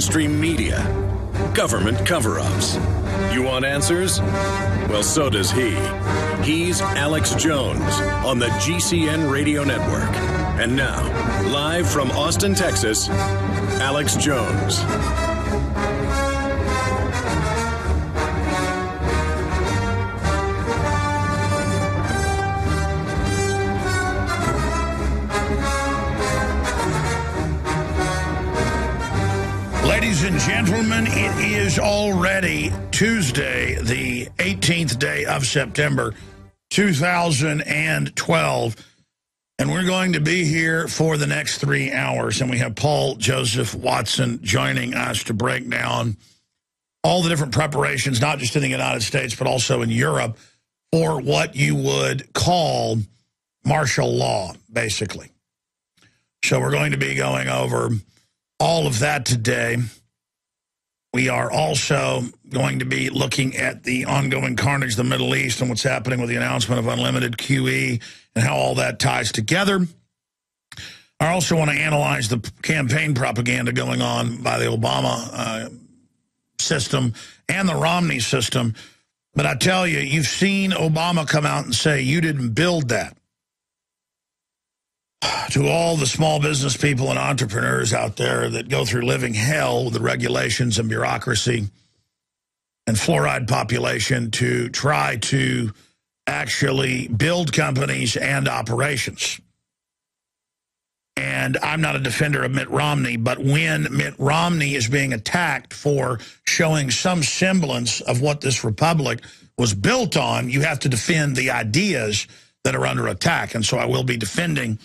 mainstream media, government cover-ups. You want answers? Well, so does he. He's Alex Jones on the GCN Radio Network. And now, live from Austin, Texas, Alex Jones. Ladies and gentlemen, it is already Tuesday, the 18th day of September, 2012, and we're going to be here for the next 3 hours, and we have Paul Joseph Watson joining us to break down all the different preparations, not just in the United States, but also in Europe, for what you would call martial law, basically. So we're going to be going over all of that today. We are also going to be looking at the ongoing carnage in the Middle East and what's happening with the announcement of unlimited QE and how all that ties together. I also want to analyze the campaign propaganda going on by the Obama system and the Romney system. But I tell you, you've seen Obama come out and say, you didn't build that. To all the small business people and entrepreneurs out there that go through living hell with the regulations and bureaucracy and fluoride population to try to actually build companies and operations. And I'm not a defender of Mitt Romney, but when Mitt Romney is being attacked for showing some semblance of what this republic was built on, you have to defend the ideas that are under attack. And so I will be defending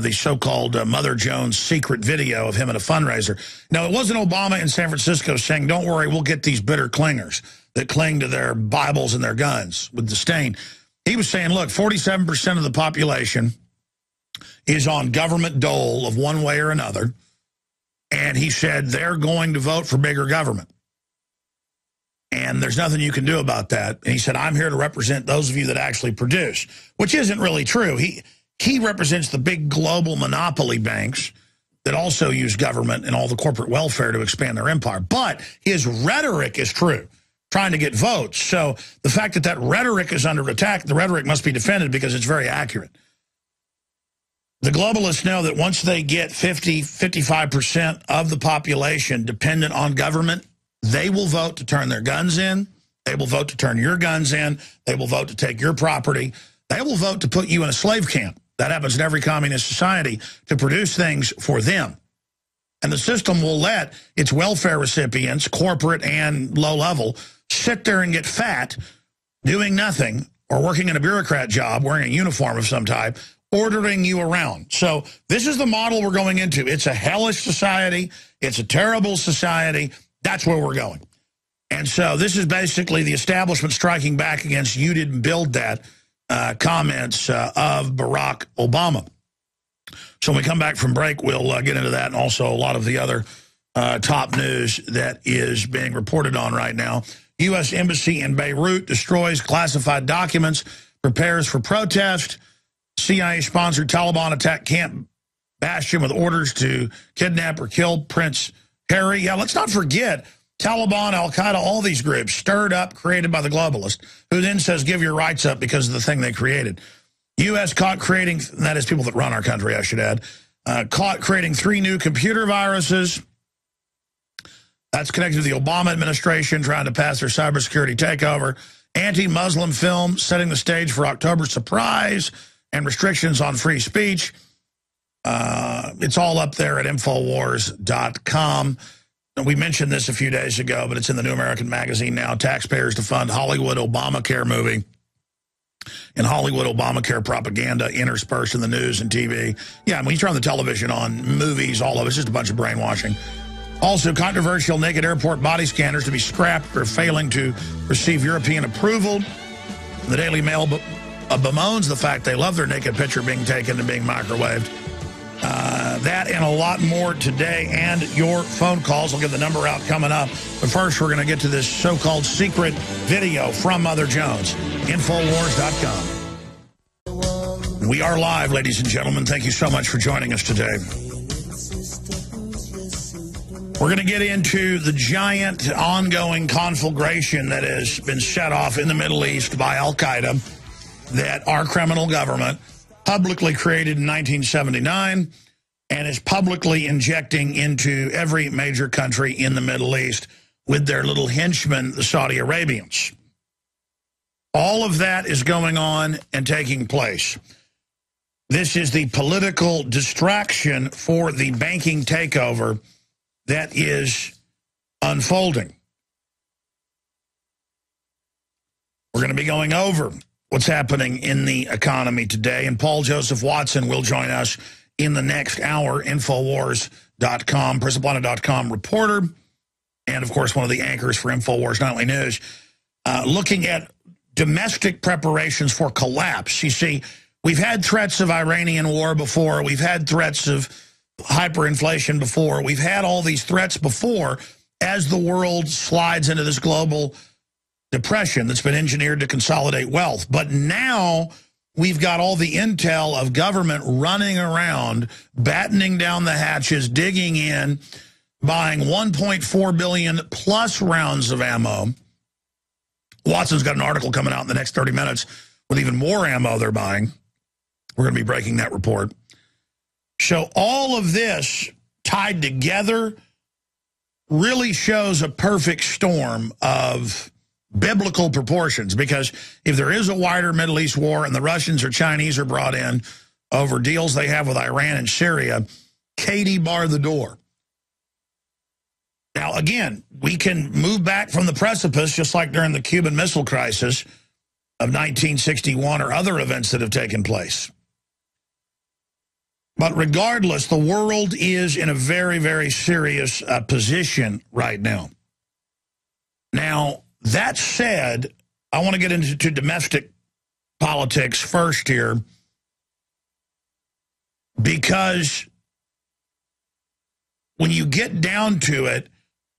the so-called Mother Jones secret video of him at a fundraiser. Now, it wasn't Obama in San Francisco saying, don't worry, we'll get these bitter clingers that cling to their Bibles and their guns with disdain. He was saying, look, 47% of the population is on government dole of one way or another. And he said they're going to vote for bigger government. And there's nothing you can do about that. And he said, I'm here to represent those of you that actually produce, which isn't really true. He represents the big global monopoly banks that also use government and all the corporate welfare to expand their empire. But his rhetoric is true, trying to get votes. So the fact that that rhetoric is under attack, the rhetoric must be defended because it's very accurate. The globalists know that once they get 55% of the population dependent on government, they will vote to turn their guns in. They will vote to turn your guns in. They will vote to take your property. They will vote to put you in a slave camp. That happens in every communist society, to produce things for them. And the system will let its welfare recipients, corporate and low level, sit there and get fat, doing nothing, or working in a bureaucrat job, wearing a uniform of some type, ordering you around. So this is the model we're going into. It's a hellish society. It's a terrible society. That's where we're going. And so this is basically the establishment striking back against you didn't build that comments of Barack Obama. So when we come back from break, we'll get into that and also a lot of the other top news that is being reported on right now. U.S. Embassy in Beirut destroys classified documents, prepares for protest. CIA-sponsored Taliban attack Camp Bastion with orders to kidnap or kill Prince Harry. Yeah, let's not forget Taliban, Al-Qaeda, all these groups stirred up, created by the globalist, who then says, give your rights up because of the thing they created. U.S. caught creating, that is people that run our country, I should add, caught creating 3 new computer viruses. That's connected to the Obama administration trying to pass their cybersecurity takeover. Anti-Muslim film setting the stage for October surprise and restrictions on free speech. It's all up there at Infowars.com. We mentioned this a few days ago, but it's in the New American Magazine now. Taxpayers to fund Hollywood Obamacare movie and Hollywood Obamacare propaganda interspersed in the news and TV. Yeah, when you turn the television on, movies, all of it's just a bunch of brainwashing. Also, controversial naked airport body scanners to be scrapped for failing to receive European approval. The Daily Mail bemoans the fact they love their naked picture being taken and being microwaved. That and a lot more today, and your phone calls. I'll get the number out coming up. But first, we're going to get to this so-called secret video from Mother Jones. Infowars.com. We are live, ladies and gentlemen. Thank you so much for joining us today. We're going to get into the giant ongoing conflagration that has been set off in the Middle East by al-Qaeda, that our criminal government publicly created in 1979 and is publicly injecting into every major country in the Middle East with their little henchmen, the Saudi Arabians. All of that is going on and taking place. This is the political distraction for the banking takeover that is unfolding. We're going to be going over what's happening in the economy today, and Paul Joseph Watson will join us in the next hour, Infowars.com, PrisonPlanet.com reporter, and, of course, one of the anchors for Infowars Nightly News, looking at domestic preparations for collapse. You see, we've had threats of Iranian war before. We've had threats of hyperinflation before. We've had all these threats before as the world slides into this global depression that's been engineered to consolidate wealth. But now we've got all the intel of government running around, battening down the hatches, digging in, buying 1.4 billion plus rounds of ammo. Watson's got an article coming out in the next 30 minutes with even more ammo they're buying. We're going to be breaking that report. So all of this tied together really shows a perfect storm of biblical proportions, because if there is a wider Middle East war and the Russians or Chinese are brought in over deals they have with Iran and Syria, Katie bar the door. Now, again, we can move back from the precipice just like during the Cuban Missile Crisis of 1961 or other events that have taken place. But regardless, the world is in a very, very serious position right now. Now, that said, I want to get into domestic politics first here, because when you get down to it,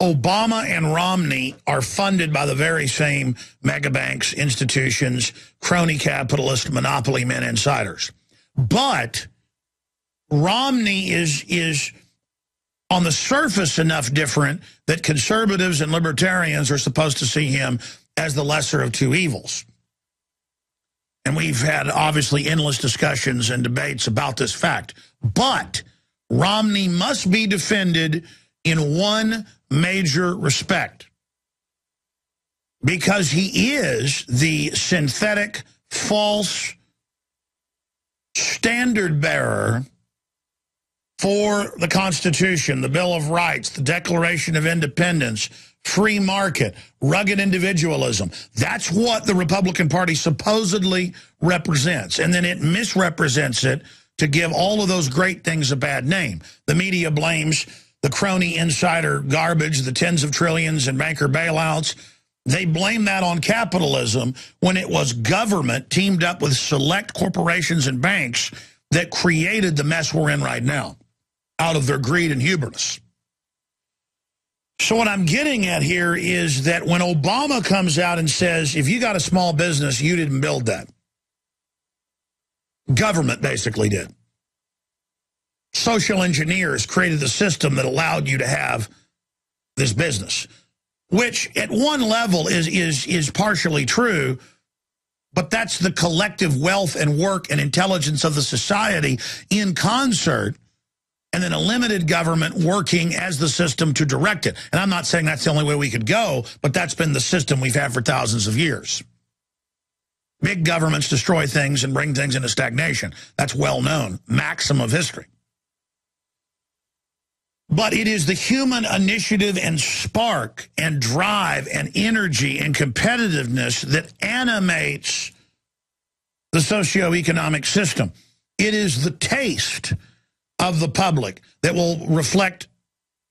Obama and Romney are funded by the very same mega banks, institutions, crony capitalist, monopoly men, insiders. But Romney is on the surface enough different that conservatives and libertarians are supposed to see him as the lesser of two evils. And we've had, obviously, endless discussions and debates about this fact. But Romney must be defended in one major respect, because he is the synthetic, false standard bearer for the Constitution, the Bill of Rights, the Declaration of Independence, free market, rugged individualism. That's what the Republican Party supposedly represents. And then it misrepresents it to give all of those great things a bad name. The media blames the crony insider garbage, the tens of trillions in banker bailouts. They blame that on capitalism when it was government teamed up with select corporations and banks that created the mess we're in right now out of their greed and hubris. So what I'm getting at here is that when Obama comes out and says, if you got a small business, you didn't build that. Government basically did. Social engineers created the system that allowed you to have this business, which at one level is partially true, but that's the collective wealth and work and intelligence of the society in concert, and then a limited government working as the system to direct it. And I'm not saying that's the only way we could go, but that's been the system we've had for thousands of years. Big governments destroy things and bring things into stagnation. That's well known, maxim of history. But it is the human initiative and spark and drive and energy and competitiveness that animates the socioeconomic system. It is the taste of the public that will reflect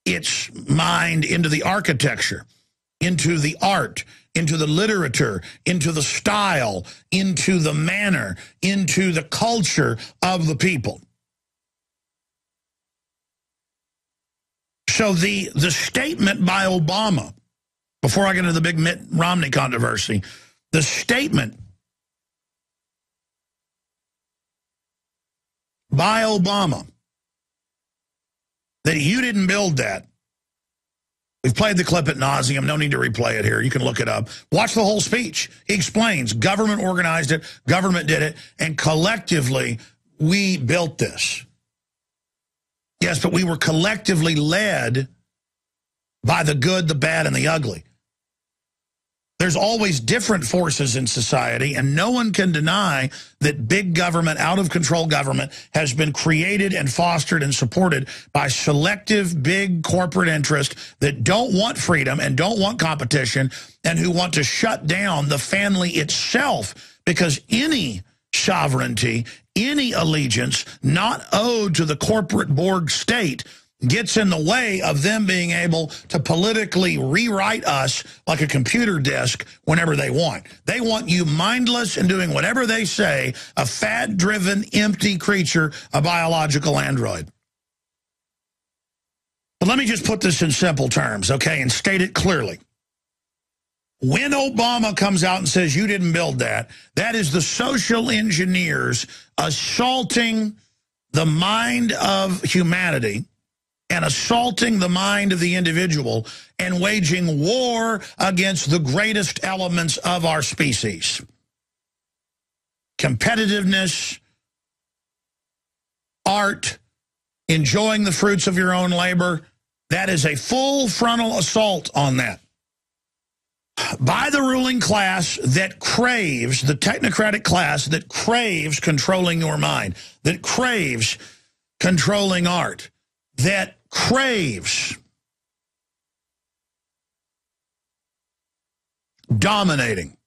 its mind into the architecture, into the art, into the literature, into the style, into the manner, into the culture of the people. So the statement by Obama, before I get into the big Mitt Romney controversy, the statement by Obama that you didn't build that We've played the clip ad nauseum. No need to replay it here. You can look it up. Watch the whole speech. He explains government organized it, government did it, and collectively we built this. Yes, but we were collectively led by the good, the bad, and the ugly. There's always different forces in society, and no one can deny that big government, out-of-control government, has been created and fostered and supported by selective big corporate interests that don't want freedom and don't want competition and who want to shut down the family itself, because any sovereignty, any allegiance not owed to the corporate Borg state gets in the way of them being able to politically rewrite us like a computer disk whenever they want. They want you mindless and doing whatever they say, a fad-driven, empty creature, a biological android. But let me just put this in simple terms, okay, and state it clearly. When Obama comes out and says you didn't build that, that is the social engineers assaulting the mind of humanity and assaulting the mind of the individual and waging war against the greatest elements of our species. Competitiveness, art, enjoying the fruits of your own labor, that is a full frontal assault on that. By the ruling class that craves, the technocratic class that craves controlling your mind, that craves controlling art, that craves dominating.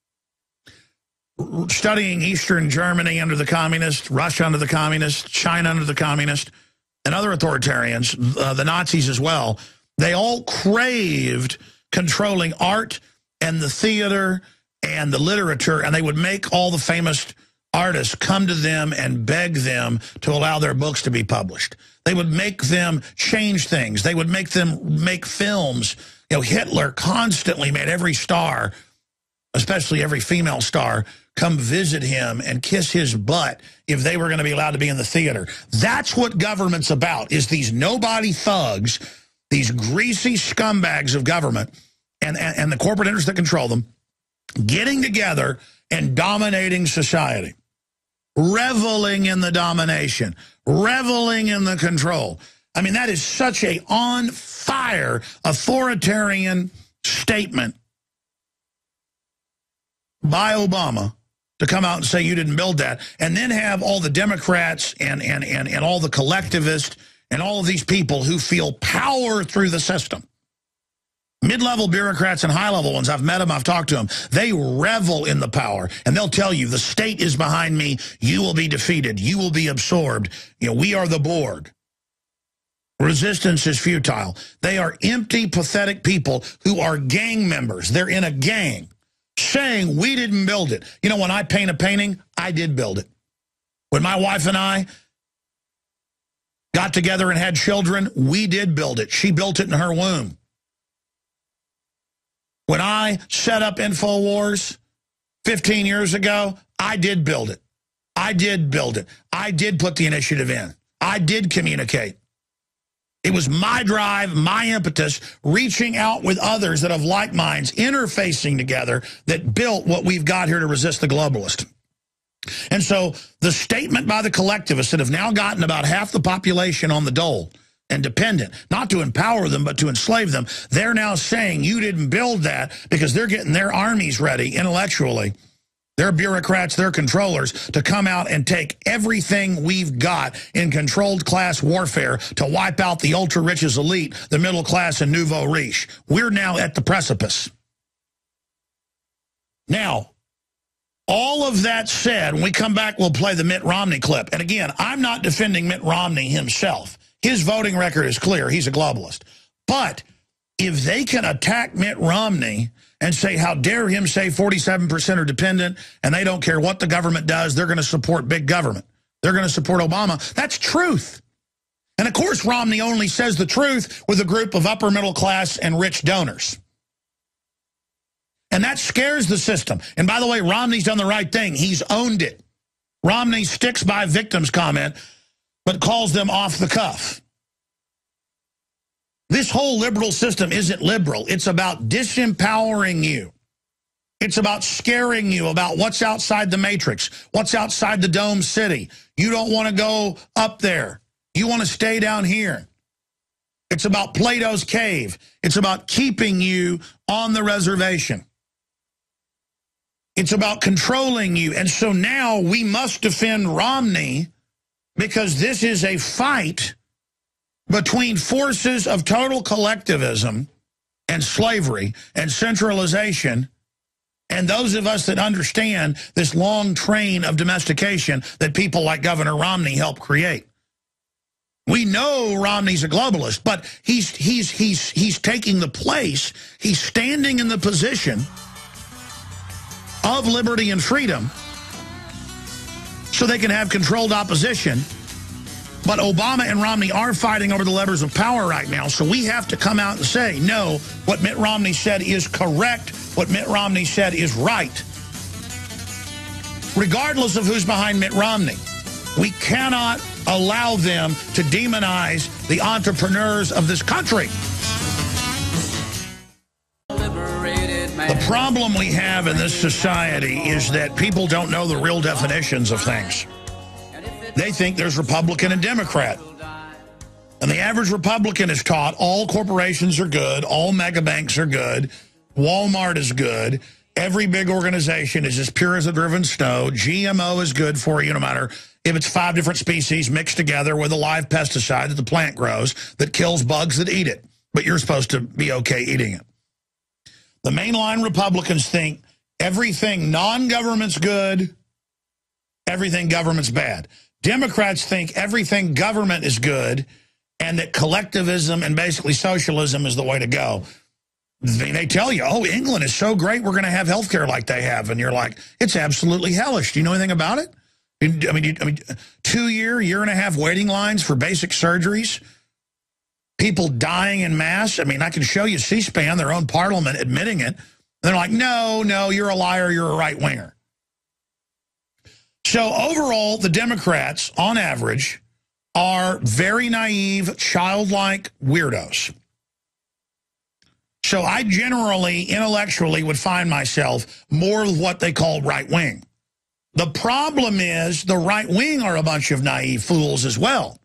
Studying Eastern Germany under the communists, Russia under the communists, China under the communists, and other authoritarians, the Nazis as well, they all craved controlling art and the theater and the literature, and they would make all the famous artists come to them and beg them to allow their books to be published. They would make them change things. They would make them make films. You know, Hitler constantly made every star, especially every female star, come visit him and kiss his butt if they were going to be allowed to be in the theater. That's what government's about, is these nobody thugs, these greasy scumbags of government and the corporate interests that control them, getting together and dominating society, reveling in the domination, reveling in the control. I mean, that is such a on-fire authoritarian statement by Obama to come out and say you didn't build that, and then have all the Democrats and all the collectivists and all of these people who feel power through the system. Mid-level bureaucrats and high-level ones, I've met them, I've talked to them. They revel in the power, and they'll tell you, the state is behind me, you will be defeated, you will be absorbed, you know, we are the Borg. Resistance is futile. They are empty, pathetic people who are gang members. They're in a gang saying, we didn't build it. You know, when I paint a painting, I did build it. When my wife and I got together and had children, we did build it. She built it in her womb. When I set up InfoWars 15 years ago, I did build it. I did build it. I did put the initiative in. I did communicate. It was my drive, my impetus, reaching out with others that have like minds, interfacing together, that built what we've got here to resist the globalist. And so the statement by the collectivists that have now gotten about half the population on the dole and dependent, not to empower them, but to enslave them, they're now saying you didn't build that, because they're getting their armies ready intellectually, their bureaucrats, their controllers, to come out and take everything we've got in controlled class warfare to wipe out the ultra-riches elite, the middle class, and nouveau riche. We're now at the precipice. Now, all of that said, when we come back, we'll play the Mitt Romney clip. And again, I'm not defending Mitt Romney himself. His voting record is clear. He's a globalist. But if they can attack Mitt Romney and say, how dare him say 47% are dependent and they don't care what the government does, they're going to support big government, they're going to support Obama, that's truth. And of course, Romney only says the truth with a group of upper middle class and rich donors. And that scares the system. And by the way, Romney's done the right thing. He's owned it. Romney sticks by victims comment, but calls them off the cuff. This whole liberal system isn't liberal. It's about disempowering you. It's about scaring you about what's outside the matrix, what's outside the dome city. You don't want to go up there. You want to stay down here. It's about Plato's cave. It's about keeping you on the reservation. It's about controlling you. And so now we must defend Romney because this is a fight between forces of total collectivism and slavery and centralization and those of us that understand this long train of domestication that people like Governor Romney helped create. We know Romney's a globalist, but he's taking the place, he's standing in the position of liberty and freedom so they can have controlled opposition. But Obama and Romney are fighting over the levers of power right now, so we have to come out and say, no, what Mitt Romney said is correct, what Mitt Romney said is right. Regardless of who's behind Mitt Romney, we cannot allow them to demonize the entrepreneurs of this country. The problem we have in this society is that people don't know the real definitions of things. They think there's Republican and Democrat. And the average Republican is taught all corporations are good, all mega banks are good, Walmart is good, every big organization is as pure as a driven snow, GMO is good for you no matter if it's 5 different species mixed together with a live pesticide that the plant grows that kills bugs that eat it. But you're supposed to be okay eating it. The mainline Republicans think everything non-government's good, everything government's bad. Democrats think everything government is good and that collectivism and basically socialism is the way to go. They tell you, oh, England is so great, we're going to have health care like they have. And you're like, it's absolutely hellish. Do you know anything about it? I mean, 2 year and a half waiting lines for basic surgeries, people dying en masse. I mean, I can show you C-SPAN, their own parliament admitting it. They're like, no, you're a liar, you're a right-winger. So overall, the Democrats, on average, are very naive, childlike weirdos. So I generally, intellectually, would find myself more of what they call right-wing. The problem is the right-wing are a bunch of naive fools as well.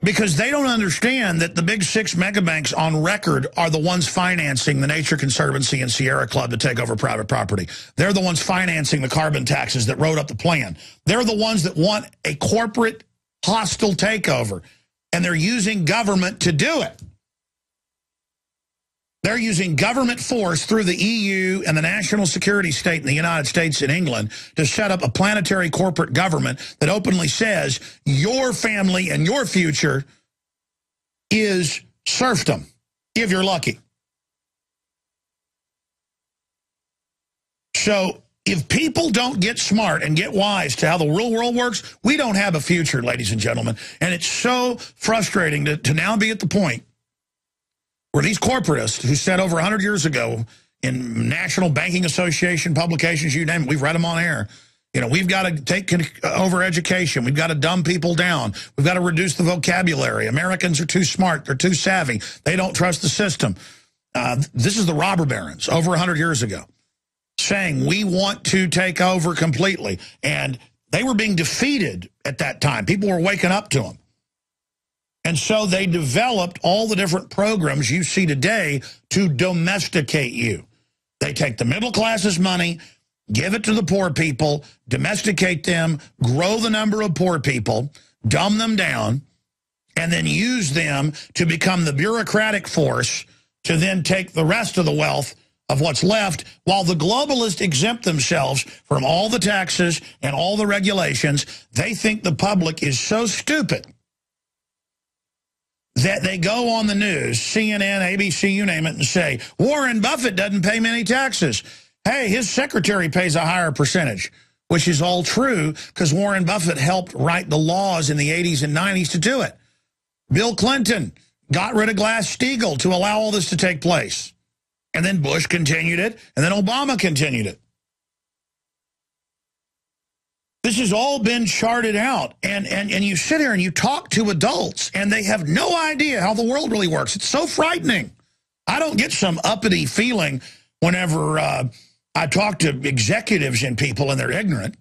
Because they don't understand that the big 6 megabanks on record are the ones financing the Nature Conservancy and Sierra Club to take over private property. They're the ones financing the carbon taxes that wrote up the plan. They're the ones that want a corporate hostile takeover, and they're using government to do it. They're using government force through the EU and the national security state in the United States and England to set up a planetary corporate government that openly says your family and your future is serfdom, if you're lucky. So if people don't get smart and get wise to how the real world works, we don't have a future, ladies and gentlemen. And it's so frustrating to now be at the point where these corporatists who said over 100 years ago in National Banking Association publications, you name it, we've read them on air, you know, we've got to take over education. We've got to dumb people down. We've got to reduce the vocabulary. Americans are too smart. They're too savvy. They don't trust the system. This is the robber barons over 100 years ago saying we want to take over completely. And they were being defeated at that time. People were waking up to them. And so they developed all the different programs you see today to domesticate you. They take the middle class's money, give it to the poor people, domesticate them, grow the number of poor people, dumb them down, and then use them to become the bureaucratic force to then take the rest of the wealth of what's left, while the globalists exempt themselves from all the taxes and all the regulations. They think the public is so stupid that they go on the news, CNN, ABC, you name it, and say, Warren Buffett doesn't pay many taxes. Hey, his secretary pays a higher percentage, which is all true because Warren Buffett helped write the laws in the 80s and 90s to do it. Bill Clinton got rid of Glass-Steagall to allow all this to take place. And then Bush continued it, and then Obama continued it. This has all been charted out. And you sit here and you talk to adults, and they have no idea how the world really works. It's so frightening. I don't get some uppity feeling whenever I talk to executives and people and they're ignorant.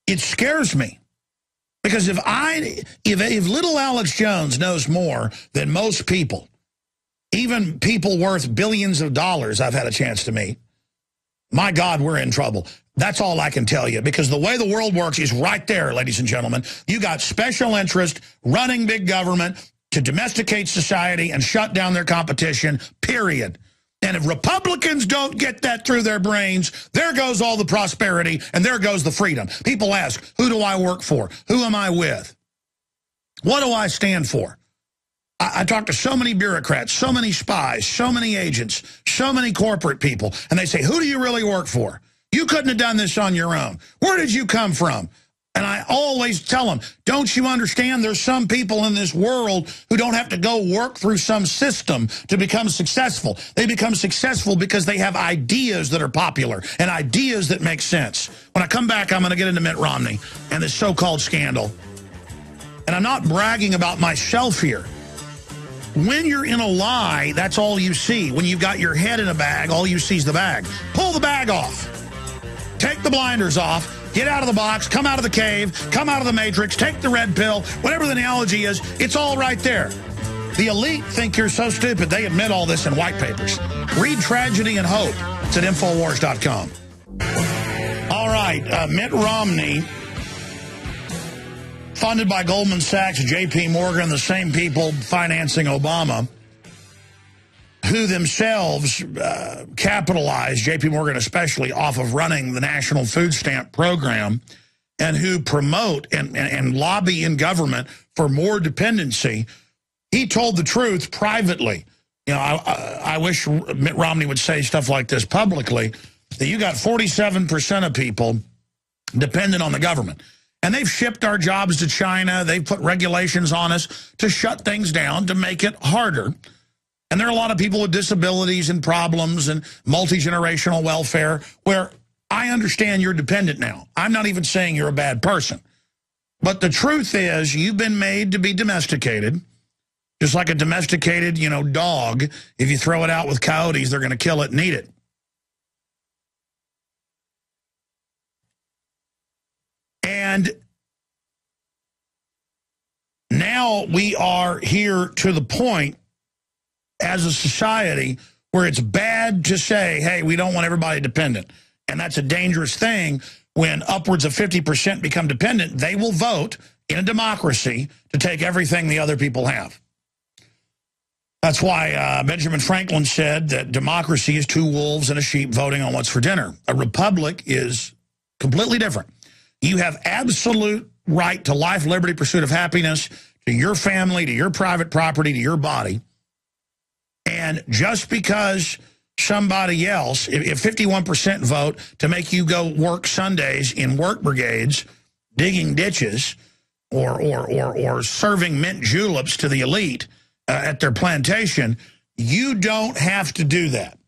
It scares me. Because if little Alex Jones knows more than most people, even people worth billions of dollars I've had a chance to meet, my God, we're in trouble. That's all I can tell you, because the way the world works is right there, ladies and gentlemen. You got special interest running big government to domesticate society and shut down their competition, period. And if Republicans don't get that through their brains, there goes all the prosperity and there goes the freedom. People ask, who do I work for? Who am I with? What do I stand for? I talk to so many bureaucrats, so many spies, so many agents, so many corporate people, and they say, who do you really work for? You couldn't have done this on your own. Where did you come from? And I always tell them, don't you understand there's some people in this world who don't have to go work through some system to become successful. They become successful because they have ideas that are popular and ideas that make sense. When I come back, I'm going to get into Mitt Romney and this so-called scandal. And I'm not bragging about myself here. When you're in a lie, that's all you see. When you've got your head in a bag, all you see is the bag. Pull the bag off. Take the blinders off. Get out of the box, come out of the cave, come out of the matrix, take the red pill, whatever the analogy is, it's all right there. The elite think you're so stupid, they admit all this in white papers. Read Tragedy and Hope. It's at Infowars.com. All right, Mitt Romney, funded by Goldman Sachs, J.P. Morgan, the same people financing Obama, who themselves capitalize, J.P. Morgan especially, off of running the National Food Stamp Program, and who promote and lobby in government for more dependency. He told the truth privately. You know, I wish Mitt Romney would say stuff like this publicly, that you got 47% of people dependent on the government. And they've shipped our jobs to China. They've put regulations on us to shut things down, to make it harder. And there are a lot of people with disabilities and problems and multi-generational welfare where I understand you're dependent now. I'm not even saying you're a bad person. But the truth is you've been made to be domesticated, just like a domesticated, dog. If you throw it out with coyotes, they're going to kill it and eat it. And now we are here to the point as a society where it's bad to say, hey, we don't want everybody dependent. And that's a dangerous thing. When upwards of 50% become dependent, they will vote in a democracy to take everything the other people have. That's why Benjamin Franklin said that democracy is two wolves and a sheep voting on what's for dinner. A republic is completely different. You have absolute right to life, liberty, pursuit of happiness, to your family, to your private property, to your body. And just because somebody else, if 51% vote to make you go work Sundays in work brigades, digging ditches, or serving mint juleps to the elite at their plantation, you don't have to do that.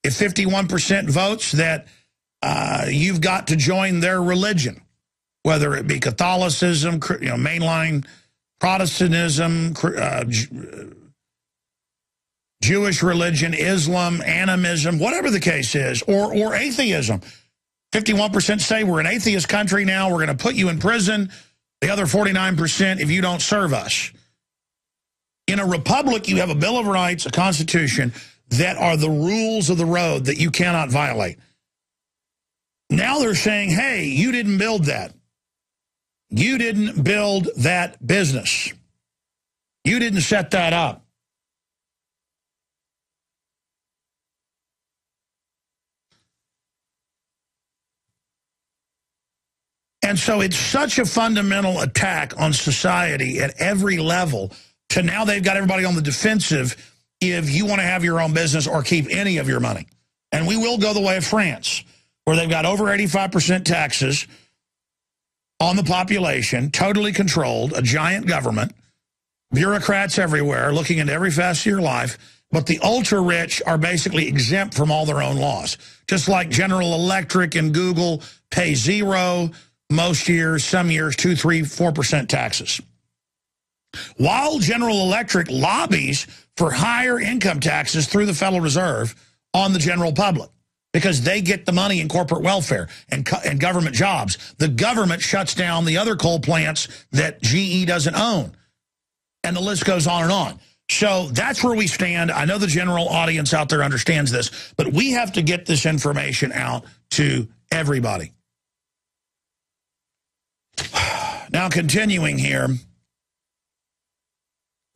If 51% votes that you've got to join their religion, whether it be Catholicism, mainline Protestantism, Jewish religion, Islam, animism, whatever the case is, or atheism. 51% say we're an atheist country now, we're going to put you in prison. The other 49% if you don't serve us. In a republic, you have a Bill of Rights, a Constitution, that are the rules of the road that you cannot violate. Now they're saying, hey, you didn't build that. You didn't build that business. You didn't set that up. And so it's such a fundamental attack on society at every level to now they've got everybody on the defensive if you want to have your own business or keep any of your money. And we will go the way of France, where they've got over 85% taxes on the population, totally controlled, a giant government, bureaucrats everywhere looking into every facet of your life, But the ultra-rich are basically exempt from all their own laws. Just like General Electric and Google pay zero most years, some years 2, 3, 4% taxes. While General Electric lobbies for higher income taxes through the Federal Reserve on the general public because they get the money in corporate welfare and government jobs. The government shuts down the other coal plants that GE doesn't own. And the list goes on and on. So that's where we stand. I know the general audience out there understands this, but we have to get this information out to everybody. Now, continuing here,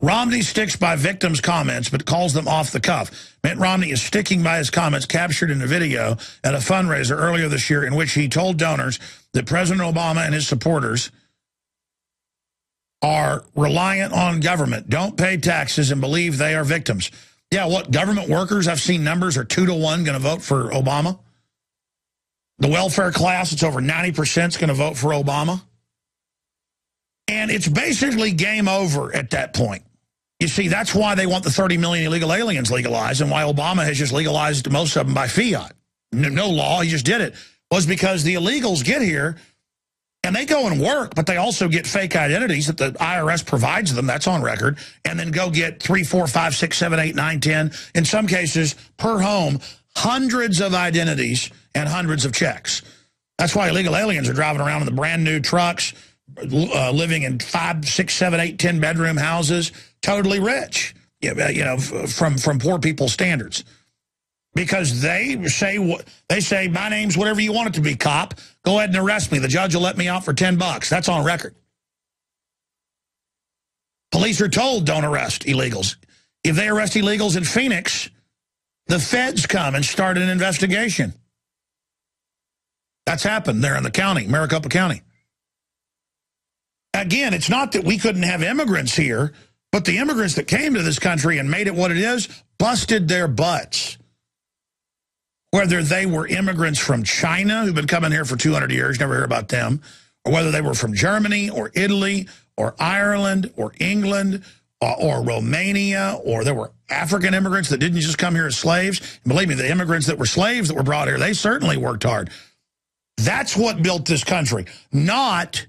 Romney sticks by victims' comments, but calls them off the cuff. Mitt Romney is sticking by his comments captured in a video at a fundraiser earlier this year in which he told donors that President Obama and his supporters are reliant on government, don't pay taxes, and believe they are victims. Yeah, what, government workers, I've seen numbers, are 2 to 1 going to vote for Obama? The welfare class, it's over 90% is going to vote for Obama? And it's basically game over at that point. You see, that's why they want the 30 million illegal aliens legalized and why Obama has just legalized most of them by fiat. No law, he just did it. Was because the illegals get here and they go and work, but they also get fake identities that the IRS provides them. That's on record. And then go get 3, 4, 5, 6, 7, 8, 9, 10, in some cases per home, hundreds of identities and hundreds of checks. That's why illegal aliens are driving around in the brand new trucks, living in 5, 6, 7, 8, 10 bedroom houses, totally rich, you know, from poor people's standards. Because they say, my name's whatever you want it to be, cop. Go ahead and arrest me. The judge will let me out for $10. That's on record. Police are told don't arrest illegals. If they arrest illegals in Phoenix, the feds come and start an investigation. That's happened there in the county, Maricopa County. Again, it's not that we couldn't have immigrants here, but the immigrants that came to this country and made it what it is busted their butts. Whether they were immigrants from China who've been coming here for 200 years, never hear about them, or whether they were from Germany or Italy or Ireland or England or Romania, or there were African immigrants that didn't just come here as slaves. And believe me, the immigrants that were slaves that were brought here, they certainly worked hard. That's what built this country, not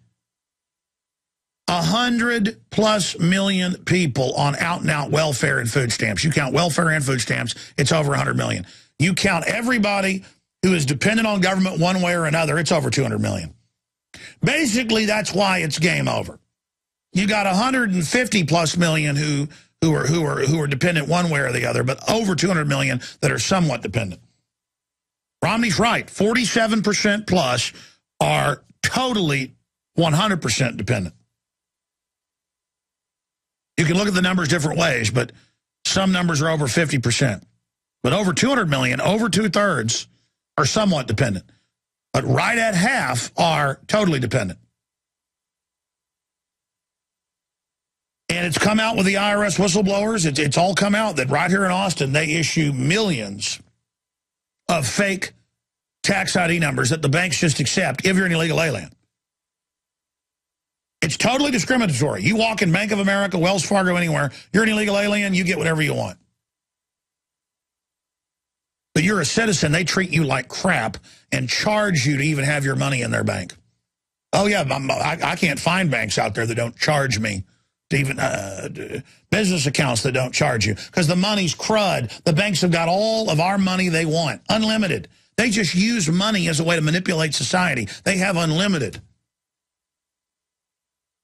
100+ million people on out-and-out welfare and food stamps. You count welfare and food stamps, it's over 100 million. You count everybody who is dependent on government one way or another, it's over 200 million. Basically, that's why it's game over. You got 150+ million who are dependent one way or the other, but over 200 million that are somewhat dependent. Romney's right. 47% plus are totally 100% dependent. You can look at the numbers different ways, but some numbers are over 50%. But over 200 million, over 2/3, are somewhat dependent. But right at half are totally dependent. And it's come out with the IRS whistleblowers. It's all come out that right here in Austin, they issue millions of fake tax ID numbers that the banks just accept if you're an illegal alien. It's totally discriminatory. You walk in Bank of America, Wells Fargo, anywhere, you're an illegal alien, you get whatever you want. But you're a citizen, they treat you like crap and charge you to even have your money in their bank. Oh, yeah, I can't find banks out there that don't charge me, to even business accounts that don't charge you, because the money's crud. The banks have got all of our money they want, unlimited. They just use money as a way to manipulate society. They have unlimited.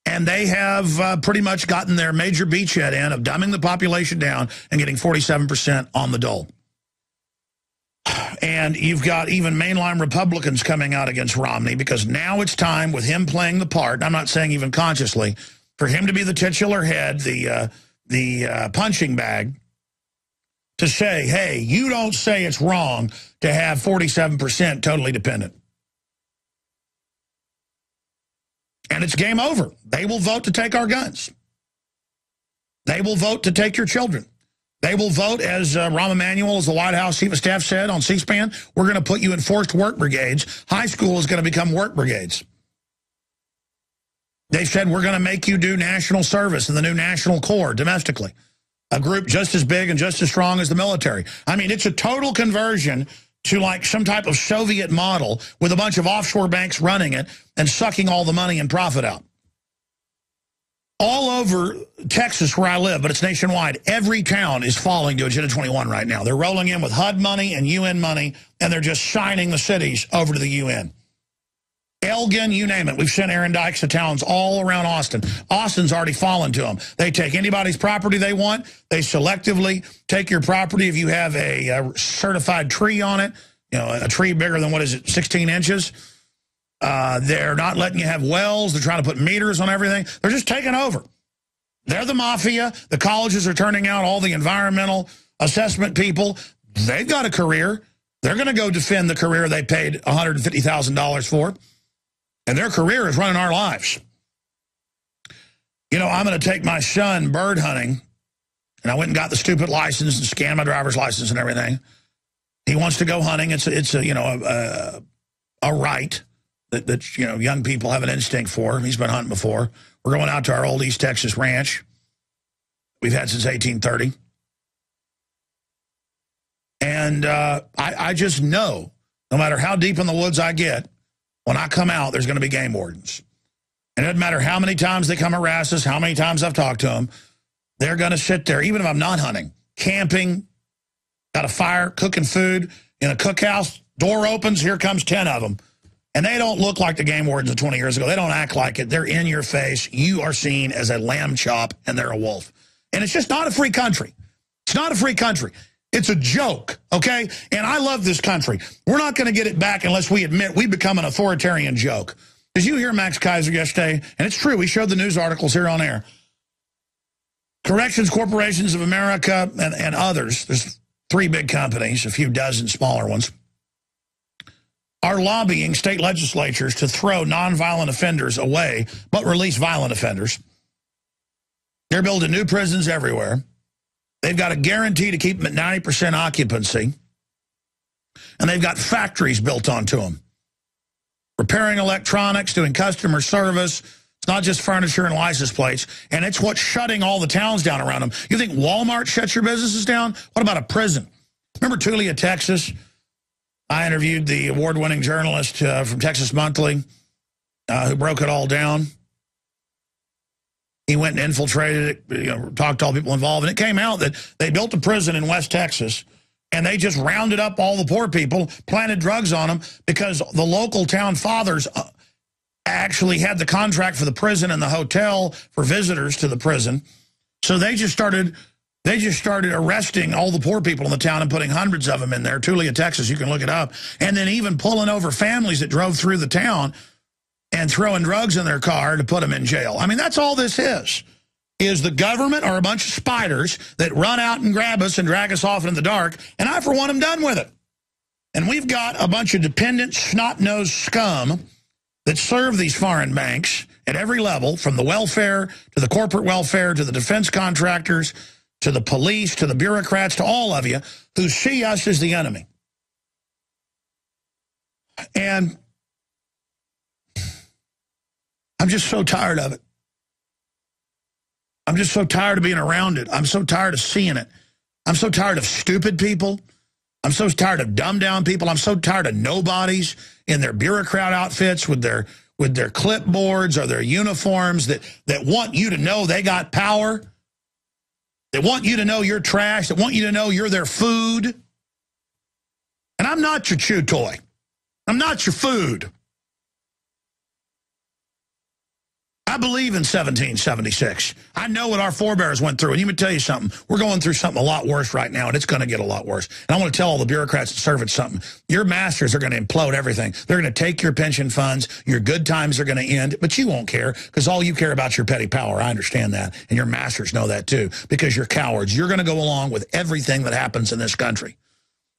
And they have pretty much gotten their major beachhead in of dumbing the population down and getting 47% on the dole. And you've got even mainline Republicans coming out against Romney because now it's time, with him playing the part, I'm not saying even consciously, for him to be the titular head, the punching bag, to say, hey, you don't say it's wrong to have 47% totally dependent. And it's game over. They will vote to take our guns. They will vote to take your children. They will vote, as Rahm Emanuel, as the White House Chief of Staff said on C-SPAN, we're going to put you in forced work brigades. High school is going to become work brigades. They said we're going to make you do national service in the new National Corps domestically. a group just as big and just as strong as the military. I mean, it's a total conversion to like some type of Soviet model with a bunch of offshore banks running it and sucking all the money and profit out. All over Texas where I live, but it's nationwide, every town is falling to Agenda 21 right now. They're rolling in with HUD money and UN money, and they're just signing the cities over to the UN. Elgin, you name it. We've sent Aaron Dykes to towns all around Austin. Austin's already fallen to them. They take anybody's property they want. They selectively take your property if you have a certified tree on it, you know, a tree bigger than, 16 inches. They're not letting you have wells. They're trying to put meters on everything. They're just taking over. They're the mafia. The colleges are turning out all the environmental assessment people. They've got a career. They're going to go defend the career they paid $150,000 for. And their career is running our lives. You know, I'm going to take my son bird hunting, and I went and got the stupid license and scanned my driver's license and everything. He wants to go hunting. It's a you know, a right that you know, young people have an instinct for. He's been hunting before. We're going out to our old East Texas ranch we've had since 1830. And I just know, no matter how deep in the woods I get, when I come out, there's going to be game wardens. And it doesn't matter how many times they come harass us, how many times I've talked to them, they're going to sit there, even if I'm not hunting, camping, got a fire, cooking food in a cookhouse, door opens, here comes 10 of them. And they don't look like the game wardens of 20 years ago. They don't act like it. They're in your face. You are seen as a lamb chop, and they're a wolf. And it's just not a free country. It's not a free country. It's a joke, okay? And I love this country. We're not going to get it back unless we admit we become an authoritarian joke. Did you hear Max Kaiser yesterday? And it's true. We showed the news articles here on air. Corrections Corporations of America and others, there's 3 big companies, a few dozen smaller ones, are lobbying state legislatures to throw nonviolent offenders away, but release violent offenders. They're building new prisons everywhere. They've got a guarantee to keep them at 90% occupancy. And they've got factories built onto them. Repairing electronics, doing customer service. It's not just furniture and license plates. And it's what's shutting all the towns down around them. You think Walmart shuts your businesses down? What about a prison? Remember Tulia, Texas? I interviewed the award-winning journalist from Texas Monthly who broke it all down. He went and infiltrated it, you know, talked to all people involved, and it came out that they built a prison in West Texas, and they just rounded up all the poor people, planted drugs on them, because the local town fathers actually had the contract for the prison and the hotel for visitors to the prison. So they just started arresting all the poor people in the town and putting hundreds of them in there. Tulia, Texas, you can look it up. And then even pulling over families that drove through the town and throwing drugs in their car to put them in jail. I mean, that's all this is the government are a bunch of spiders that run out and grab us and drag us off in the dark, and I, for one, am done with it. And we've got a bunch of dependent, snot-nosed scum that serve these foreign banks at every level, from the welfare to the corporate welfare to the defense contractors to the police to the bureaucrats to all of you, who see us as the enemy. And I'm just so tired of it. I'm just so tired of being around it. I'm so tired of seeing it. I'm so tired of stupid people. I'm so tired of dumbed-down people. I'm so tired of nobodies in their bureaucrat outfits with their clipboards or their uniforms that want you to know they got power. They want you to know you're trash. They want you to know you're their food. And I'm not your chew toy. I'm not your food. I believe in 1776. I know what our forebears went through. And let me tell you something. We're going through something a lot worse right now, and it's going to get a lot worse. And I want to tell all the bureaucrats that serve it something. Your masters are going to implode everything. They're going to take your pension funds. Your good times are going to end. But you won't care, because all you care about is your petty power. I understand that. And your masters know that too, because you're cowards. You're going to go along with everything that happens in this country.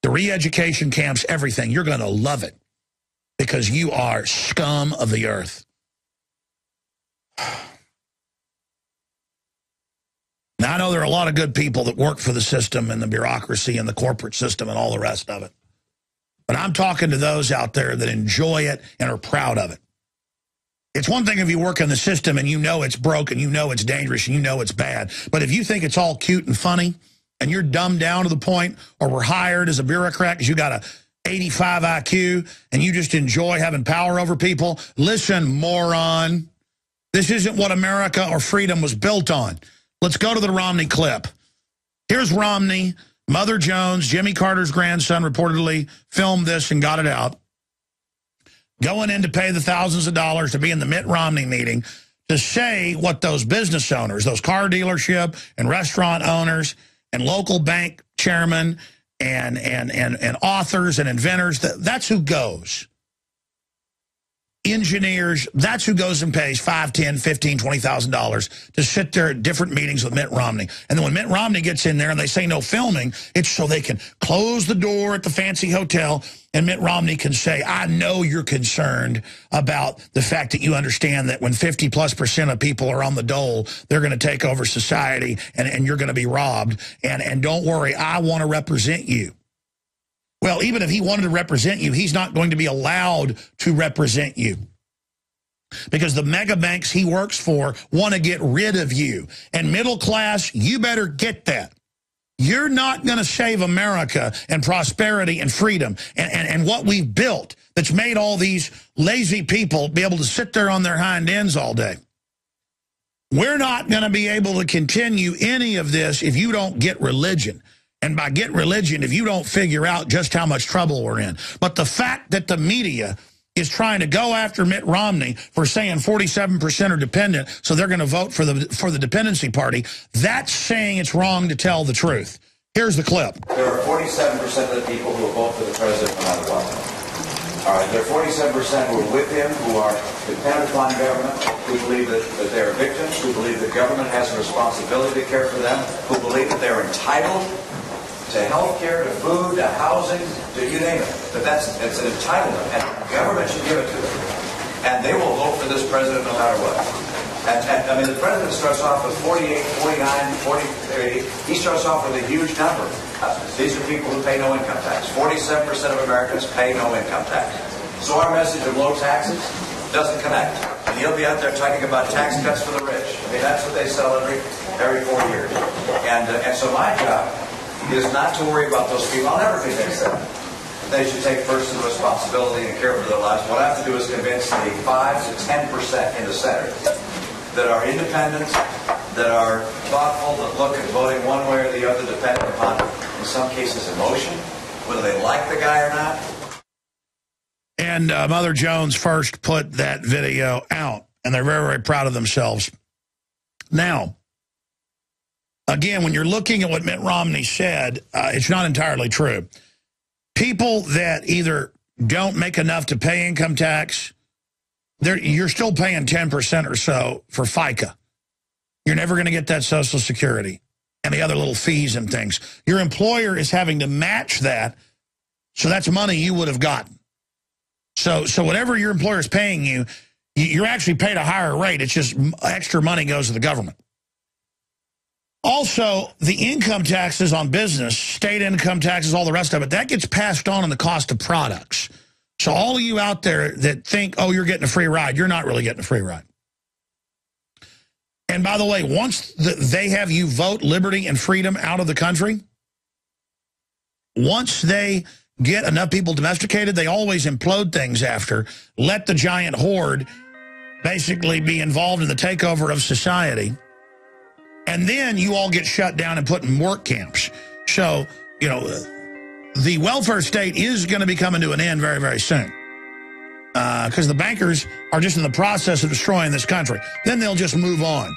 The re-education camps, everything. You're going to love it, because you are scum of the earth. Now, I know there are a lot of good people that work for the system and the bureaucracy and the corporate system and all the rest of it. But I'm talking to those out there that enjoy it and are proud of it. It's one thing if you work in the system and you know it's broken, you know it's dangerous, and you know it's bad. But if you think it's all cute and funny and you're dumbed down to the point, or were hired as a bureaucrat because you got a 85 IQ and you just enjoy having power over people, listen, moron. This isn't what America or freedom was built on. Let's go to the Romney clip. Here's Romney. Mother Jones, Jimmy Carter's grandson, reportedly filmed this and got it out. Going in to pay the thousands of dollars to be in the Mitt Romney meeting to say what those business owners, those car dealership and restaurant owners and local bank chairmen and authors and inventors, that's who goes. Engineers, that's who goes and pays $5, $10, $15, $20,000 to sit there at different meetings with Mitt Romney. And then when Mitt Romney gets in there and they say no filming, it's so they can close the door at the fancy hotel and Mitt Romney can say, I know you're concerned about the fact that you understand that when 50+% of people are on the dole, they're going to take over society and you're going to be robbed. And don't worry, I want to represent you. Well, even if he wanted to represent you, he's not going to be allowed to represent you. Because the mega banks he works for want to get rid of you. And middle class, you better get that. You're not going to save America and prosperity and freedom and what we've built that's made all these lazy people be able to sit there on their hind ends all day. We're not going to be able to continue any of this if you don't get religion. And by get religion, if you don't figure out just how much trouble we're in. But the fact that the media is trying to go after Mitt Romney for saying 47% are dependent, so they're going to vote for the dependency party, that's saying it's wrong to tell the truth. Here's the clip. There are 47% of the people who will vote for the president no matter what. All right, there are 47% who are with him, who are dependent upon government, who believe that they're victims, who believe that government has a responsibility to care for them, who believe that they're entitled to health care, to food, to housing, to you name it. But it's an entitlement, and government should give it to them. And they will vote for this president no matter what. And I mean, the president starts off with 48, 49, 40, 30. He starts off with a huge number. These are people who pay no income tax. 47% of Americans pay no income tax. So our message of low taxes doesn't connect. And he'll be out there talking about tax cuts for the rich. I mean, that's what they sell every 4 years. And so my job is not to worry about those people. I'll never convince them. They should take personal responsibility and care for their lives. What I have to do is convince the 5 to 10% in the Senate that are independent, that are thoughtful, that look at voting one way or the other, depending upon, in some cases, emotion, whether they like the guy or not. And Mother Jones first put that video out, and they're very, very proud of themselves. Now, again, when you're looking at what Mitt Romney said, it's not entirely true. People that either don't make enough to pay income tax, you're still paying 10% or so for FICA. You're never going to get that Social Security and the other little fees and things. Your employer is having to match that, so that's money you would have gotten. So whatever your employer is paying you, you're actually paid a higher rate. It's just extra money goes to the government. Also, the income taxes on business, state income taxes, all the rest of it, that gets passed on in the cost of products. So all of you out there that think, oh, you're getting a free ride, you're not really getting a free ride. And by the way, once they have you vote liberty and freedom out of the country, once they get enough people domesticated, they always implode things after, let the giant horde basically be involved in the takeover of society. And then you all get shut down and put in work camps. So, you know, the welfare state is going to be coming to an end very, very soon. Because the bankers are just in the process of destroying this country. Then they'll just move on.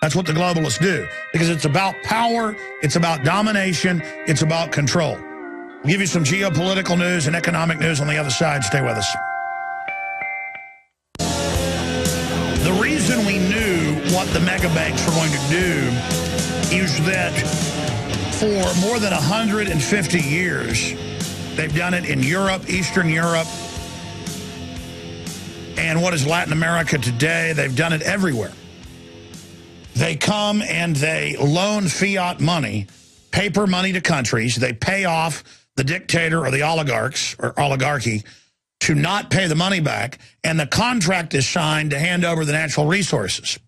That's what the globalists do. Because it's about power, it's about domination, it's about control. We'll give you some geopolitical news and economic news on the other side. Stay with us. The reason we knew what the mega banks were going to do is that for more than 150 years, they've done it in Europe, Eastern Europe, and what is Latin America today. They've done it everywhere. They come and they loan fiat money, paper money to countries. They pay off the dictator or the oligarchs or oligarchy to not pay the money back, and the contract is signed to hand over the natural resources.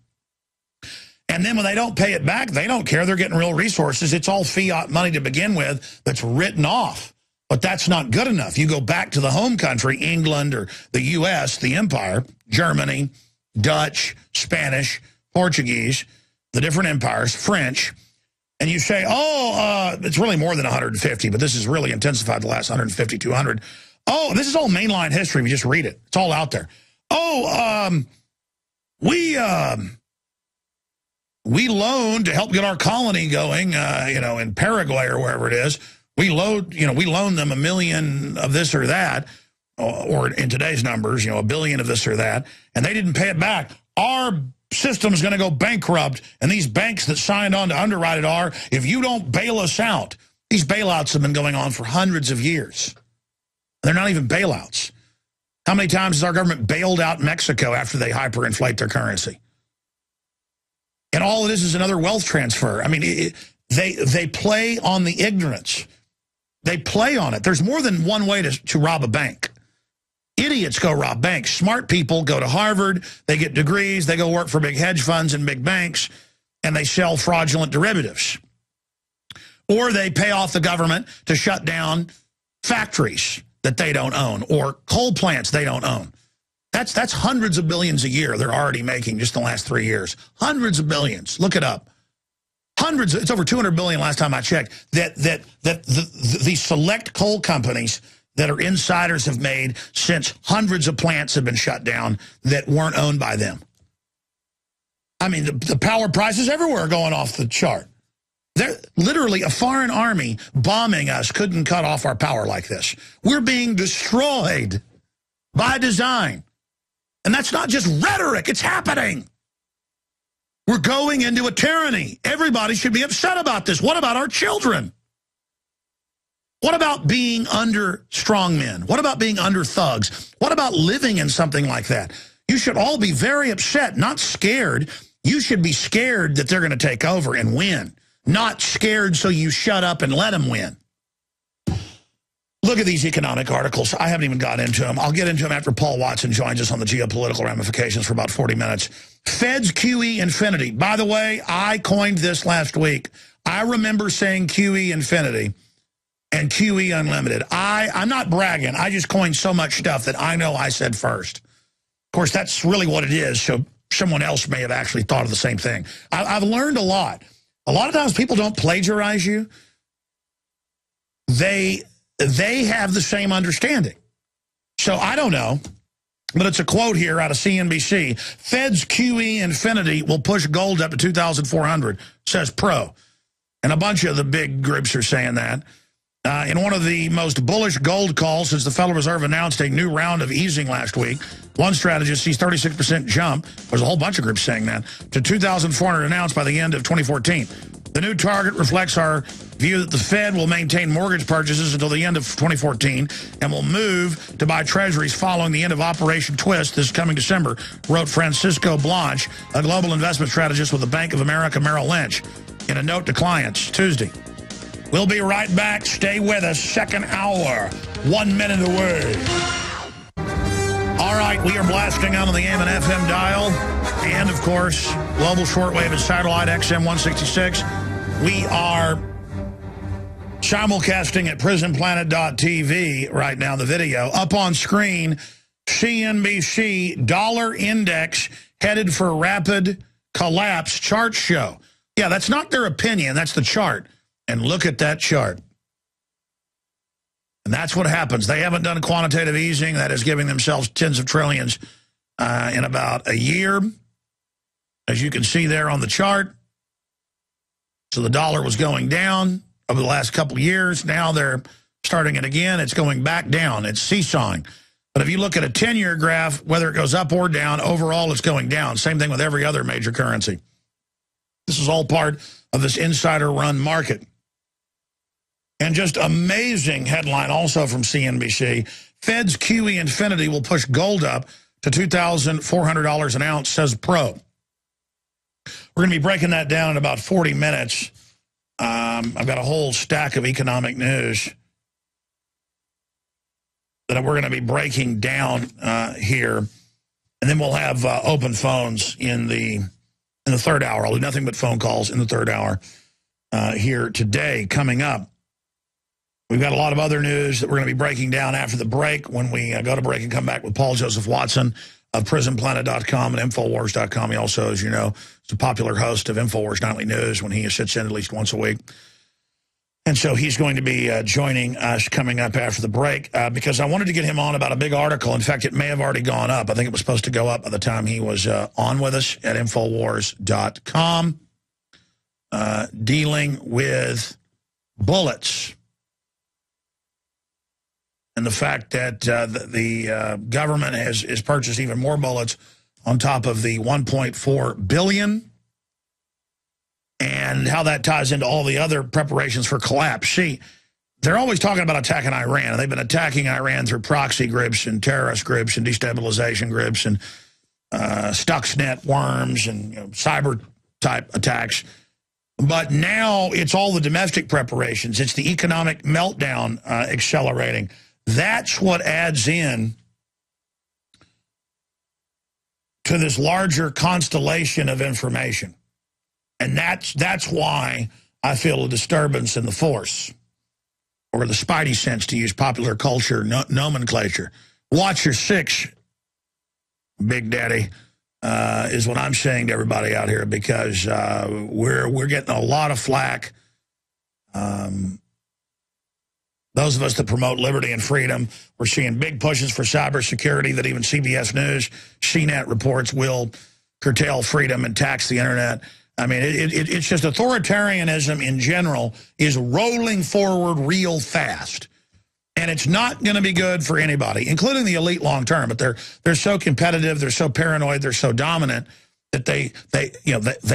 And then when they don't pay it back, they don't care. They're getting real resources. It's all fiat money to begin with that's written off. But that's not good enough. You go back to the home country, England or the U.S., the empire, Germany, Dutch, Spanish, Portuguese, the different empires, French, and you say, it's really more than 150, but this is really intensified the last 150, 200. Oh, this is all mainline history. We just read it. It's all out there. We loaned to help get our colony going, in Paraguay or wherever it is. We loaned them $1 million of this or that, or in today's numbers, $1 billion of this or that, and they didn't pay it back. Our system is going to go bankrupt, and these banks that signed on to underwrite it are, if you don't bail us out. These bailouts have been going on for hundreds of years. They're not even bailouts. How many times has our government bailed out Mexico after they hyperinflate their currency? And all it is another wealth transfer. I mean, they play on the ignorance. They play on it. There's more than one way to rob a bank. Idiots go rob banks. Smart people go to Harvard, they get degrees, they go work for big hedge funds and big banks, and they sell fraudulent derivatives. Or they pay off the government to shut down factories that they don't own, or coal plants they don't own. That's hundreds of billions a year they're already making just in the last 3 years. Hundreds of billions. Look it up. Hundreds. It's over 200 billion last time I checked. That the select coal companies that are insiders have made since hundreds of plants have been shut down that weren't owned by them. I mean, the power prices everywhere are going off the chart. They're literally a foreign army bombing us couldn't cut off our power like this. We're being destroyed by design. And that's not just rhetoric, it's happening. We're going into a tyranny. Everybody should be upset about this. What about our children? What about being under strongmen? What about being under thugs? What about living in something like that? You should all be very upset, not scared. You should be scared that they're going to take over and win, not scared so you shut up and let them win. Look at these economic articles. I haven't even got into them. I'll get into them after Paul Watson joins us on the geopolitical ramifications for about 40 minutes. Fed's QE infinity. By the way, I coined this last week. I remember saying QE infinity and QE unlimited. I'm not bragging. I just coined so much stuff that I know I said first. Of course, that's really what it is, so someone else may have actually thought of the same thing. I've learned a lot. A lot of times people don't plagiarize you. They have the same understanding. So I don't know, but it's a quote here out of CNBC. Fed's QE infinity will push gold up to 2,400, says Pro. And a bunch of the big groups are saying that. In one of the most bullish gold calls since the Federal Reserve announced a new round of easing last week, one strategist sees 36% jump, there's a whole bunch of groups saying that, to 2,400 announced by the end of 2014. The new target reflects our view that the Fed will maintain mortgage purchases until the end of 2014 and will move to buy treasuries following the end of Operation Twist this coming December, wrote Francisco Blanche, a global investment strategist with the Bank of America Merrill Lynch, in a note to clients Tuesday. We'll be right back. Stay with us. Second hour. 1 minute away. All right, we are blasting out on the AM and FM dial. And, of course, global shortwave and satellite XM 166. We are simulcasting at prisonplanet.tv right now, the video. Up on screen, CNBC dollar index headed for rapid collapse chart show. Yeah, that's not their opinion. That's the chart. And look at that chart. And that's what happens. They haven't done quantitative easing. That is giving themselves tens of trillions in about a year, as you can see there on the chart. So the dollar was going down over the last couple of years. Now they're starting it again. It's going back down. It's seesawing. But if you look at a 10-year graph, whether it goes up or down, overall it's going down. Same thing with every other major currency. This is all part of this insider-run market. And just amazing headline also from CNBC. Fed's QE infinity will push gold up to $2,400 an ounce, says Pro. We're going to be breaking that down in about 40 minutes. I've got a whole stack of economic news. that we're going to be breaking down here. And then we'll have open phones in the third hour. I'll do nothing but phone calls in the third hour here today. Coming up, we've got a lot of other news that we're going to be breaking down after the break when we go to break and come back with Paul Joseph Watson of prisonplanet.com and Infowars.com. He also, as you know, is a popular host of Infowars Nightly News when he sits in at least once a week. And so he's going to be joining us coming up after the break because I wanted to get him on about a big article. In fact, it may have already gone up. I think it was supposed to go up by the time he was on with us at Infowars.com, dealing with bullets and the fact that the government has purchased even more bullets on top of the $1.4 billion, and how that ties into all the other preparations for collapse. See, they're always talking about attacking Iran, and they've been attacking Iran through proxy groups and terrorist groups and destabilization groups and Stuxnet worms and cyber-type attacks. But now it's all the domestic preparations. It's the economic meltdown accelerating. That's what adds in to this larger constellation of information. And that's why I feel a disturbance in the force, or the spidey sense, to use popular culture nomenclature. Watch your six, Big Daddy, is what I'm saying to everybody out here, because we're getting a lot of flack. Those of us that promote liberty and freedom, we're seeing big pushes for cybersecurity that even CBS News, CNET reports will curtail freedom and tax the internet. I mean, it's just authoritarianism in general is rolling forward real fast. And it's not going to be good for anybody, including the elite long term. But they're so competitive, they're so paranoid, they're so dominant that they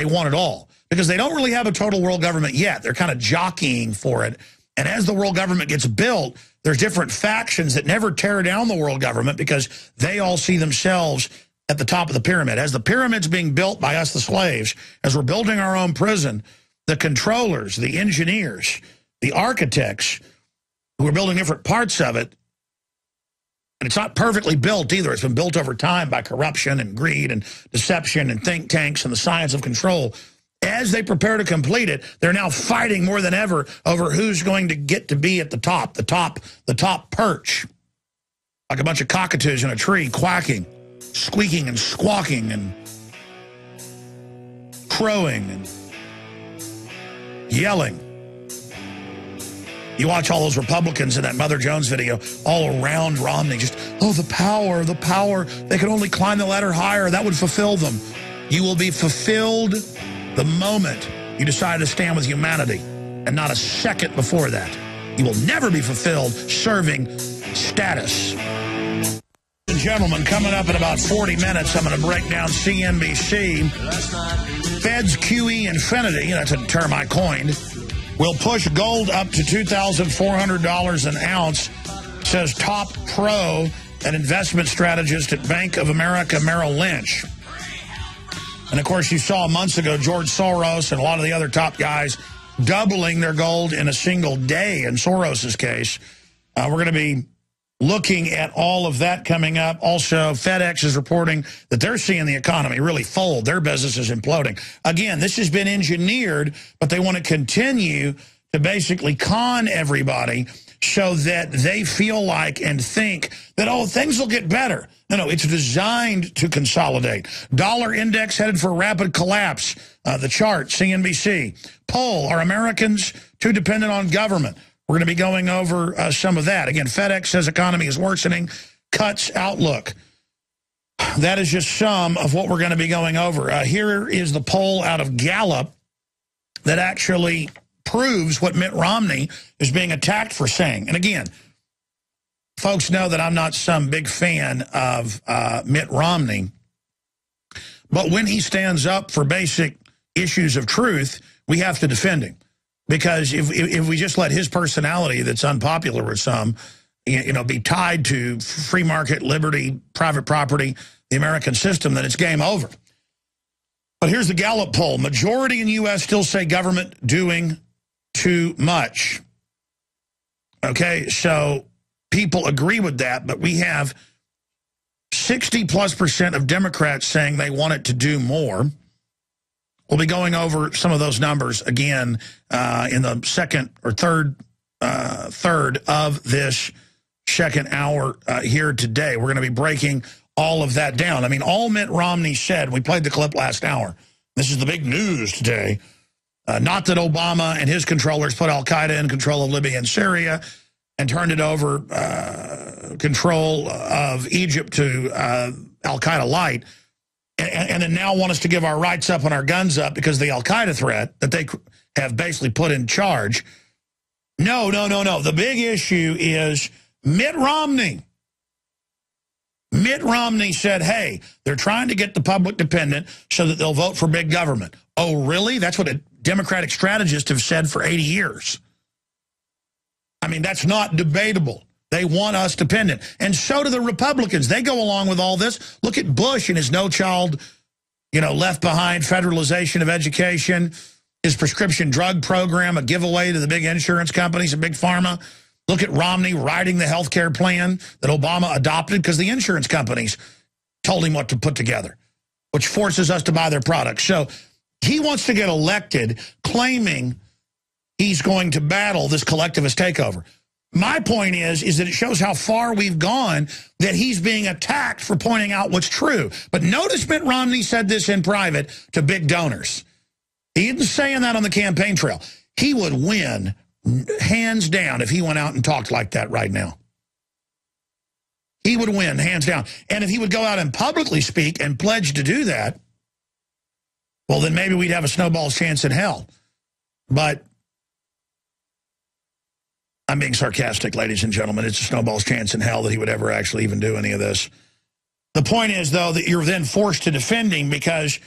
want it all. Because they don't really have a total world government yet. They're kind of jockeying for it. And as the world government gets built, there's different factions that never tear down the world government because they all see themselves at the top of the pyramid. As the pyramid's being built by us, the slaves, as we're building our own prison, the controllers, the engineers, the architects, who are building different parts of it, and it's not perfectly built either. It's been built over time by corruption and greed and deception and think tanks and the science of control. As they prepare to complete it, they're now fighting more than ever over who's going to get to be at the top perch. Like a bunch of cockatoos in a tree quacking, squeaking and squawking and crowing and yelling. You watch all those Republicans in that Mother Jones video all around Romney, just, oh, the power, the power. They could only climb the ladder higher. That would fulfill them. You will be fulfilled the moment you decide to stand with humanity, and not a second before that. You will never be fulfilled serving status. Ladies and gentlemen, coming up in about 40 minutes, I'm going to break down CNBC. Fed's QE infinity, that's a term I coined, will push gold up to $2,400 an ounce, says top pro and investment strategist at Bank of America Merrill Lynch. And, of course, you saw months ago George Soros and a lot of the other top guys doubling their gold in a single day in Soros's case. We're going to be looking at all of that coming up. Also, FedEx is reporting that they're seeing the economy really fold. Their business is imploding. Again, this has been engineered, but they want to continue to basically con everybody so that they feel like and think that, oh, things will get better. No, it's designed to consolidate. Dollar index headed for rapid collapse. The chart, CNBC. Poll, are Americans too dependent on government? We're going to be going over some of that. Again, FedEx says economy is worsening. Cuts outlook. That is just some of what we're going to be going over. Here is the poll out of Gallup that actually proves what Mitt Romney is being attacked for saying. And again, folks know that I'm not some big fan of Mitt Romney, but when he stands up for basic issues of truth, we have to defend him. Because if we just let his personality that's unpopular with some, be tied to free market, liberty, private property, the American system, then it's game over. But here's the Gallup poll. Majority in the U.S. still say government doing too much. Okay, so people agree with that, but we have 60+% of Democrats saying they want it to do more. We'll be going over some of those numbers again in the second or third of this second hour here today. We're going to be breaking all of that down. I mean, all Mitt Romney said, we played the clip last hour. This is the big news today. Not that Obama and his controllers put al-Qaeda in control of Libya and Syria and turned it over control of Egypt to al-Qaeda light, and then now want us to give our rights up and our guns up because of the al-Qaeda threat that they have basically put in charge. No. The big issue is Mitt Romney. Mitt Romney said, hey, they're trying to get the public dependent so that they'll vote for big government. Oh, really? That's what a Democratic strategists have said for 80 years. I mean, that's not debatable. They want us dependent. And so do the Republicans. They go along with all this. Look at Bush and his no-child, left behind federalization of education, his prescription drug program, a giveaway to the big insurance companies and big pharma. Look at Romney writing the health care plan that Obama adopted because the insurance companies told him what to put together, which forces us to buy their products. So he wants to get elected claiming he's going to battle this collectivist takeover. My point is that it shows how far we've gone that he's being attacked for pointing out what's true. But notice Mitt Romney said this in private to big donors. He isn't saying that on the campaign trail. He would win hands down if he went out and talked like that right now. He would win hands down. And if he would go out and publicly speak and pledge to do that, well, then maybe we'd have a snowball's chance in hell. But I'm being sarcastic, ladies and gentlemen. It's a snowball's chance in hell that he would ever actually even do any of this. The point is, though, that you're then forced to defend him because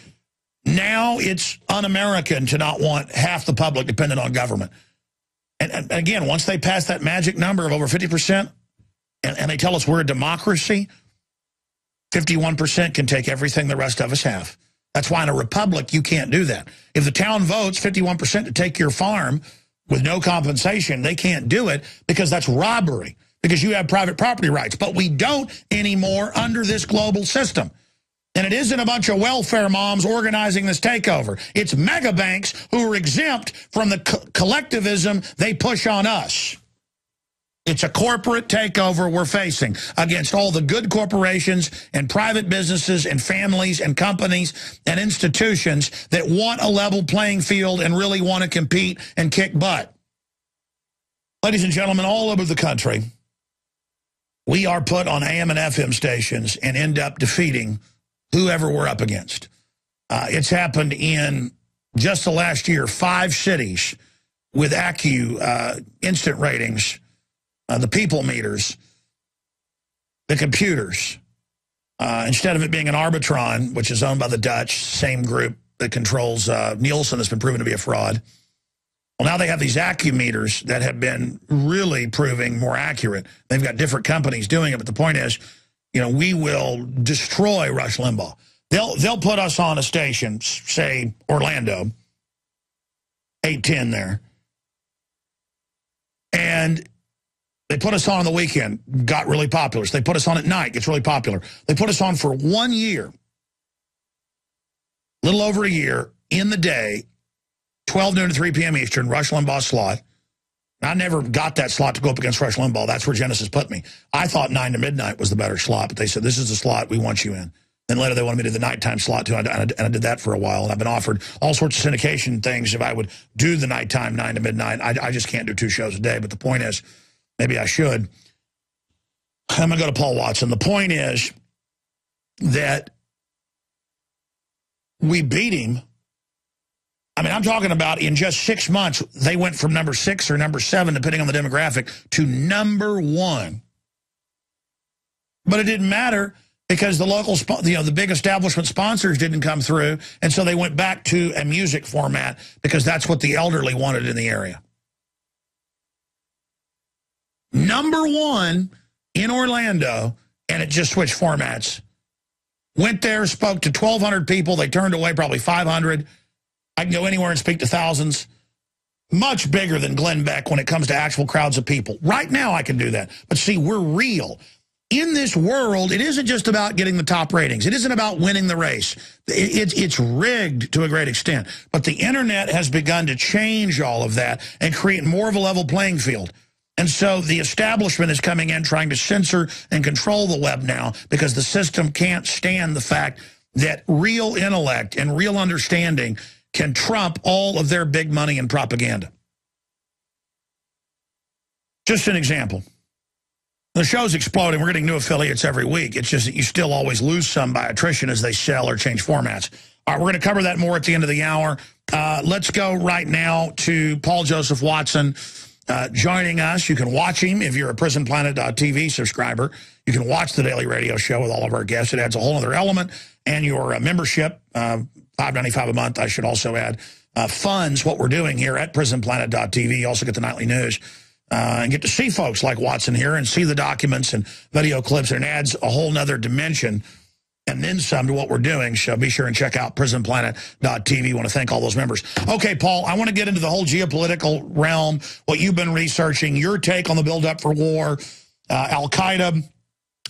now it's un-American to not want half the public dependent on government. And again, once they pass that magic number of over 50%, and they tell us we're a democracy, 51% can take everything the rest of us have. That's why in a republic, you can't do that. If the town votes 51% to take your farm with no compensation, they can't do it because that's robbery, because you have private property rights. But we don't anymore under this global system. And it isn't a bunch of welfare moms organizing this takeover. It's mega banks who are exempt from the collectivism they push on us. It's a corporate takeover we're facing against all the good corporations and private businesses and families and companies and institutions that want a level playing field and really want to compete and kick butt. Ladies and gentlemen, all over the country, we are put on AM and FM stations and end up defeating whoever we're up against. It's happened in just the last year, 5 cities with instant ratings, the people meters, the computers. Instead of it being an Arbitron, which is owned by the Dutch, same group that controls Nielsen has been proven to be a fraud. Well, now they have these meters that have been really proving more accurate. They've got different companies doing it, but the point is, we will destroy Rush Limbaugh. They'll put us on a station, say Orlando, 810 there, and they put us on the weekend, got really popular. So they put us on at night, gets really popular. They put us on for 1 year, a little over a year, in the day, 12 noon to 3 p.m. Eastern, Rush Limbaugh slot. I never got that slot to go up against Rush Limbaugh. That's where Genesis put me. I thought 9 to midnight was the better slot, but they said, this is the slot we want you in. Then later they wanted me to do the nighttime slot, too, and I did that for a while. And I've been offered all sorts of syndication things if I would do the nighttime 9 to midnight. I just can't do 2 shows a day, but the point is, maybe I should. I'm going to go to Paul Watson. The point is that we beat him. I mean, I'm talking about in just 6 months, they went from number 6 or number 7, depending on the demographic, to number 1. But it didn't matter because the local, the big establishment sponsors didn't come through, and so they went back to a music format because that's what the elderly wanted in the area. Number 1 in Orlando, and it just switched formats. Went there, spoke to 1,200 people. They turned away probably 500. I can go anywhere and speak to thousands. much bigger than Glenn Beck when it comes to actual crowds of people. Right now I can do that. But see, we're real. In this world, it isn't just about getting the top ratings. It isn't about winning the race. It's rigged to a great extent. But the internet has begun to change all of that and create more of a level playing field. And so the establishment is coming in trying to censor and control the web now because the system can't stand the fact that real intellect and real understanding can trump all of their big money and propaganda. Just an example. The show's exploding. We're getting new affiliates every week. It's just that you still always lose some by attrition as they sell or change formats. All right, we're going to cover that more at the end of the hour. Let's go right now to Paul Joseph Watson joining us. You can watch him if you're a prisonplanet.tv subscriber. You can watch the Daily Radio Show with all of our guests. It adds a whole other element. And your membership, $5.95 a month, I should also add, funds what we're doing here at prisonplanet.tv. You also get the nightly news. And get to see folks like Watson here and see the documents and video clips, and it adds a whole nother dimension and then some to what we're doing. So be sure and check out prisonplanet.tv. I want to thank all those members. Okay, Paul, I want to get into the whole geopolitical realm, what you've been researching, your take on the buildup for war, Al-Qaeda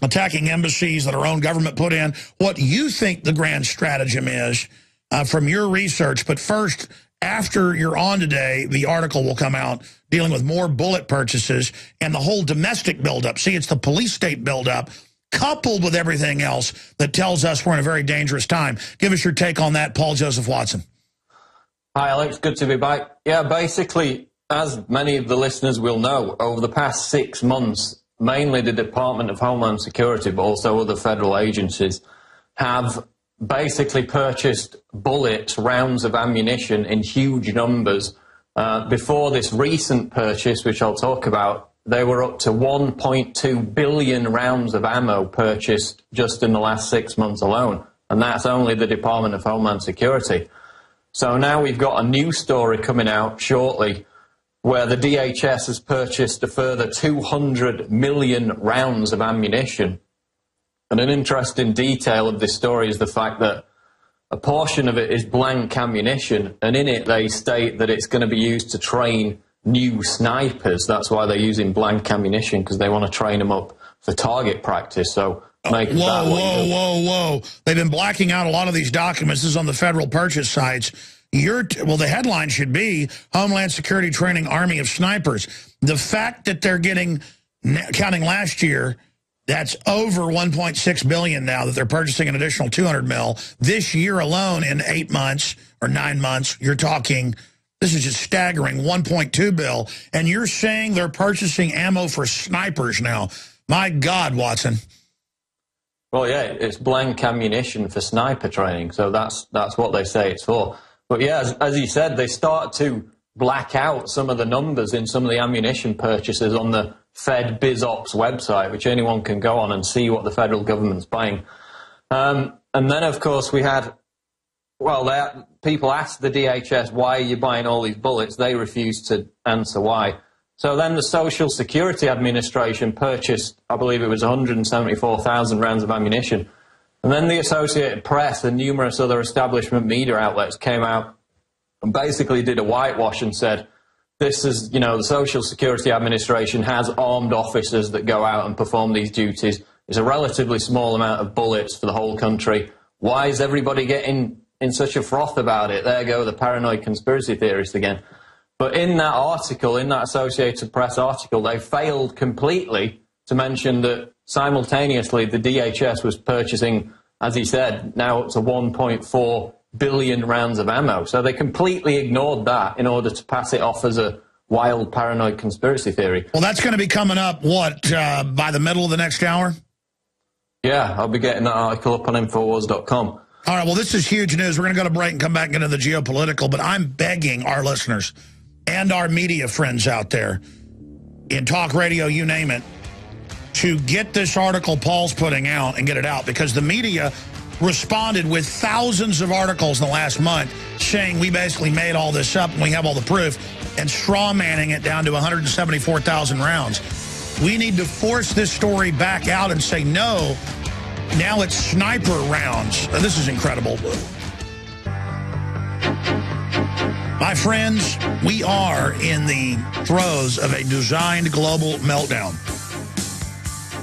attacking embassies that our own government put in, what you think the grand stratagem is from your research. But first, after you're on today, the article will come out dealing with more bullet purchases and the whole domestic buildup. See, it's the police state buildup coupled with everything else that tells us we're in a very dangerous time. Give us your take on that, Paul Joseph Watson. Hi, Alex. Good to be back. Yeah, basically, as many of the listeners will know, over the past 6 months, mainly the Department of Homeland Security, but also other federal agencies, have basically purchased bullets, rounds of ammunition in huge numbers. Before this recent purchase, which I'll talk about, they were up to 1.2 billion rounds of ammo purchased just in the last 6 months alone. And that's only the Department of Homeland Security. So now we've got a new story coming out shortly where the DHS has purchased a further 200 million rounds of ammunition. And an interesting detail of this story is the fact that a portion of it is blank ammunition, and in it they state that it's going to be used to train new snipers. That's why they're using blank ammunition, because they want to train them up for target practice. So whoa. They've been blacking out a lot of these documents. This is on the federal purchase sites. Well, the headline should be Homeland Security Training Army of Snipers. The fact that they're getting, counting last year, that's over 1.6 billion now that they're purchasing an additional 200 mil. This year alone, in 8 months or 9 months, you're talking, this is just staggering, 1.2 bill. And you're saying they're purchasing ammo for snipers now. My God, Watson. Well, yeah, it's blank ammunition for sniper training. So that's what they say it's for. But yeah, as you said, they started to black out some of the numbers in some of the ammunition purchases on the Fed BizOps website, which anyone can go on and see what the federal government's buying. And then, of course, we had, well, people asked the DHS, why are you buying all these bullets? They refused to answer why. So then the Social Security Administration purchased, I believe it was 174,000 rounds of ammunition. And then the Associated Press and numerous other establishment media outlets came out and basically did a whitewash and said, this is, the Social Security Administration has armed officers that go out and perform these duties. It's a relatively small amount of bullets for the whole country. Why is everybody getting in such a froth about it? There go the paranoid conspiracy theorists again. But in that article, in that Associated Press article, they failed completely to mention that simultaneously the DHS was purchasing, as he said, now up to 1.4 billion rounds of ammo. So they completely ignored that in order to pass it off as a wild paranoid conspiracy theory. Well, that's going to be coming up, by the middle of the next hour? Yeah, I'll be getting that article up on Infowars.com. All right, well, this is huge news. We're going to go to break and come back into the geopolitical, but I'm begging our listeners and our media friends out there in talk radio, you name it, to get this article Paul's putting out and get it out, because the media responded with thousands of articles in the last month saying we basically made all this up and we have all the proof, and straw-manning it down to 174,000 rounds. We need to force this story back out and say, no, now it's sniper rounds. This is incredible. My friends, we are in the throes of a designed global meltdown,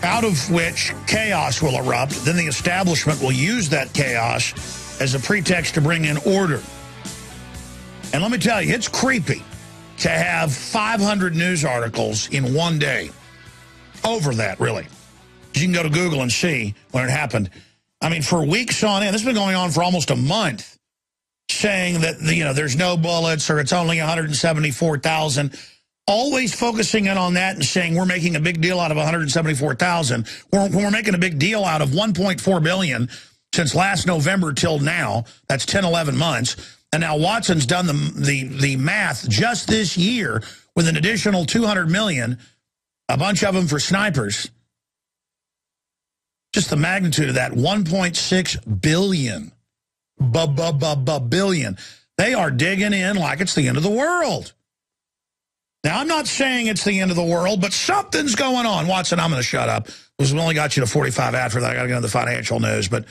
out of which chaos will erupt. Then the establishment will use that chaos as a pretext to bring in order. And let me tell you, it's creepy to have 500 news articles in one day. Over that, really. You can go to Google and see when it happened. I mean, for weeks on end, this has been going on for almost a month, saying that, you know, there's no bullets or it's only 174,000. Always focusing in on that and saying we're making a big deal out of 174,000. When we're making a big deal out of 1.4 billion since last November till now. That's 10, 11 months. And now Watson's done the math just this year with an additional 200 million, a bunch of them for snipers. Just the magnitude of that, 1.6 billion. Billion. They are digging in like it's the end of the world. Now, I'm not saying it's the end of the world, but something's going on. Watson, I'm going to shut up because we only got you to 45 after that. I got to get into the financial news. But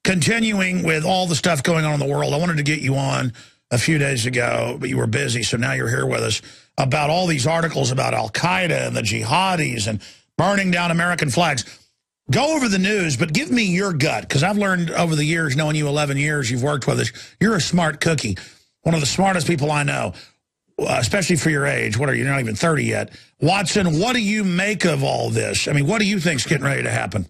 continuing with all the stuff going on in the world, I wanted to get you on a few days ago, but you were busy, so now you're here with us, about all these articles about al-Qaeda and the jihadis and burning down American flags. Go over the news, but give me your gut, because I've learned over the years, knowing you 11 years, you've worked with us, you're a smart cookie, one of the smartest people I know, especially for your age. What are you, you're not even 30 yet. Watson, what do you make of all this? I mean, what do you think's getting ready to happen?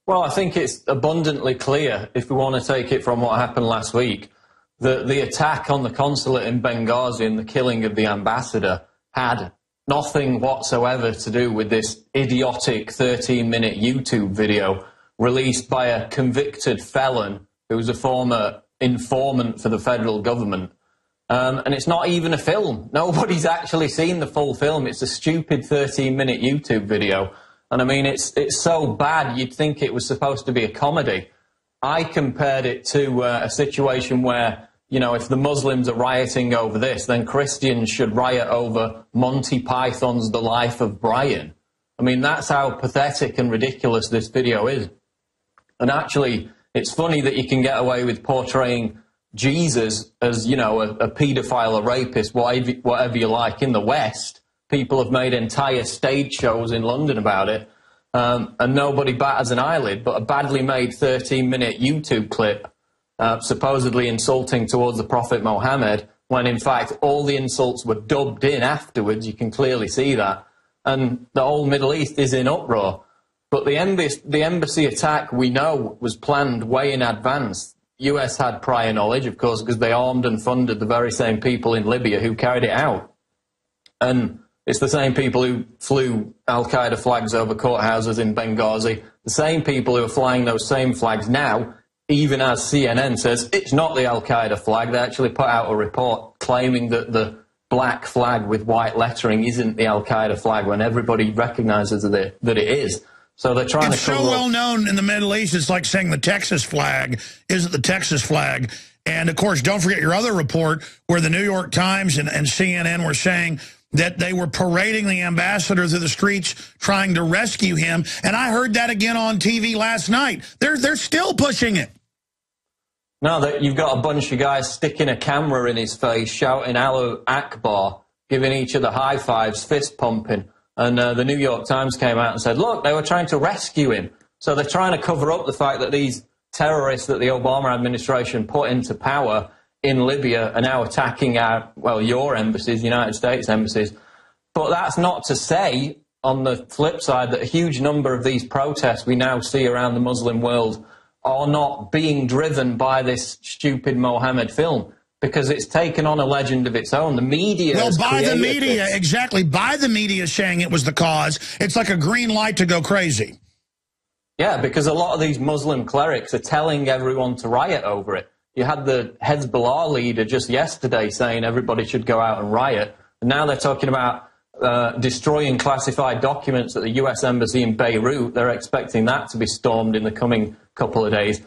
Well, I think it's abundantly clear, if we want to take it from what happened last week, that the attack on the consulate in Benghazi and the killing of the ambassador had nothing whatsoever to do with this idiotic 13-minute YouTube video released by a convicted felon who was a former informant for the federal government. And it's not even a film. Nobody's actually seen the full film. It's a stupid 13-minute YouTube video. And I mean, it's so bad you'd think it was supposed to be a comedy. I compared it to a situation where, you know, if the Muslims are rioting over this, then Christians should riot over Monty Python's The Life of Brian. I mean, that's how pathetic and ridiculous this video is. And actually, it's funny that you can get away with portraying Jesus as, you know, a paedophile, a rapist, whatever you like, in the West. People have made entire stage shows in London about it, and nobody batters an eyelid, but a badly made 13-minute YouTube clip supposedly insulting towards the Prophet Mohammed, when in fact all the insults were dubbed in afterwards. You can clearly see that. And the whole Middle East is in uproar. But the embassy attack, we know, was planned way in advance. US had prior knowledge, of course, because they armed and funded the very same people in Libya who carried it out. And it's the same people who flew al-Qaeda flags over courthouses in Benghazi, the same people who are flying those same flags now, even as CNN says it's not the al-Qaeda flag. They actually put out a report claiming that the black flag with white lettering isn't the al-Qaeda flag when everybody recognizes that it is. So they're trying it's to cover so well known in the Middle East, it's like saying the Texas flag isn't the Texas flag. And, of course, don't forget your other report where the New York Times and CNN were saying that they were parading the ambassador through the streets trying to rescue him. And I heard that again on TV last night. They're still pushing it. No, you've got a bunch of guys sticking a camera in his face, shouting Allahu Akbar, giving each other high fives, fist pumping. And the New York Times came out and said, look, they were trying to rescue him. So they're trying to cover up the fact that these terrorists that the Obama administration put into power in Libya are now attacking your embassies, United States embassies. But that's not to say, on the flip side, that a huge number of these protests we now see around the Muslim world are not being driven by this stupid Mohammed film, because it's taken on a legend of its own. The media by the media, exactly. By the media saying it was the cause. It's like a green light to go crazy. Yeah, because a lot of these Muslim clerics are telling everyone to riot over it. You had the Hezbollah leader just yesterday saying everybody should go out and riot. And now they're talking about destroying classified documents at the U.S. Embassy in Beirut. They're expecting that to be stormed in the coming couple of days.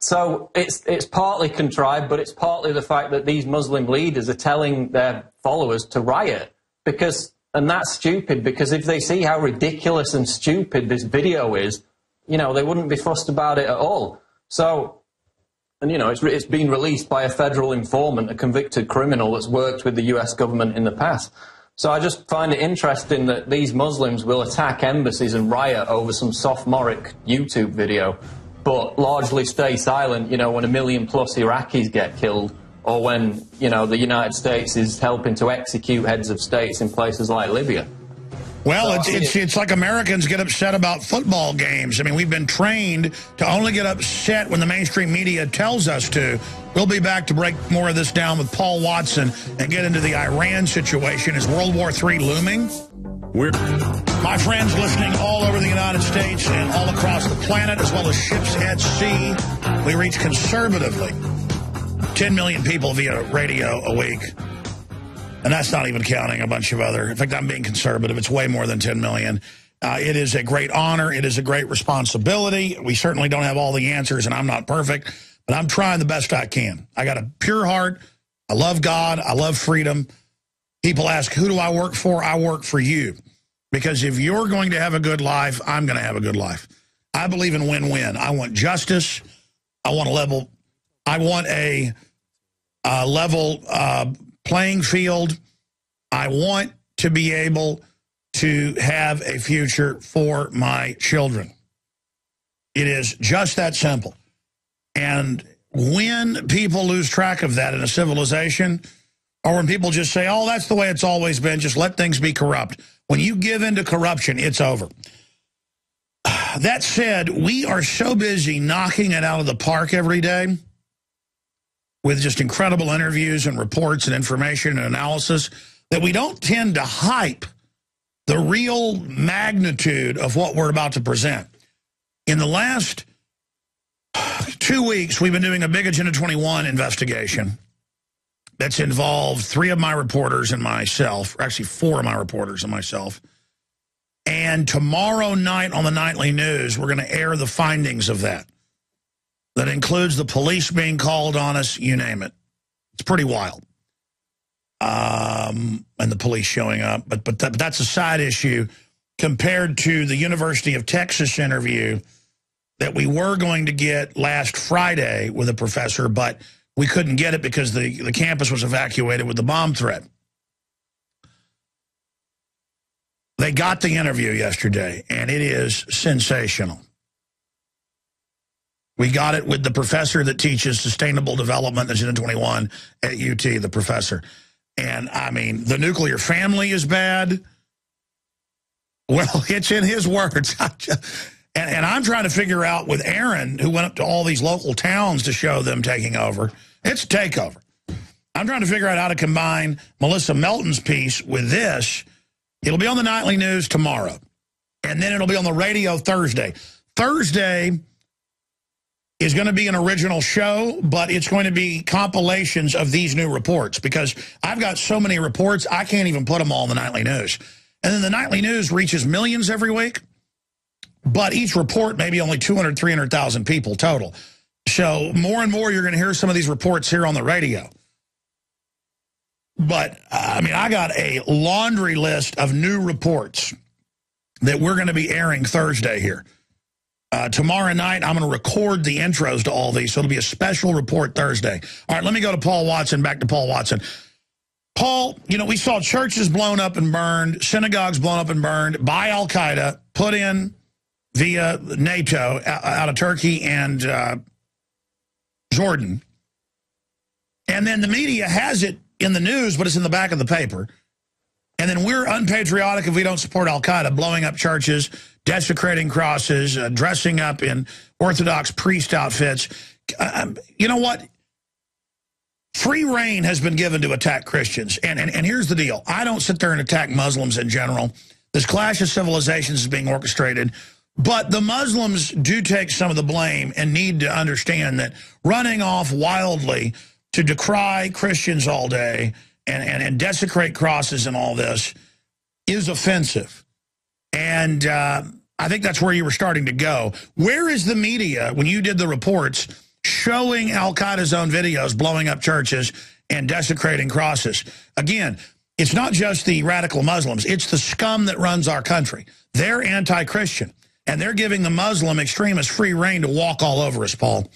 So it's partly contrived, but it's partly the fact that these Muslim leaders are telling their followers to riot. And that's stupid, because if they see how ridiculous and stupid this video is, you know, they wouldn't be fussed about it at all. So And, you know, it's been released by a federal informant, a convicted criminal that's worked with the US government in the past. So I just find it interesting that these Muslims will attack embassies and riot over some sophomoric YouTube video, but largely stay silent, you know, when 1 million plus Iraqis get killed, or when, you know, the United States is helping to execute heads of states in places like Libya. Well, so, it's like Americans get upset about football games. I mean, we've been trained to only get upset when the mainstream media tells us to. We'll be back to break more of this down with Paul Watson and get into the Iran situation. Is World War III looming? My friends listening all over the United States and all across the planet, as well as ships at sea, we reach conservatively 10 million people via radio a week. And that's not even counting a bunch of other. In fact, I'm being conservative. It's way more than 10 million. It is a great honor. It is a great responsibility. We certainly don't have all the answers, and I'm not perfect, but I'm trying the best I can. I got a pure heart. I love God. I love freedom. People ask, who do I work for? I work for you. Because if you're going to have a good life, I'm going to have a good life. I believe in win-win. I want justice. I want a level playing field. I want to be able to have a future for my children. It is just that simple. And when people lose track of that in a civilization, or when people just say, oh, that's the way it's always been, just let things be corrupt. When you give in to corruption, it's over. That said, we are so busy knocking it out of the park every day with just incredible interviews and reports and information and analysis that we don't tend to hype the real magnitude of what we're about to present. In the last 2 weeks, we've been doing a big Agenda 21 investigation that's involved 3 of my reporters and myself, or actually 4 of my reporters and myself. And tomorrow night on the nightly news, we're going to air the findings of that. That includes the police being called on us, you name it. It's pretty wild. And the police showing up. But that's a side issue compared to the University of Texas interview that we were going to get last Friday with a professor, but we couldn't get it because the campus was evacuated with the bomb threat. They got the interview yesterday, and it is sensational. We got it with the professor that teaches sustainable development, Agenda 21 at UT, the professor. And, I mean, the nuclear family is bad. Well, it's in his words. And I'm trying to figure out with Aaron, who went up to all these local towns to show them taking over. It's a takeover. I'm trying to figure out how to combine Melissa Melton's piece with this. It'll be on the nightly news tomorrow. And then it'll be on the radio Thursday. Thursday is going to be an original show, but it's going to be compilations of these new reports because I've got so many reports, I can't even put them all in the nightly news. And then the nightly news reaches millions every week, but each report maybe only 200, 300,000 people total. So more and more you're going to hear some of these reports here on the radio. But, I mean, I got a laundry list of new reports that we're going to be airing Thursday here. Tomorrow night, I'm going to record the intros to all these, so it'll be a special report Thursday. All right, let me go to Paul Watson, back to Paul Watson. Paul, you know, we saw churches blown up and burned, synagogues blown up and burned by al-Qaeda, put in via NATO out of Turkey and Jordan. And then the media has it in the news, but it's in the back of the paper. And then we're unpatriotic if we don't support al-Qaeda, blowing up churches, desecrating crosses, dressing up in Orthodox priest outfits. You know what? Free reign has been given to attack Christians. And here's the deal. I don't sit there and attack Muslims in general. This clash of civilizations is being orchestrated. But the Muslims do take some of the blame and need to understand that running off wildly to decry Christians all day and desecrate crosses and all this is offensive. And I think that's where you were starting to go. Where is the media, when you did the reports, showing al-Qaeda's own videos blowing up churches and desecrating crosses? Again, it's not just the radical Muslims. It's the scum that runs our country. They're anti-Christian, and they're giving the Muslim extremists free reign to walk all over us, Paul.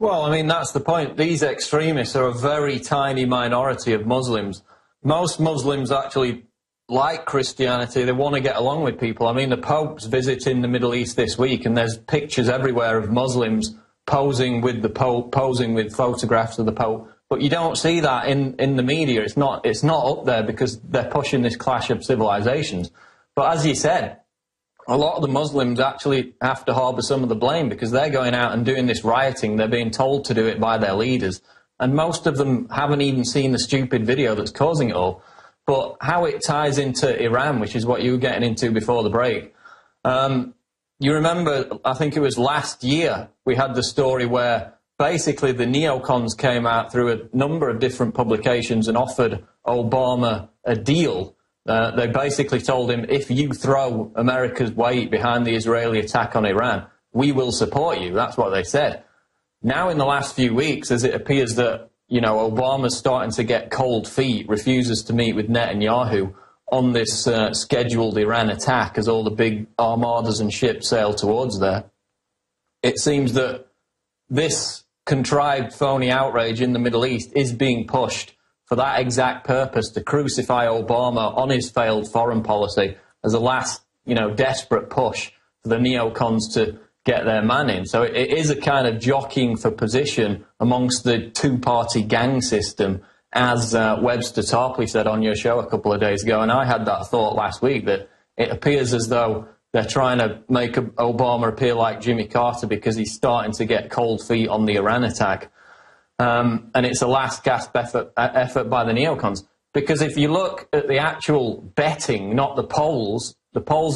Well, I mean, that's the point. These extremists are a very tiny minority of Muslims. Most Muslims actually like Christianity. They want to get along with people. I mean, the Pope's visiting the Middle East this week, and there's pictures everywhere of Muslims posing with the Pope, posing with photographs of the Pope. But you don't see that in the media. It's not up there because they're pushing this clash of civilizations. But as you said, a lot of the Muslims actually have to harbour some of the blame because they're going out and doing this rioting. They're being told to do it by their leaders. And most of them haven't even seen the stupid video that's causing it all. But how it ties into Iran, which is what you were getting into before the break, you remember, I think it was last year, we had the story where basically the neocons came out through a number of different publications and offered Obama a deal. They basically told him, if you throw America's weight behind the Israeli attack on Iran, we will support you. That's what they said. Now, in the last few weeks, as it appears that, you know, Obama's starting to get cold feet, refuses to meet with Netanyahu on this scheduled Iran attack as all the big armadas and ships sail towards there. It seems that this contrived phony outrage in the Middle East is being pushed for that exact purpose, to crucify Obama on his failed foreign policy as a last, you know, desperate push for the neocons to get their man in. So it is a kind of jockeying for position amongst the two-party gang system, as Webster Tarpley said on your show a couple of days ago, and I had that thought last week, that it appears as though they're trying to make Obama appear like Jimmy Carter because he's starting to get cold feet on the Iran attack. And it's a last gasp effort by the neocons. Because if you look at the actual betting, not the polls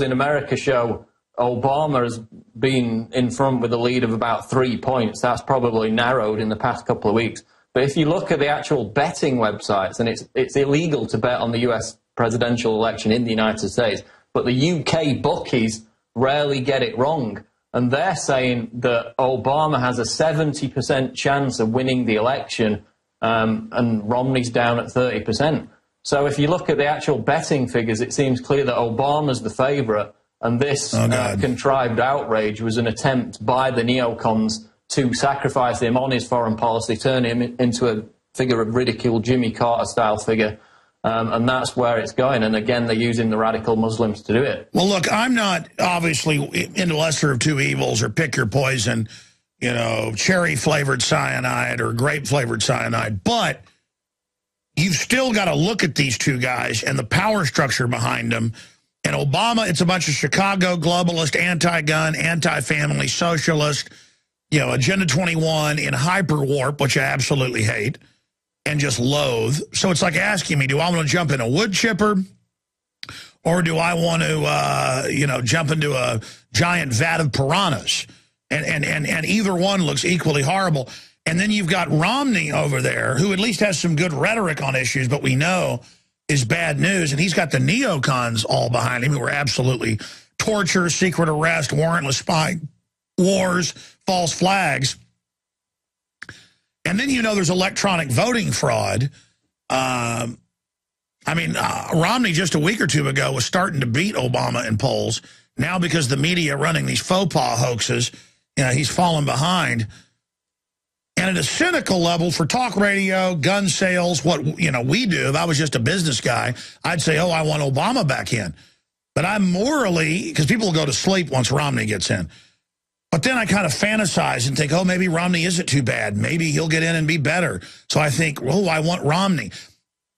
in America show Obama has been in front with a lead of about 3 points. That's probably narrowed in the past couple of weeks. But if you look at the actual betting websites, and it's illegal to bet on the US presidential election in the United States, but the UK bookies rarely get it wrong. And they're saying that Obama has a 70% chance of winning the election, and Romney's down at 30%. So if you look at the actual betting figures, it seems clear that Obama's the favourite, and this contrived outrage was an attempt by the neocons to sacrifice him on his foreign policy, turn him into a figure of ridicule, Jimmy Carter-style figure. And that's where it's going. And again, they're using the radical Muslims to do it. Well, look, I'm not obviously into lesser of two evils or pick your poison, you know, cherry-flavored cyanide or grape-flavored cyanide. But you've still got to look at these two guys and the power structure behind them. And Obama, it's a bunch of Chicago globalist, anti-gun, anti-family, socialist, you know, Agenda 21 in hyper-warp, which I absolutely hate and just loathe. So it's like asking me, do I want to jump in a wood chipper, or do I want to, you know, jump into a giant vat of piranhas? And either one looks equally horrible. And then you've got Romney over there, who at least has some good rhetoric on issues, but we know is bad news. And he's got the neocons all behind him, who are absolutely torture, secret arrest, warrantless spying, wars, false flags. And then, you know, there's electronic voting fraud. I mean, Romney just a week or two ago was starting to beat Obama in polls. Now, because the media running these faux pas hoaxes, you know, he's fallen behind. And at a cynical level, for talk radio, gun sales, what, you know, we do, if I was just a business guy, I'd say, oh, I want Obama back in. But I'm morally, because people will go to sleep once Romney gets in. But then I kind of fantasize and think, oh, maybe Romney isn't too bad. Maybe he'll get in and be better. So I think, oh, I want Romney.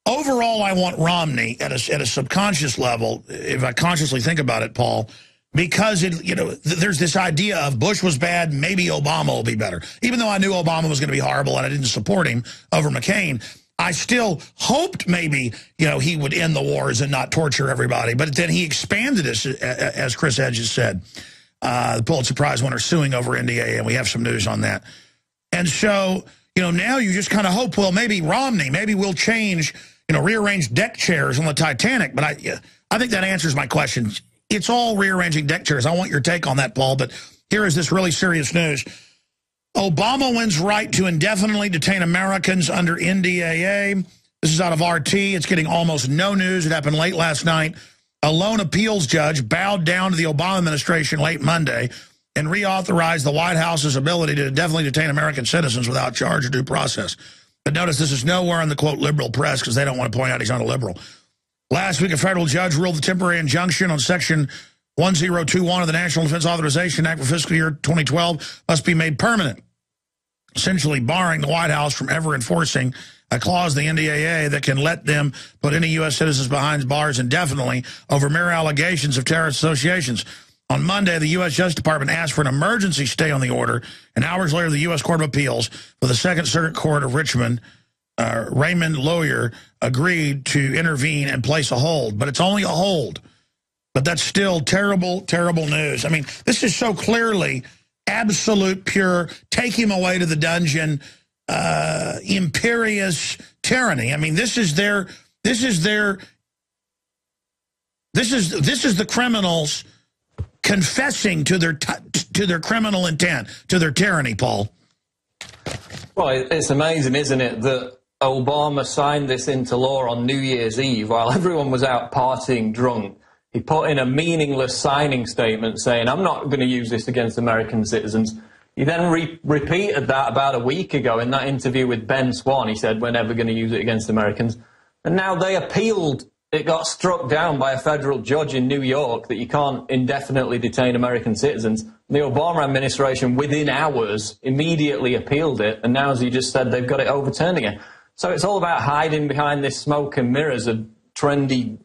Overall, I want Romney at a subconscious level, if I consciously think about it, Paul, because, you know, there's this idea of Bush was bad, maybe Obama will be better. Even though I knew Obama was going to be horrible and I didn't support him over McCain, I still hoped maybe, you know, he would end the wars and not torture everybody. But then he expanded us, as Chris Hedges said. The Pulitzer Prize winner suing over NDAA, and we have some news on that. And so, you know, now you just kind of hope, well, maybe Romney, maybe we'll change, you know, rearrange deck chairs on the Titanic. But I think that answers my question. It's all rearranging deck chairs. I want your take on that, Paul. But here is this really serious news. Obama wins right to indefinitely detain Americans under NDAA. This is out of RT. It's getting almost no news. It happened late last night. A lone appeals judge bowed down to the Obama administration late Monday and reauthorize the White House's ability to definitely detain American citizens without charge or due process. But notice this is nowhere in the, quote, liberal press because they don't want to point out he's not a liberal. Last week, a federal judge ruled the temporary injunction on Section 1021 of the National Defense Authorization Act for fiscal year 2012 must be made permanent, essentially barring the White House from ever enforcing a clause in the NDAA that can let them put any U.S. citizens behind bars indefinitely over mere allegations of terrorist associations. On Monday, the U.S. Justice Department asked for an emergency stay on the order, and hours later, the U.S. Court of Appeals for the Second Circuit Court of Richmond, Raymond Lawyer, agreed to intervene and place a hold. But it's only a hold. But that's still terrible, terrible news. I mean, this is so clearly absolute, pure, take him away to the dungeon, imperious tyranny. I mean, this is the criminals confessing to their criminal intent, to their tyranny, Paul. Well, it's amazing, isn't it, that Obama signed this into law on New Year's Eve while everyone was out partying drunk. He put in a meaningless signing statement saying, I'm not going to use this against American citizens. He then repeated that about a week ago in that interview with Ben Swan. He said, we're never going to use it against Americans. And now they appealed. It got struck down by a federal judge in New York that you can't indefinitely detain American citizens. The Obama administration, within hours, immediately appealed it. And now, as you just said, they've got it overturned again. So it's all about hiding behind this smoke and mirrors of trendy,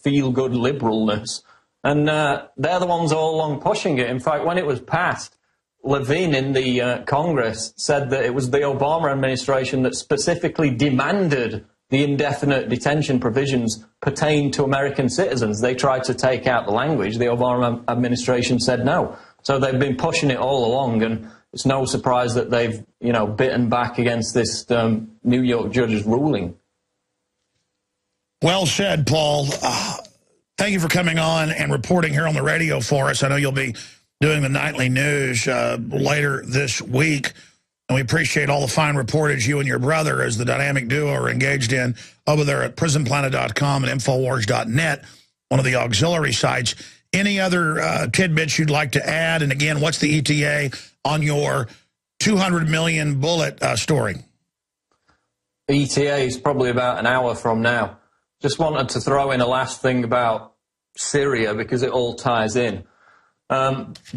feel-good liberalness. And they're the ones all along pushing it. In fact, when it was passed, Levin in the Congress said that it was the Obama administration that specifically demanded the indefinite detention provisions pertain to American citizens. They tried to take out the language. The Obama administration said no. So they've been pushing it all along, and it's no surprise that they've, bitten back against this New York judge's ruling. Well said, Paul. Thank you for coming on and reporting here on the radio for us. I know you'll be doing the nightly news later this week. And we appreciate all the fine reportage you and your brother as the dynamic duo are engaged in over there at prisonplanet.com and Infowars.net, one of the auxiliary sites. Any other tidbits you'd like to add? And again, what's the ETA on your 200 million bullet story? ETA is probably about an hour from now. Just wanted to throw in a last thing about Syria because it all ties in.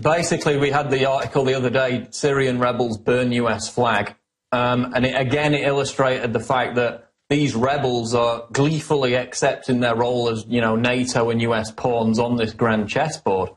Basically, we had the article the other day, Syrian rebels burn US flag. And it illustrated the fact that these rebels are gleefully accepting their role as, NATO and US pawns on this grand chessboard.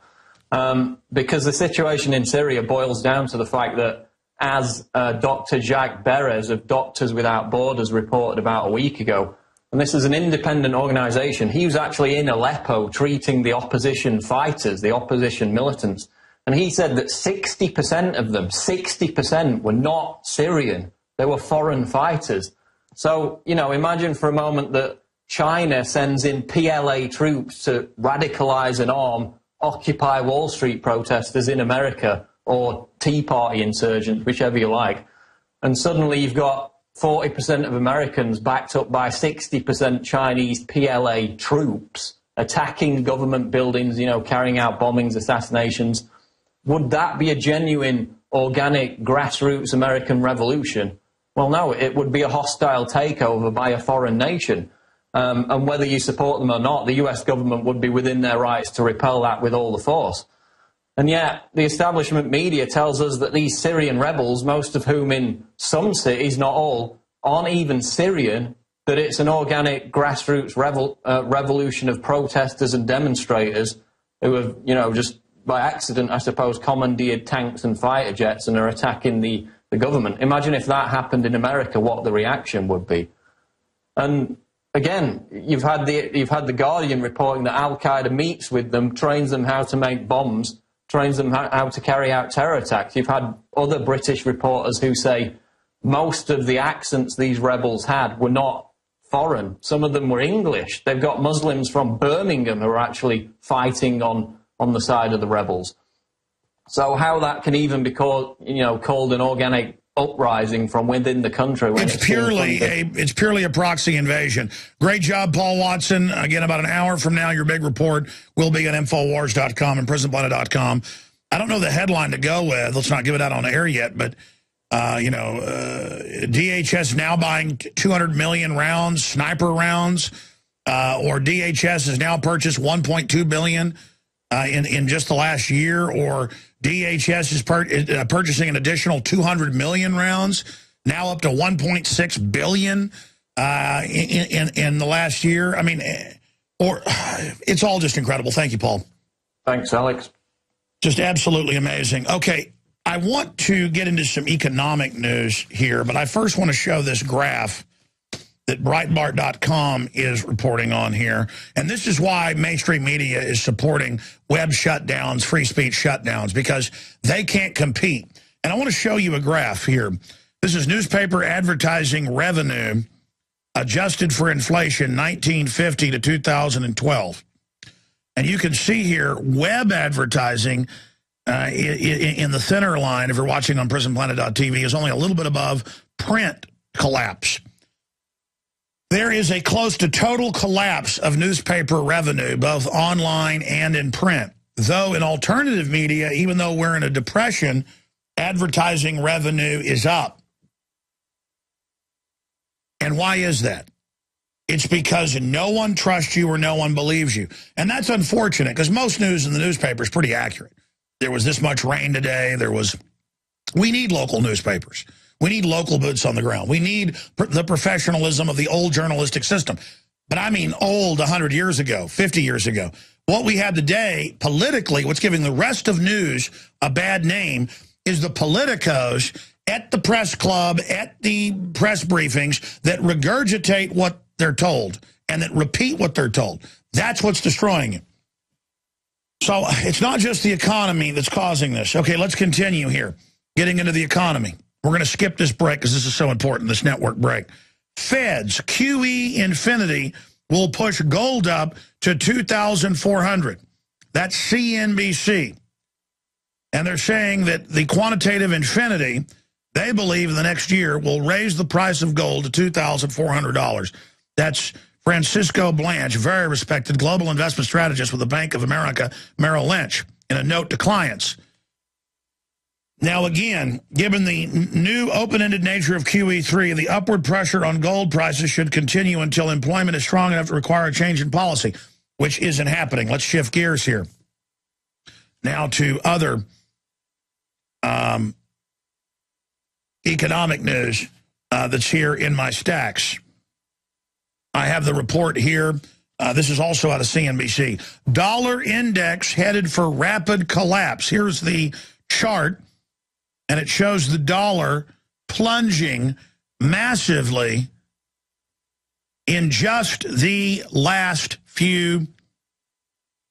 Because the situation in Syria boils down to the fact that, as Dr. Jacques Beres of Doctors Without Borders reported about a week ago, and this is an independent organization. He was actually in Aleppo treating the opposition fighters, the opposition militants. And he said that 60% of them, 60% were not Syrian. They were foreign fighters. So, imagine for a moment that China sends in PLA troops to radicalize and arm Occupy Wall Street protesters in America, or Tea Party insurgents, whichever you like. And suddenly you've got 40% of Americans backed up by 60% Chinese PLA troops attacking government buildings, carrying out bombings, assassinations. Would that be a genuine, organic, grassroots American revolution? Well, no, it would be a hostile takeover by a foreign nation. And whether you support them or not, the US government would be within their rights to repel that with all the force. And yet, the establishment media tells us that these Syrian rebels, most of whom in some cities, not all, aren't even Syrian, that it's an organic grassroots revolution of protesters and demonstrators who have, just by accident, I suppose, commandeered tanks and fighter jets and are attacking the government. Imagine if that happened in America, what the reaction would be. And again, you've had the Guardian reporting that Al-Qaeda meets with them, trains them how to make bombs, trains them how to carry out terror attacks. You've had other British reporters who say most of the accents these rebels had were not foreign. Some of them were English. They've got Muslims from Birmingham who are actually fighting on the side of the rebels. So how that can even be called an organic uprising from within the country? When it's purely a proxy invasion. Great job, Paul Watson. Again, about an hour from now, your big report will be at Infowars.com and PrisonPlanet.com. I don't know the headline to go with. Let's not give it out on air yet, but, DHS now buying 200 million rounds, sniper rounds, or DHS has now purchased 1.2 billion in just the last year, or DHS is purchasing an additional 200 million rounds, now up to 1.6 billion in the last year. I mean, or it's all just incredible. Thank you, Paul. Thanks, Alex. Just absolutely amazing. Okay, I want to get into some economic news here, but I first want to show this graph that Breitbart.com is reporting on here. And this is why mainstream media is supporting web shutdowns, free speech shutdowns, because they can't compete. And I want to show you a graph here. This is newspaper advertising revenue adjusted for inflation 1950 to 2012. And you can see here web advertising in the center line, if you're watching on prisonplanet.tv, is only a little bit above print collapse. There is a close to total collapse of newspaper revenue, both online and in print. Though in alternative media, even though we're in a depression, advertising revenue is up. And why is that? It's because no one trusts you or no one believes you. And that's unfortunate, because most news in the newspaper is pretty accurate. There was this much rain today. We need local newspapers. We need local boots on the ground. We need the professionalism of the old journalistic system. But I mean old 100 years ago, 50 years ago. What we have today, politically, what's giving the rest of news a bad name is the politicos at the press club, at the press briefings that regurgitate what they're told and that repeat what they're told. That's what's destroying it. So it's not just the economy that's causing this. Okay, let's continue here. Getting into the economy. We're going to skip this break because this is so important, this network break. Feds, QE infinity will push gold up to 2,400. That's CNBC. And they're saying that the quantitative infinity, they believe in the next year, will raise the price of gold to $2,400. That's Francisco Blanche, very respected global investment strategist with the Bank of America Merrill Lynch, in a note to clients. Now, again, given the new open-ended nature of QE3, the upward pressure on gold prices should continue until employment is strong enough to require a change in policy, which isn't happening. Let's shift gears here. Now to other economic news that's here in my stacks. I have the report here. This is also out of CNBC. Dollar index headed for rapid collapse. Here's the chart, and it shows the dollar plunging massively in just the last few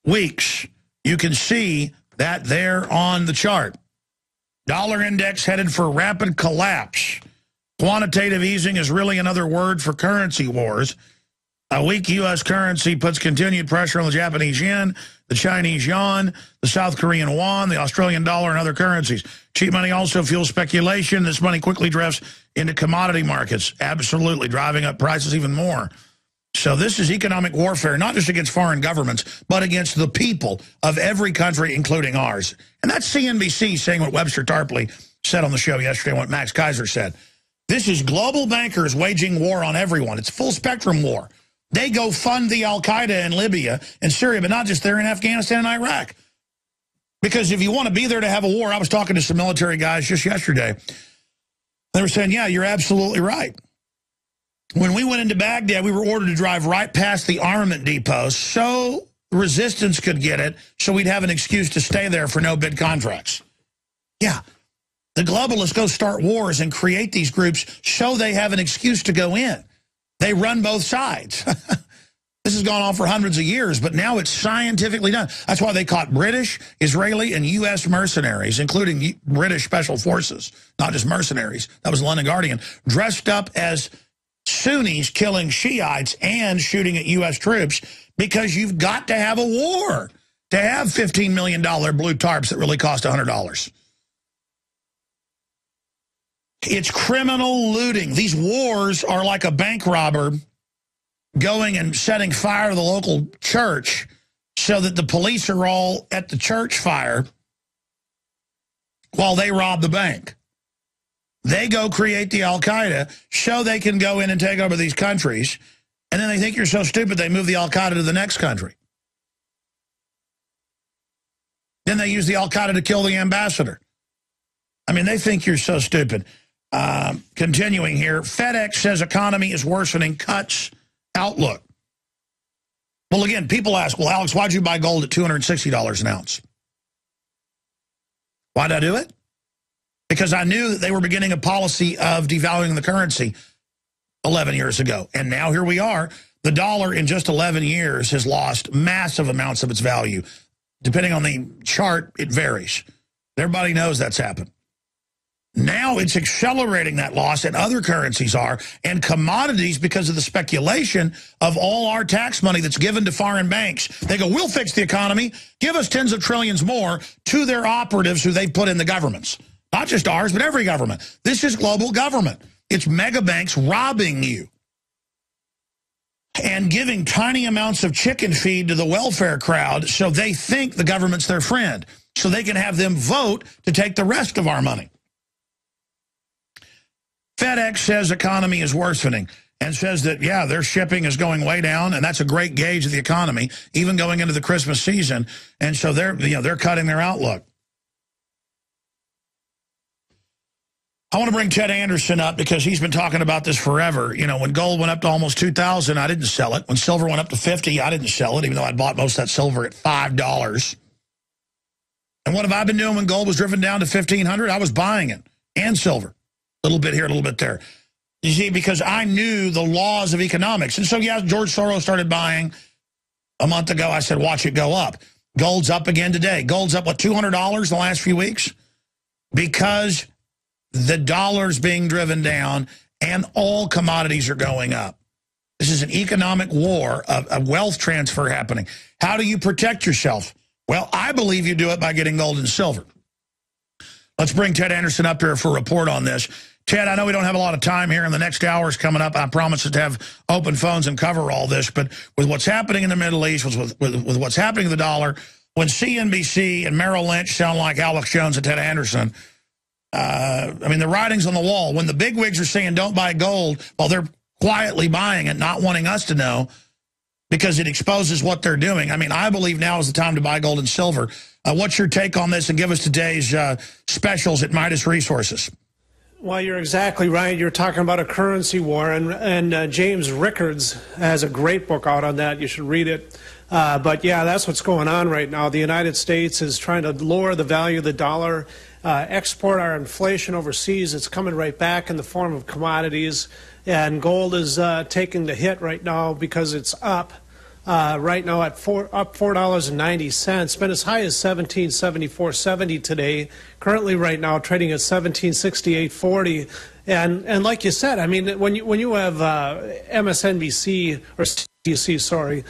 weeks. You can see that there on the chart. Dollar index headed for rapid collapse. Quantitative easing is really another word for currency wars. A weak U.S. currency puts continued pressure on the Japanese yen, the Chinese yuan, the South Korean won, the Australian dollar, and other currencies. Cheap money also fuels speculation. This money quickly drifts into commodity markets, absolutely driving up prices even more. So this is economic warfare, not just against foreign governments, but against the people of every country, including ours. And that's CNBC saying what Webster Tarpley said on the show yesterday and what Max Kaiser said. This is global bankers waging war on everyone. It's full spectrum war. They go fund the al-Qaeda in Libya and Syria, but not just there in Afghanistan and Iraq. Because if you want to be there to have a war, I was talking to some military guys just yesterday. They were saying, yeah, you're absolutely right. When we went into Baghdad, we were ordered to drive right past the armament depots so resistance could get it, so we'd have an excuse to stay there for no bid contracts. Yeah, the globalists go start wars and create these groups so they have an excuse to go in. They run both sides. This has gone on for hundreds of years, but now it's scientifically done. That's why they caught British, Israeli, and U.S. mercenaries, including British special forces, not just mercenaries. That was London Guardian, dressed up as Sunnis killing Shiites and shooting at U.S. troops, because you've got to have a war to have $15 million blue tarps that really cost $100. It's criminal looting. These wars are like a bank robber going and setting fire to the local church so that the police are all at the church fire while they rob the bank. They go create the Al-Qaeda so they can go in and take over these countries, and then they think you're so stupid they move the Al-Qaeda to the next country. Then they use the Al-Qaeda to kill the ambassador. I mean, they think you're so stupid. Continuing here, FedEx says economy is worsening, cuts outlook. Well, again, people ask, well, Alex, why'd you buy gold at $260 an ounce? Why'd I do it? Because I knew that they were beginning a policy of devaluing the currency 11 years ago. And now here we are. The dollar in just 11 years has lost massive amounts of its value. Depending on the chart, it varies. Everybody knows that's happened. Now it's accelerating that loss, and other currencies are, and commodities, because of the speculation of all our tax money that's given to foreign banks. They go, we'll fix the economy, give us tens of trillions more to their operatives who they've put in the governments. Not just ours, but every government. This is global government. It's mega banks robbing you and giving tiny amounts of chicken feed to the welfare crowd so they think the government's their friend, so they can have them vote to take the rest of our money. FedEx says economy is worsening and says that, yeah, their shipping is going way down, and that's a great gauge of the economy, even going into the Christmas season. And so they're cutting their outlook. I want to bring Ted Anderson up because he's been talking about this forever. You know, when gold went up to almost $2,000, I didn't sell it. When silver went up to $50, I didn't sell it, even though I bought most of that silver at $5. And what have I been doing when gold was driven down to $1,500? I was buying it, and silver. A little bit here, a little bit there. You see, because I knew the laws of economics. And so, yeah, George Soros started buying a month ago. I said, watch it go up. Gold's up again today. Gold's up, what, $200 the last few weeks? Because the dollar's being driven down and all commodities are going up. This is an economic war, a wealth transfer happening. How do you protect yourself? Well, I believe you do it by getting gold and silver. Let's bring Ted Anderson up here for a report on this. Ted, I know we don't have a lot of time here, and the next hour is coming up. I promise to have open phones and cover all this. But with what's happening in the Middle East, with what's happening to the dollar, when CNBC and Merrill Lynch sound like Alex Jones and Ted Anderson, I mean, the writing's on the wall. When the bigwigs are saying don't buy gold, while they're quietly buying it, not wanting us to know, because it exposes what they're doing. I mean, I believe now is the time to buy gold and silver. What's your take on this? And give us today's specials at Midas Resources. Well, you're exactly right. You're talking about a currency war, and James Rickards has a great book out on that. You should read it. But, yeah, that's what's going on right now. The United States is trying to lower the value of the dollar, export our inflation overseas. It's coming right back in the form of commodities. And gold is taking the hit right now because it's up. Right now at up $4.90, been as high as $17.74.70 today. Currently, right now trading at $17.68.40. And like you said, I mean, when you have MSNBC or CNBC, sorry,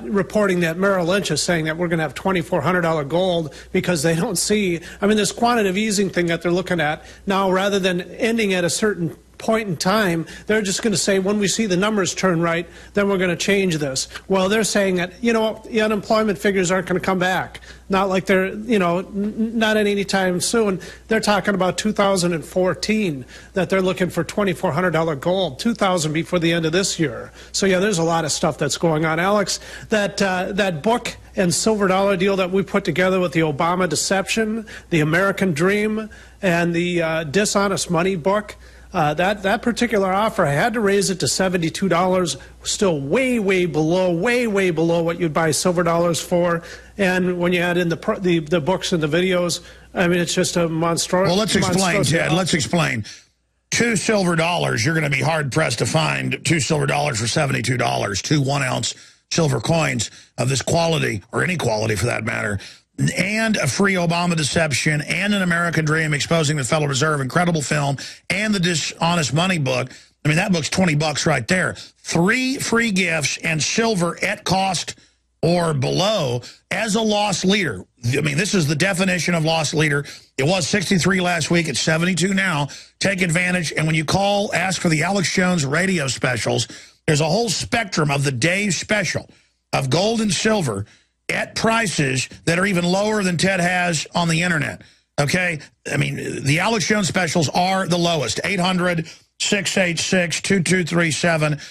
reporting that Merrill Lynch is saying that we're going to have $2,400 gold because they don't see. I mean, this quantitative easing thing that they're looking at now, rather than ending at a certain point in time, they're just going to say, when we see the numbers turn right, then we're going to change this. Well, they're saying that, you know, the unemployment figures aren't going to come back. Not like they're, you know, not at any time soon. They're talking about 2014, that they're looking for $2,400 gold, 2,000 before the end of this year. So, yeah, there's a lot of stuff that's going on. Alex, that book and silver dollar deal that we put together with the Obama deception, the American dream, and the dishonest money book, that particular offer, I had to raise it to $72, still way below what you'd buy silver dollars for. And when you add in the books and the videos, I mean, it's just a monstrosity. Well, let's explain, Ted. Let's explain. $2 silver, you're going to be hard-pressed to find $2 silver for $72, 2 1-ounce silver coins of this quality, or any quality for that matter, and a free Obama deception, and an American dream exposing the Federal Reserve, incredible film, and the dishonest money book. I mean, that book's $20 right there. 3 free gifts and silver at cost or below as a loss leader. I mean, this is the definition of loss leader. It was 63 last week. It's 72 now. Take advantage. And when you call, ask for the Alex Jones radio specials. There's a whole spectrum of the day's special of gold and silver at prices that are even lower than Ted has on the internet. Okay? I mean, the Alex Jones specials are the lowest. 800-686-2237.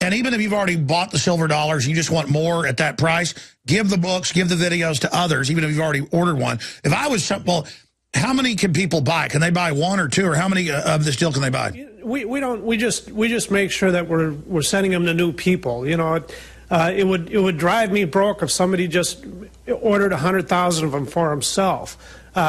And even if you've already bought the silver dollars, you just want more at that price, give the books, give the videos to others, even if you've already ordered one. If I was, well, how many can people buy? Can they buy one or two, or how many of this deal can they buy? We just make sure that we're sending them to new people. You know, it would drive me broke if somebody just ordered 100,000 of them for himself.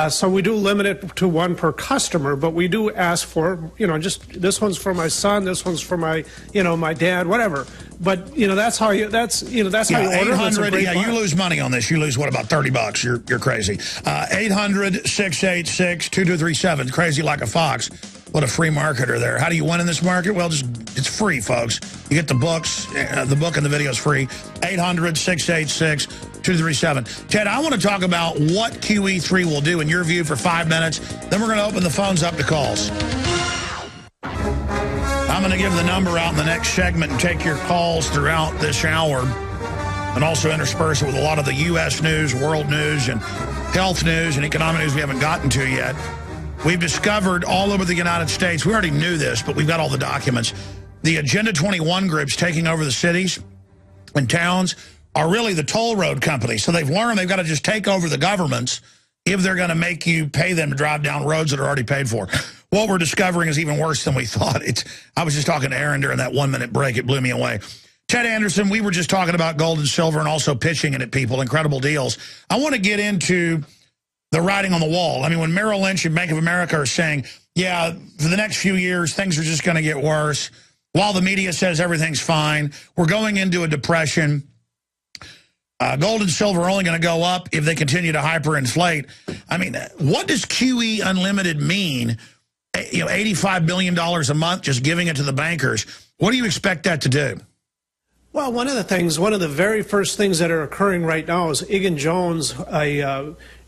So we do limit it to one per customer, but we do ask for, you know, just this one's for my son, this one's for my, you know, my dad, whatever. But you know, that's how you order. 800. Yeah, you lose money on this. You lose what, about $30? You're crazy. 800-686-2237. Crazy like a fox. What a free marketer there. How do you win in this market? Well, just it's free, folks. You get the books, the book and the video is free. 800-686-2237. Ted, I want to talk about what QE3 will do in your view for 5 minutes. Then we're going to open the phones up to calls. I'm going to give the number out in the next segment and take your calls throughout this hour, and also intersperse it with a lot of the U.S. news, world news, and health news and economic news we haven't gotten to yet. We've discovered all over the United States, we already knew this, but we've got all the documents, the Agenda 21 groups taking over the cities and towns are really the toll road companies. So they've learned they've got to just take over the governments if they're going to make you pay them to drive down roads that are already paid for. What we're discovering is even worse than we thought. I was just talking to Aaron during that 1 minute break. It blew me away. Ted Anderson, we were just talking about gold and silver and also pitching it at people, incredible deals. I want to get into the writing on the wall. I mean, when Merrill Lynch and Bank of America are saying, yeah, for the next few years, things are just going to get worse, while the media says everything's fine, we're going into a depression. Gold and silver are only going to go up if they continue to hyperinflate. I mean, what does QE Unlimited mean? You know, $85 billion a month, just giving it to the bankers. What do you expect that to do? Well, one of the very first things that are occurring right now is Egan-Jones,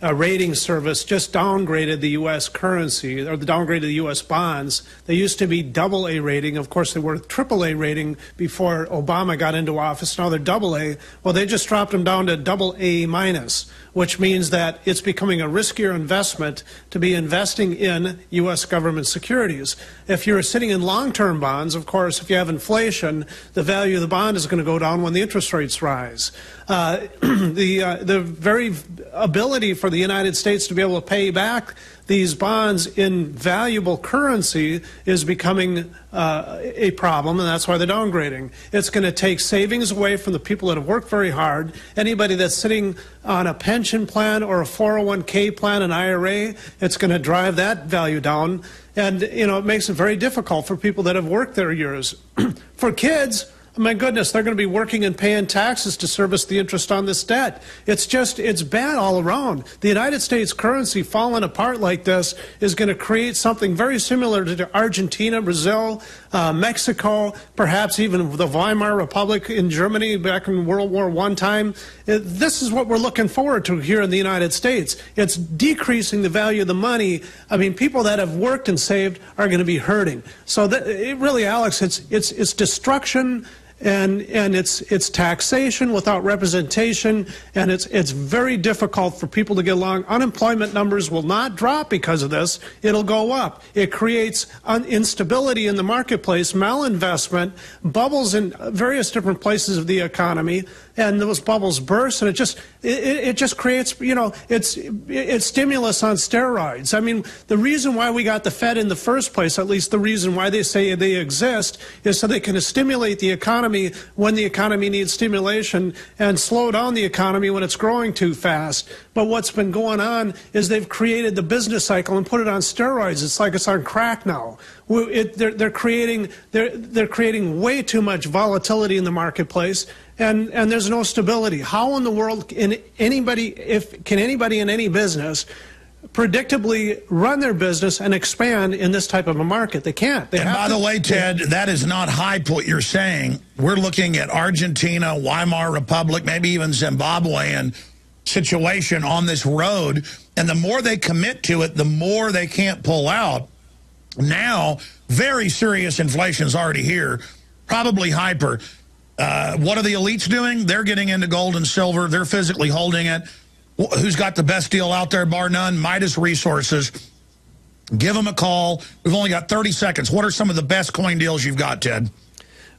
a rating service, just downgraded the U.S. currency, or downgraded the U.S. bonds. They used to be AA rating. Of course, they were AAA rating before Obama got into office. Now they're AA. Well, they just dropped them down to AA minus, which means that it's becoming a riskier investment to be investing in U.S. government securities. If you're sitting in long-term bonds, of course, if you have inflation, the value of the bond is going to go down when the interest rates rise. The very ability for the United States to be able to pay back these bonds in valuable currency is becoming a problem, and that's why they're downgrading. It's going to take savings away from the people that have worked very hard. Anybody that's sitting on a pension plan or a 401k plan, an IRA, it's going to drive that value down. And, you know, it makes it very difficult for people that have worked their years. For kids, my goodness, they're going to be working and paying taxes to service the interest on this debt. It's bad all around. The United States currency falling apart like this is going to create something very similar to Argentina, Brazil, Mexico, perhaps even the Weimar Republic in Germany back in World War I time. This is what we're looking forward to here in the United States. It's decreasing the value of the money. I mean, people that have worked and saved are going to be hurting. So really, Alex, it's destruction. And it's taxation without representation, and it's very difficult for people to get along. Unemployment numbers will not drop because of this. It'll go up. It creates instability in the marketplace, malinvestment, bubbles in various different places of the economy, and those bubbles burst, and it just creates, you know, it's stimulus on steroids. I mean, the reason why we got the Fed in the first place, at least the reason why they say they exist, is so they can stimulate the economy when the economy needs stimulation and slow down the economy when it's growing too fast. But what's been going on is they've created the business cycle and put it on steroids. It's like it's on crack now. They're creating way too much volatility in the marketplace, and there's no stability. How in the world can anybody in any business predictably run their business and expand in this type of a market? They can't. And by the way, Ted, that is not hype what you're saying. We're looking at Argentina, Weimar Republic, maybe even Zimbabwean situation on this road, and the more they commit to it, the more they can't pull out. Now, very serious inflation is already here, probably hyper. What are the elites doing? They're getting into gold and silver. They're physically holding it. who's got the best deal out there, bar none? Midas Resources. Give them a call. We've only got 30 seconds. What are some of the best coin deals you've got, Ted?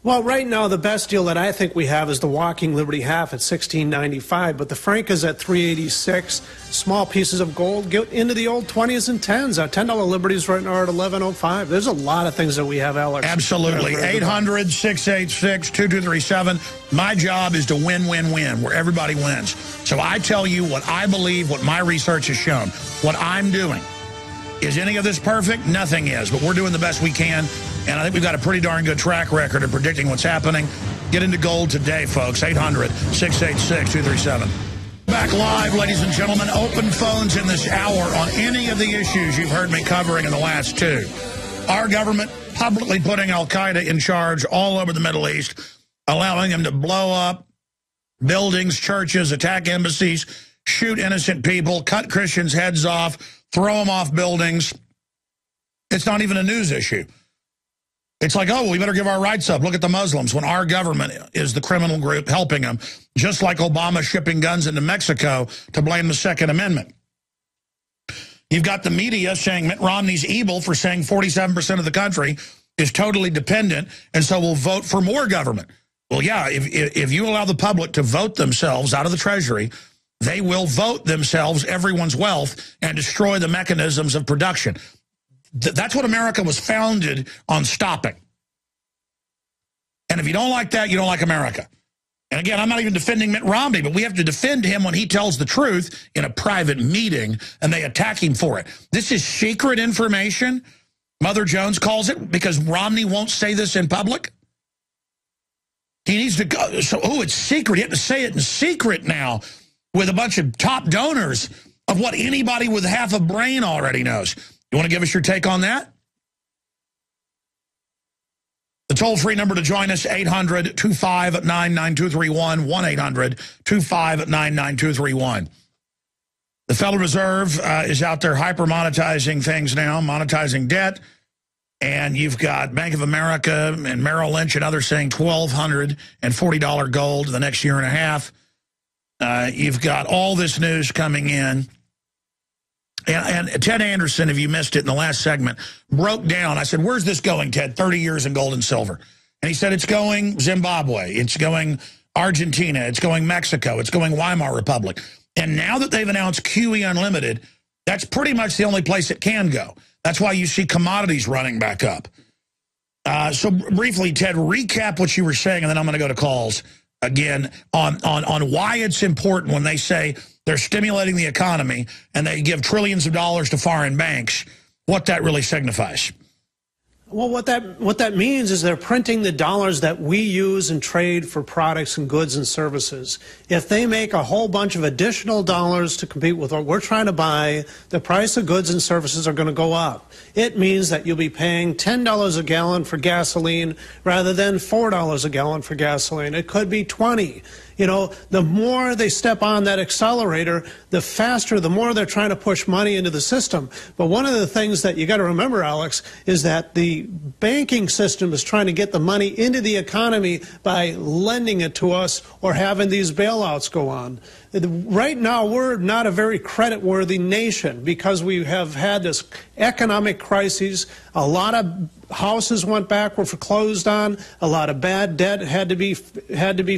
Well, right now, the best deal that I think we have is the Walking Liberty half at $16.95, but the Frank is at $3.86. Small pieces of gold get into the old 20s and 10s. $10 Liberties right now are at $11.05. There's a lot of things that we have, Alex. Absolutely. 800-686-2237. My job is to win, win, win, where everybody wins. So I tell you what I believe, what my research has shown, what I'm doing. Is any of this perfect? Nothing is, but we're doing the best we can, and I think we've got a pretty darn good track record of predicting what's happening. Get into gold today, folks. 800-686-237. Back live, ladies and gentlemen. Open phones in this hour on any of the issues you've heard me covering in the last two. Our government publicly putting al-Qaeda in charge all over the Middle East, allowing them to blow up buildings, churches, attack embassies, shoot innocent people, cut Christians' heads off, throw them off buildings. It's not even a news issue. It's like, oh, we better give our rights up. Look at the Muslims, when our government is the criminal group helping them, just like Obama shipping guns into Mexico to blame the Second Amendment. You've got the media saying Mitt Romney's evil for saying 47% of the country is totally dependent, and so we'll vote for more government. Well, yeah, if you allow the public to vote themselves out of the Treasury, they will vote themselves everyone's wealth and destroy the mechanisms of production. That's what America was founded on, stopping. And if you don't like that, you don't like America. And again, I'm not even defending Mitt Romney, but we have to defend him when he tells the truth in a private meeting, and they attack him for it. This is secret information, Mother Jones calls it, because Romney won't say this in public. He needs to go. So, oh, it's secret. He had to say it in secret now, with a bunch of top donors of what anybody with half a brain already knows. You want to give us your take on that? The toll-free number to join us, 800-259-9231, 1-800-259-9231. The Federal Reserve is out there hyper-monetizing things now, monetizing debt. And you've got Bank of America and Merrill Lynch and others saying $1,240 gold the next year and a half. You've got all this news coming in. And Ted Anderson, if you missed it in the last segment, broke down. I said, where's this going, Ted? 30 years in gold and silver. And he said, it's going Zimbabwe. It's going Argentina. It's going Mexico. It's going Weimar Republic. And now that they've announced QE Unlimited, that's pretty much the only place it can go. That's why you see commodities running back up. So briefly, Ted, recap what you were saying, and then I'm going to go to calls again on why it's important when they say they're stimulating the economy and they give trillions of dollars to foreign banks, what that really signifies. Well, what that means is they're printing the dollars that we use and trade for products and goods and services. If they make a whole bunch of additional dollars to compete with what we're trying to buy, the price of goods and services are going to go up. It means that you'll be paying $10 a gallon for gasoline rather than $4 a gallon for gasoline. It could be $20. You know, the more they step on that accelerator, the faster, the more they're trying to push money into the system. But one of the things that you got to remember, Alex, is that the banking system is trying to get the money into the economy by lending it to us or having these bailouts go on. Right now, we're not a very credit-worthy nation because we have had this economic crisis. A lot of houses went back, were foreclosed on. A lot of bad debt had to be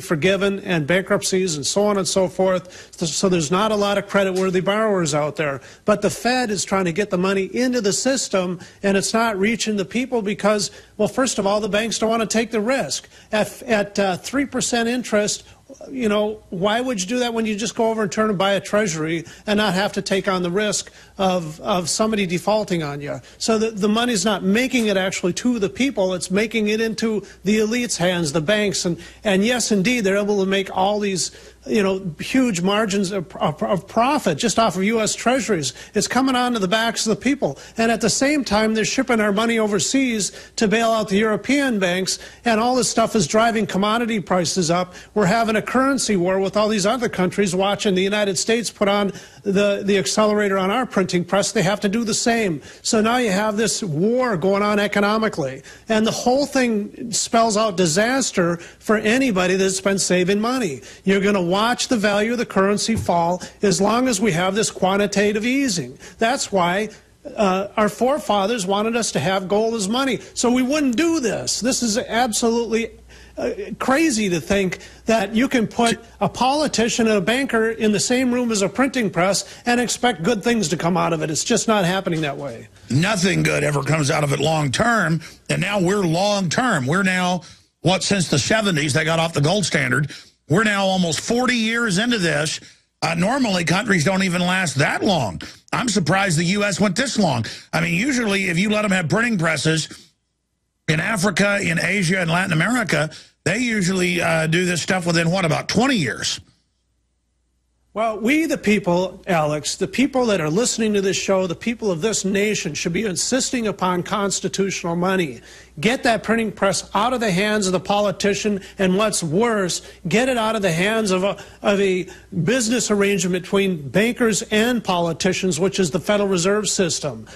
forgiven, and bankruptcies and so on and so forth. So there's not a lot of credit-worthy borrowers out there. But the Fed is trying to get the money into the system, and it's not reaching the people because, well, first of all, the banks don't want to take the risk. At 3% interest, you know, why would you do that when you just go over and turn and buy a treasury and not have to take on the risk of somebody defaulting on you? So the money's not making it actually to the people, it's making it into the elite's hands, the banks. And yes, indeed, they're able to make all these, you know, huge margins of profit just off of U.S. treasuries. It's coming onto the backs of the people. And at the same time, they're shipping our money overseas to bail out the European banks, and all this stuff is driving commodity prices up. We're having a currency war with all these other countries watching the United States put on the accelerator on our printing press. They have to do the same. So now you have this war going on economically. And the whole thing spells out disaster for anybody that's been saving money. You're going to watch the value of the currency fall as long as we have this quantitative easing. That's why our forefathers wanted us to have gold as money, so we wouldn't do this. This is absolutely crazy to think that you can put a politician and a banker in the same room as a printing press and expect good things to come out of it. It's just not happening that way. Nothing good ever comes out of it long term, and now we're long term. We're now, since the 70s, they got off the gold standard. We're now almost 40 years into this. Normally, countries don't even last that long. I'm surprised the U.S. went this long. I mean, usually if you let them have printing presses in Africa, in Asia, and Latin America, they usually do this stuff within, what, about 20 years? Well, we the people, Alex, the people that are listening to this show, the people of this nation should be insisting upon constitutional money. Get that printing press out of the hands of the politician, and what's worse, get it out of the hands of a business arrangement between bankers and politicians, which is the Federal Reserve System.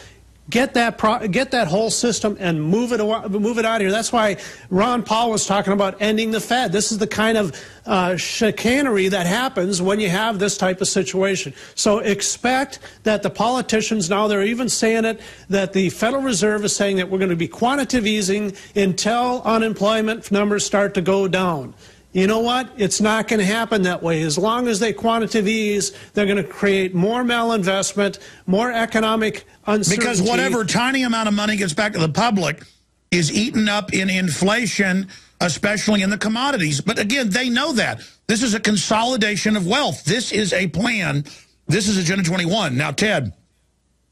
Get that whole system and move it out of here. That's why Ron Paul was talking about ending the Fed. This is the kind of chicanery that happens when you have this type of situation. So expect that the politicians, now they're even saying it, that the Federal Reserve is saying that we're going to be quantitative easing until unemployment numbers start to go down. You know what? It's not going to happen that way. As long as they quantitative ease, they're going to create more malinvestment, more economic uncertainty. Because whatever tiny amount of money gets back to the public is eaten up in inflation, especially in the commodities. But again, they know that. This is a consolidation of wealth. This is a plan. This is Agenda 21. Now, Ted,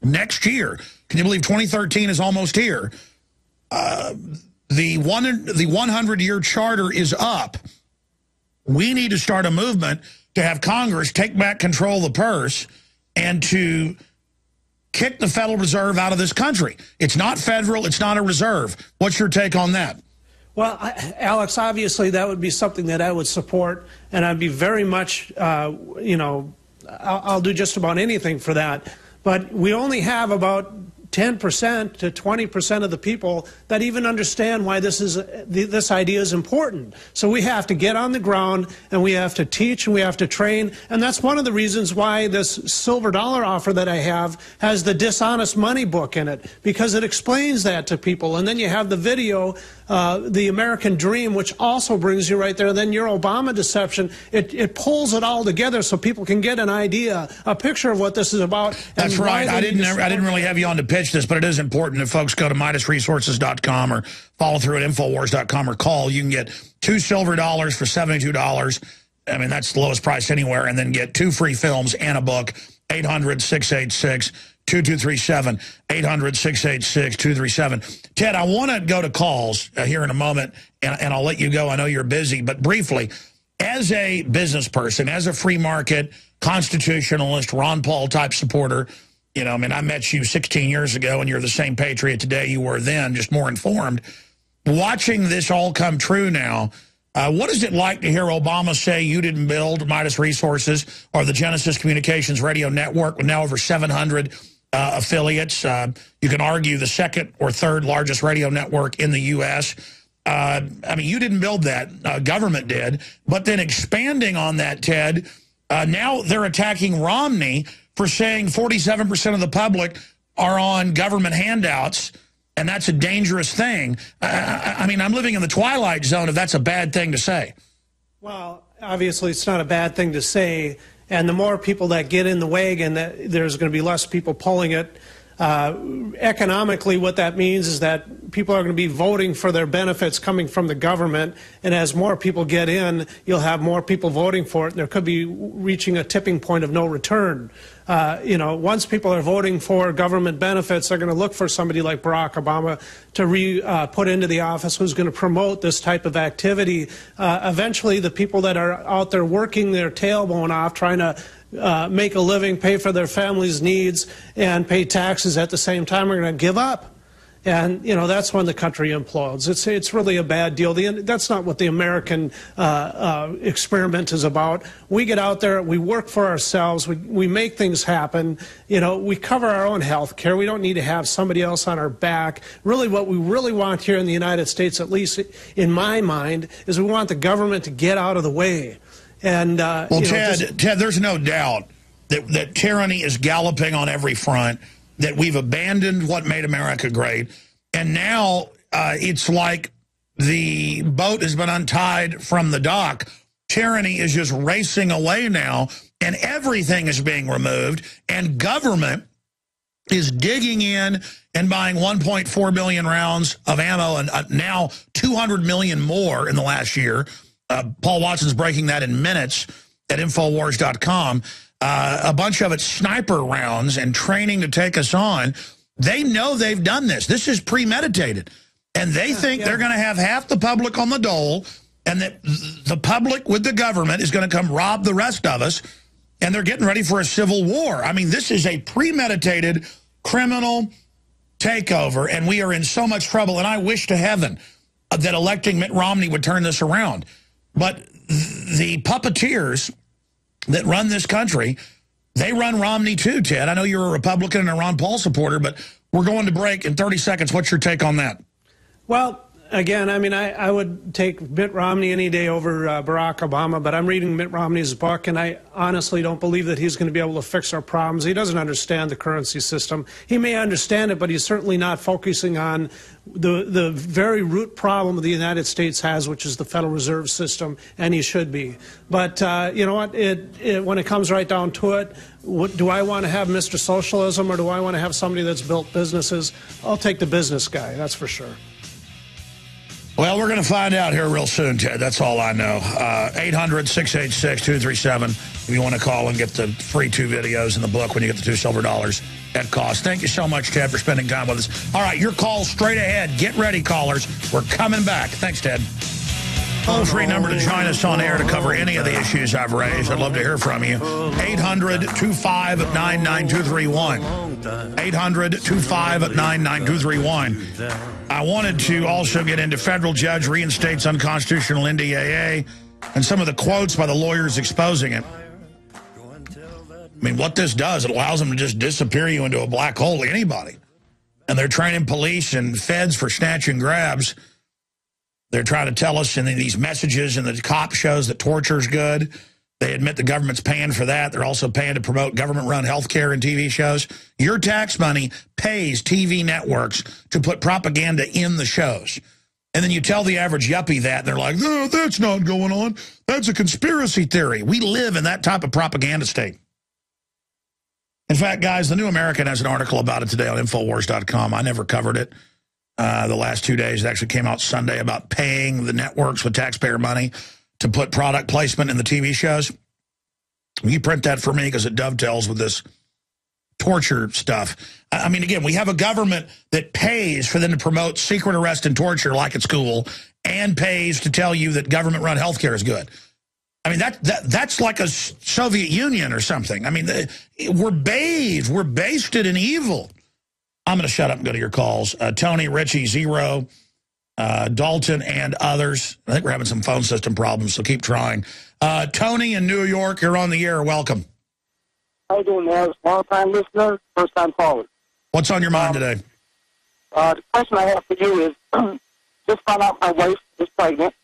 next year, can you believe 2013 is almost here? The 100-year charter is up. We need to start a movement to have Congress take back control of the purse and to kick the Federal Reserve out of this country. It's not federal. It's not a reserve. What's your take on that? Well, Alex, obviously that would be something that I would support, and I'd be very much, you know, I'll do just about anything for that. But we only have about 10% to 20% of the people that even understand why this idea is important. So we have to get on the ground, and we have to teach, and we have to train, and that's one of the reasons why this silver dollar offer that I have has the dishonest money book in it, because it explains that to people. And then you have the video, the American Dream, which also brings you right there. Then your Obama deception, it pulls it all together so people can get an idea, a picture of what this is about. That's right. I didn't really have you on to pitch this, but it is important if folks go to MidasResources.com or follow through at Infowars.com or call. You can get 2 silver dollars for $72. I mean, that's the lowest price anywhere, and then get 2 free films and a book. 800-686-2237. 800-686-2237. Ted, I want to go to calls here in a moment, and I'll let you go. I know you're busy, but briefly, as a business person, as a free market, constitutionalist, Ron Paul type supporter, you know, I mean, I met you 16 years ago, and you're the same patriot today you were then, just more informed. Watching this all come true now, what is it like to hear Obama say you didn't build Midas Resources or the Genesis Communications Radio Network with now over 700 affiliates? You can argue the second or third largest radio network in the U.S. I mean, you didn't build that. Government did. But then expanding on that, Ted, now they're attacking Romney for saying 47% of the public are on government handouts, and that's a dangerous thing. I mean, I'm living in the twilight zone if that's a bad thing to say. Well, obviously it's not a bad thing to say, and the more people that get in the wagon, there's going to be less people pulling it. Economically, what that means is that people are going to be voting for their benefits coming from the government, and as more people get in, you'll have more people voting for it, and there could be reaching a tipping point of no return. You know, once people are voting for government benefits, they're going to look for somebody like Barack Obama to put into the office who's going to promote this type of activity. Eventually, the people that are out there working their tailbone off, trying to make a living, pay for their family's needs, and pay taxes at the same time, are going to give up. And, you know, that's when the country implodes. It's really a bad deal. That's not what the American experiment is about. We get out there, we work for ourselves, we make things happen. You know, we cover our own health care. We don't need to have somebody else on our back. Really, what we really want here in the United States, at least in my mind, is we want the government to get out of the way. And well, Ted, there's no doubt that tyranny is galloping on every front, that we've abandoned what made America great, and now it's like the boat has been untied from the dock. Tyranny is just racing away now, and everything is being removed, and government is digging in and buying 1.4 billion rounds of ammo, and now 200 million more in the last year. Paul Watson's breaking that in minutes at Infowars.com. A bunch of it sniper rounds and training to take us on. They know they've done this. This is premeditated. And they think they're going to have half the public on the dole, and that the public with the government is going to come rob the rest of us, and they're getting ready for a civil war. I mean, this is a premeditated criminal takeover, and we are in so much trouble, and I wish to heaven that electing Mitt Romney would turn this around. But the puppeteers that run this country, they run Romney too, Ted. I know you're a Republican and a Ron Paul supporter, but we're going to break in 30 seconds. What's your take on that? Well, again, I mean, I would take Mitt Romney any day over Barack Obama, but I'm reading Mitt Romney's book, and I honestly don't believe that he's going to be able to fix our problems. He doesn't understand the currency system. He may understand it, but he's certainly not focusing on the very root problem the United States has, which is the Federal Reserve System, and he should be. But you know what? When it comes right down to it, do I want to have Mr. Socialism, or do I want to have somebody that's built businesses? I'll take the business guy, that's for sure. Well, we're going to find out here real soon, Ted. That's all I know. 800-686-2237 if you want to call and get the free 2 videos in the book when you get the $2 silver at cost. Thank you so much, Ted, for spending time with us. All right, your call straight ahead. Get ready, callers. We're coming back. Thanks, Ted. Toll-free number to join us on air to cover any of the issues I've raised. I'd love to hear from you. 800-259-9231. 800-259-9231. I wanted to also get into federal judge reinstates unconstitutional NDAA and some of the quotes by the lawyers exposing it. I mean, what this does, it allows them to just disappear you into a black hole like anybody. And they're training police and feds for snatch and grabs. They're trying to tell us in these messages and the cop shows that torture is good. They admit the government's paying for that. They're also paying to promote government-run health care and TV shows. Your tax money pays TV networks to put propaganda in the shows. And then you tell the average yuppie that, and they're like, no, that's not going on. That's a conspiracy theory. We live in that type of propaganda state. In fact, guys, the New American has an article about it today on Infowars.com. I never covered it the last 2 days. It actually came out Sunday about paying the networks with taxpayer money to put product placement in the TV shows. You print that for me because it dovetails with this torture stuff. I mean, again, we have a government that pays for them to promote secret arrest and torture like it's cool, and pays to tell you that government-run health care is good. I mean, that's like a Soviet Union or something. I mean, we're bathed, we're basted in evil. I'm going to shut up and go to your calls. Tony, Richie, Zero, Dalton, and others. I think we're having some phone system problems, so keep trying. Tony in New York, you're on the air. Welcome. How you doing, man? Long-time listener, first-time caller. What's on your mind today? The question I have for you is, just found out my wife is pregnant.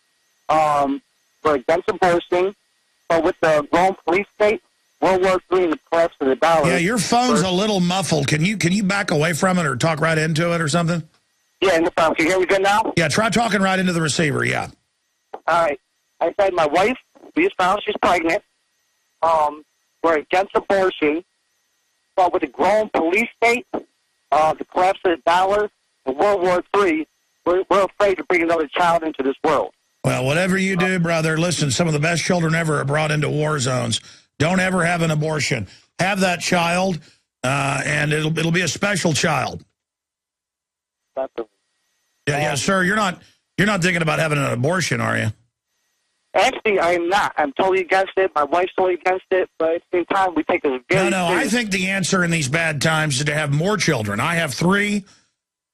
We're against abortion, but with the grown police state, World War III and the collapse of the dollar. Yeah, your phone's a little muffled. Can you back away from it or talk right into it or something? Yeah, no problem. Can you hear me good now? Yeah, try talking right into the receiver, yeah. All right. I said my wife, we just found she's pregnant. We're against abortion, but with the grown police state, the collapse of the dollar, and World War III, we're afraid to bring another child into this world. Well, whatever you do, brother, listen, some of the best children ever are brought into war zones. Don't ever have an abortion. Have that child, and it'll be a special child. Yeah, sir. You're not thinking about having an abortion, are you? Actually, I'm not. I'm totally against it. My wife's totally against it. But at the same time, we take this very No, I think the answer in these bad times is to have more children. I have 3.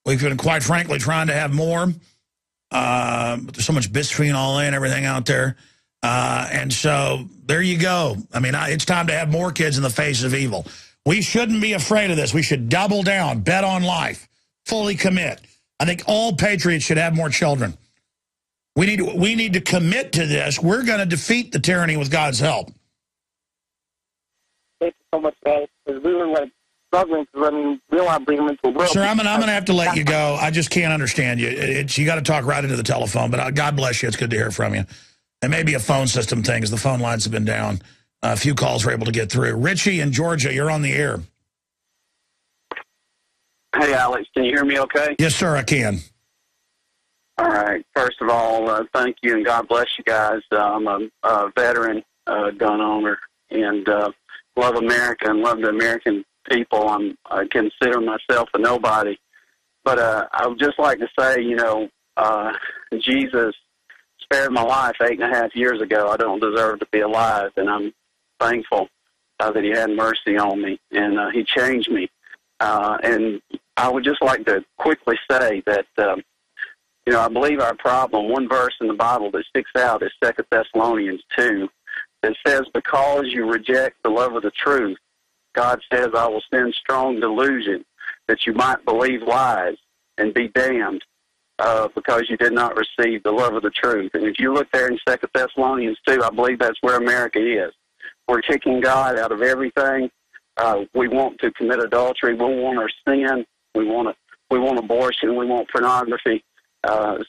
We've been, quite frankly, trying to have more. But there's so much bisphenol A and everything out there. And so there you go. I mean, it's time to have more kids in the face of evil. We shouldn't be afraid of this. We should double down, bet on life, fully commit. I think all patriots should have more children. We need to commit to this. We're going to defeat the tyranny with God's help. Thank you so much, guys. Because we were like struggling to run real agreements with world. Sir, I'm going to have to let you go. I just can't understand you. You got to talk right into the telephone. But God bless you. It's good to hear from you. It may be a phone system thing, because the phone lines have been down. A few calls were able to get through. Richie in Georgia, you're on the air. Hey, Alex, can you hear me okay? Yes, sir, I can. All right. First of all, thank you, and God bless you guys. I'm a veteran gun owner and love America and love the American people. I consider myself a nobody. But I would just like to say, you know, Jesus spared my life 8.5 years ago. I don't deserve to be alive, and I'm thankful that he had mercy on me, and he changed me. And I would just like to quickly say that, you know, I believe our problem, one verse in the Bible that sticks out is 2 Thessalonians 2. It says, because you reject the love of the truth, God says, I will send strong delusion that you might believe lies and be damned because you did not receive the love of the truth. And if you look there in 2 Thessalonians 2, I believe that's where America is. We're kicking God out of everything. We want to commit adultery. We want our sin. We want abortion. We want pornography.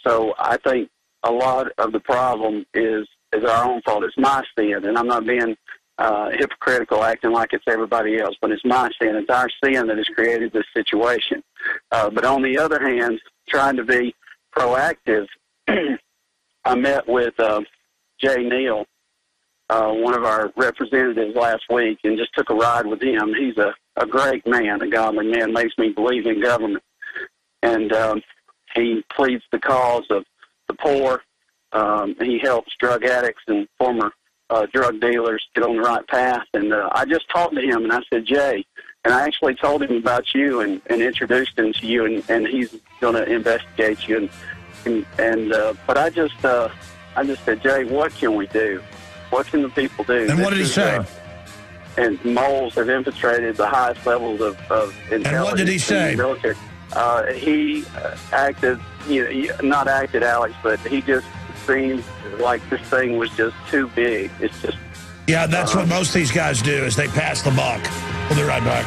So I think a lot of the problem is our own fault. It's my sin, and I'm not being hypocritical, acting like it's everybody else, but it's my sin. It's our sin that has created this situation. But on the other hand, trying to be proactive, I met with Jay Neal, one of our representatives last week, and just took a ride with him. He's a great man, a godly man, makes me believe in government. And he pleads the cause of the poor. He helps drug addicts and former drug dealers get on the right path. And I just talked to him, and I said, Jay, and I actually told him about you and introduced him to you, and he's going to investigate you. But I just said, Jay, what can we do? What can the people do? And what did he say? And moles have infiltrated the highest levels of intelligence. And what did he say? In the military. He acted, not acted, Alex, but he just seemed like this thing was just too big. It's just... Yeah, that's what most of these guys do, is they pass the buck. We'll be right back.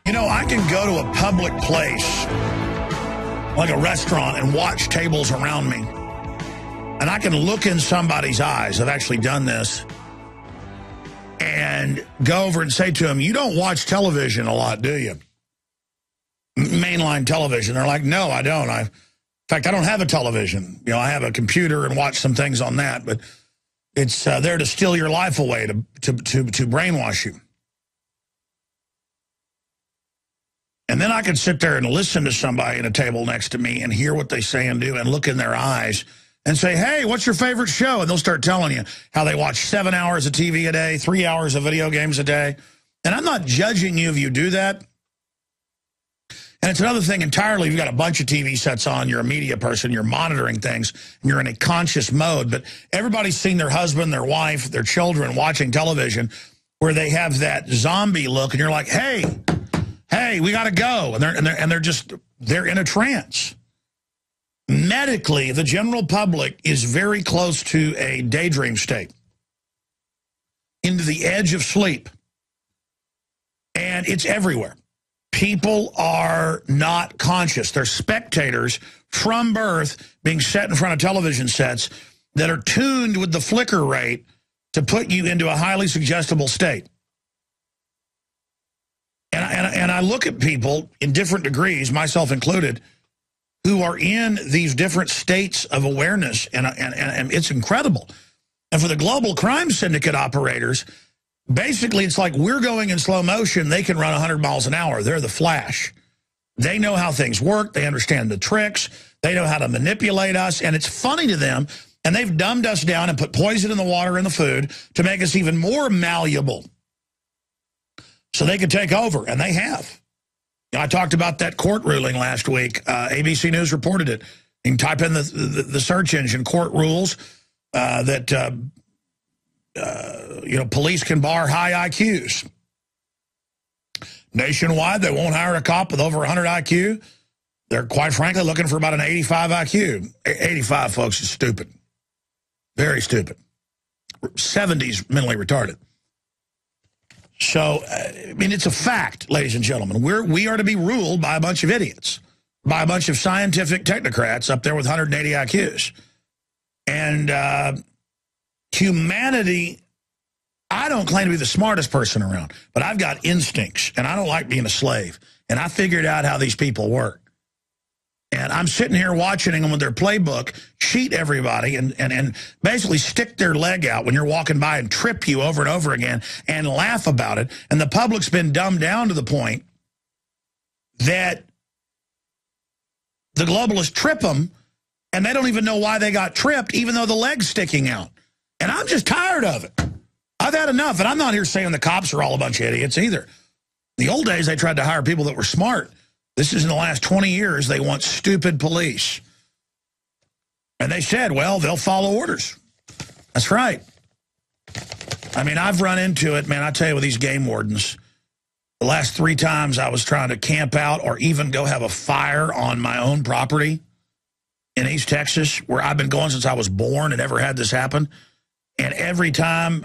You know, I can go to a public place, like a restaurant, and watch tables around me. And I can look in somebody's eyes. I've actually done this. And go over and say to them, you don't watch television a lot, do you? Mainline television. They're like, no, I don't. In fact, I don't have a television. You know, I have a computer and watch some things on that, but it's there to steal your life away, to brainwash you. And then I could sit there and listen to somebody at a table next to me and hear what they say and do and look in their eyes and say, hey, what's your favorite show? And they'll start telling you how they watch 7 hours of TV a day, 3 hours of video games a day. And I'm not judging you if you do that. And it's another thing entirely, you've got a bunch of TV sets on, you're a media person, you're monitoring things, and you're in a conscious mode. But everybody's seen their husband, their wife, their children watching television where they have that zombie look, and you're like, hey, we got to go. And they're in a trance. Medically, the general public is very close to a daydream state, into the edge of sleep. And it's everywhere. People are not conscious. They're spectators from birth being set in front of television sets that are tuned with the flicker rate to put you into a highly suggestible state. And I look at people in different degrees, myself included, who are in these different states of awareness, and it's incredible. And for the global crime syndicate operators, basically it's like we're going in slow motion, they can run 100 miles an hour. They're the Flash. They know how things work, they understand the tricks, they know how to manipulate us, and it's funny to them, and they've dumbed us down and put poison in the water and the food to make us even more malleable so they could take over, and they have. I talked about that court ruling last week. ABC News reported it. You can type in the search engine, court rules, that police can bar high IQs. Nationwide, they won't hire a cop with over 100 IQ. They're, quite frankly, looking for about an 85 IQ. 85, folks, is stupid. Very stupid. 70s mentally retarded. So, I mean, it's a fact, ladies and gentlemen. We are to be ruled by a bunch of idiots, by a bunch of scientific technocrats up there with 180 IQs. And humanity, I don't claim to be the smartest person around, but I've got instincts, and I don't like being a slave. And I figured out how these people work. And I'm sitting here watching them with their playbook cheat everybody and basically stick their leg out when you're walking by and trip you over and over again and laugh about it. And the public's been dumbed down to the point that the globalists trip them and they don't even know why they got tripped, even though the leg's sticking out. And I'm just tired of it. I've had enough. And I'm not here saying the cops are all a bunch of idiots either. In the old days, they tried to hire people that were smart. This is in the last 20 years, they want stupid police. And they said, well, they'll follow orders. That's right. I mean, I've run into it, man, I tell you, with these game wardens. The last 3 times I was trying to camp out or even go have a fire on my own property in East Texas, where I've been going since I was born and never had this happen. And every time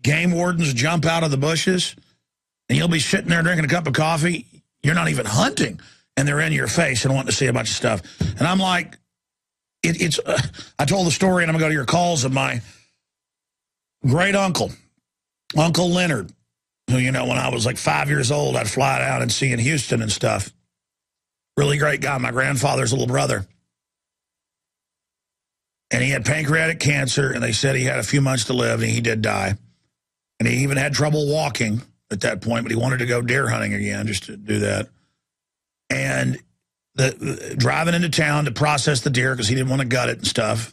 game wardens jump out of the bushes, and you'll be sitting there drinking a cup of coffee, you're not even hunting, and they're in your face and wanting to see a bunch of stuff. And I'm like, I told the story, and I'm going to go to your calls, of my great uncle, Uncle Leonard, who, you know, when I was like 5 years old, I'd fly out and see in Houston and stuff. Really great guy, my grandfather's little brother. And he had pancreatic cancer, and they said he had a few months to live, and he did die. And he even had trouble walking at that point, but he wanted to go deer hunting again, just to do that. And driving into town to process the deer because he didn't want to gut it and stuff.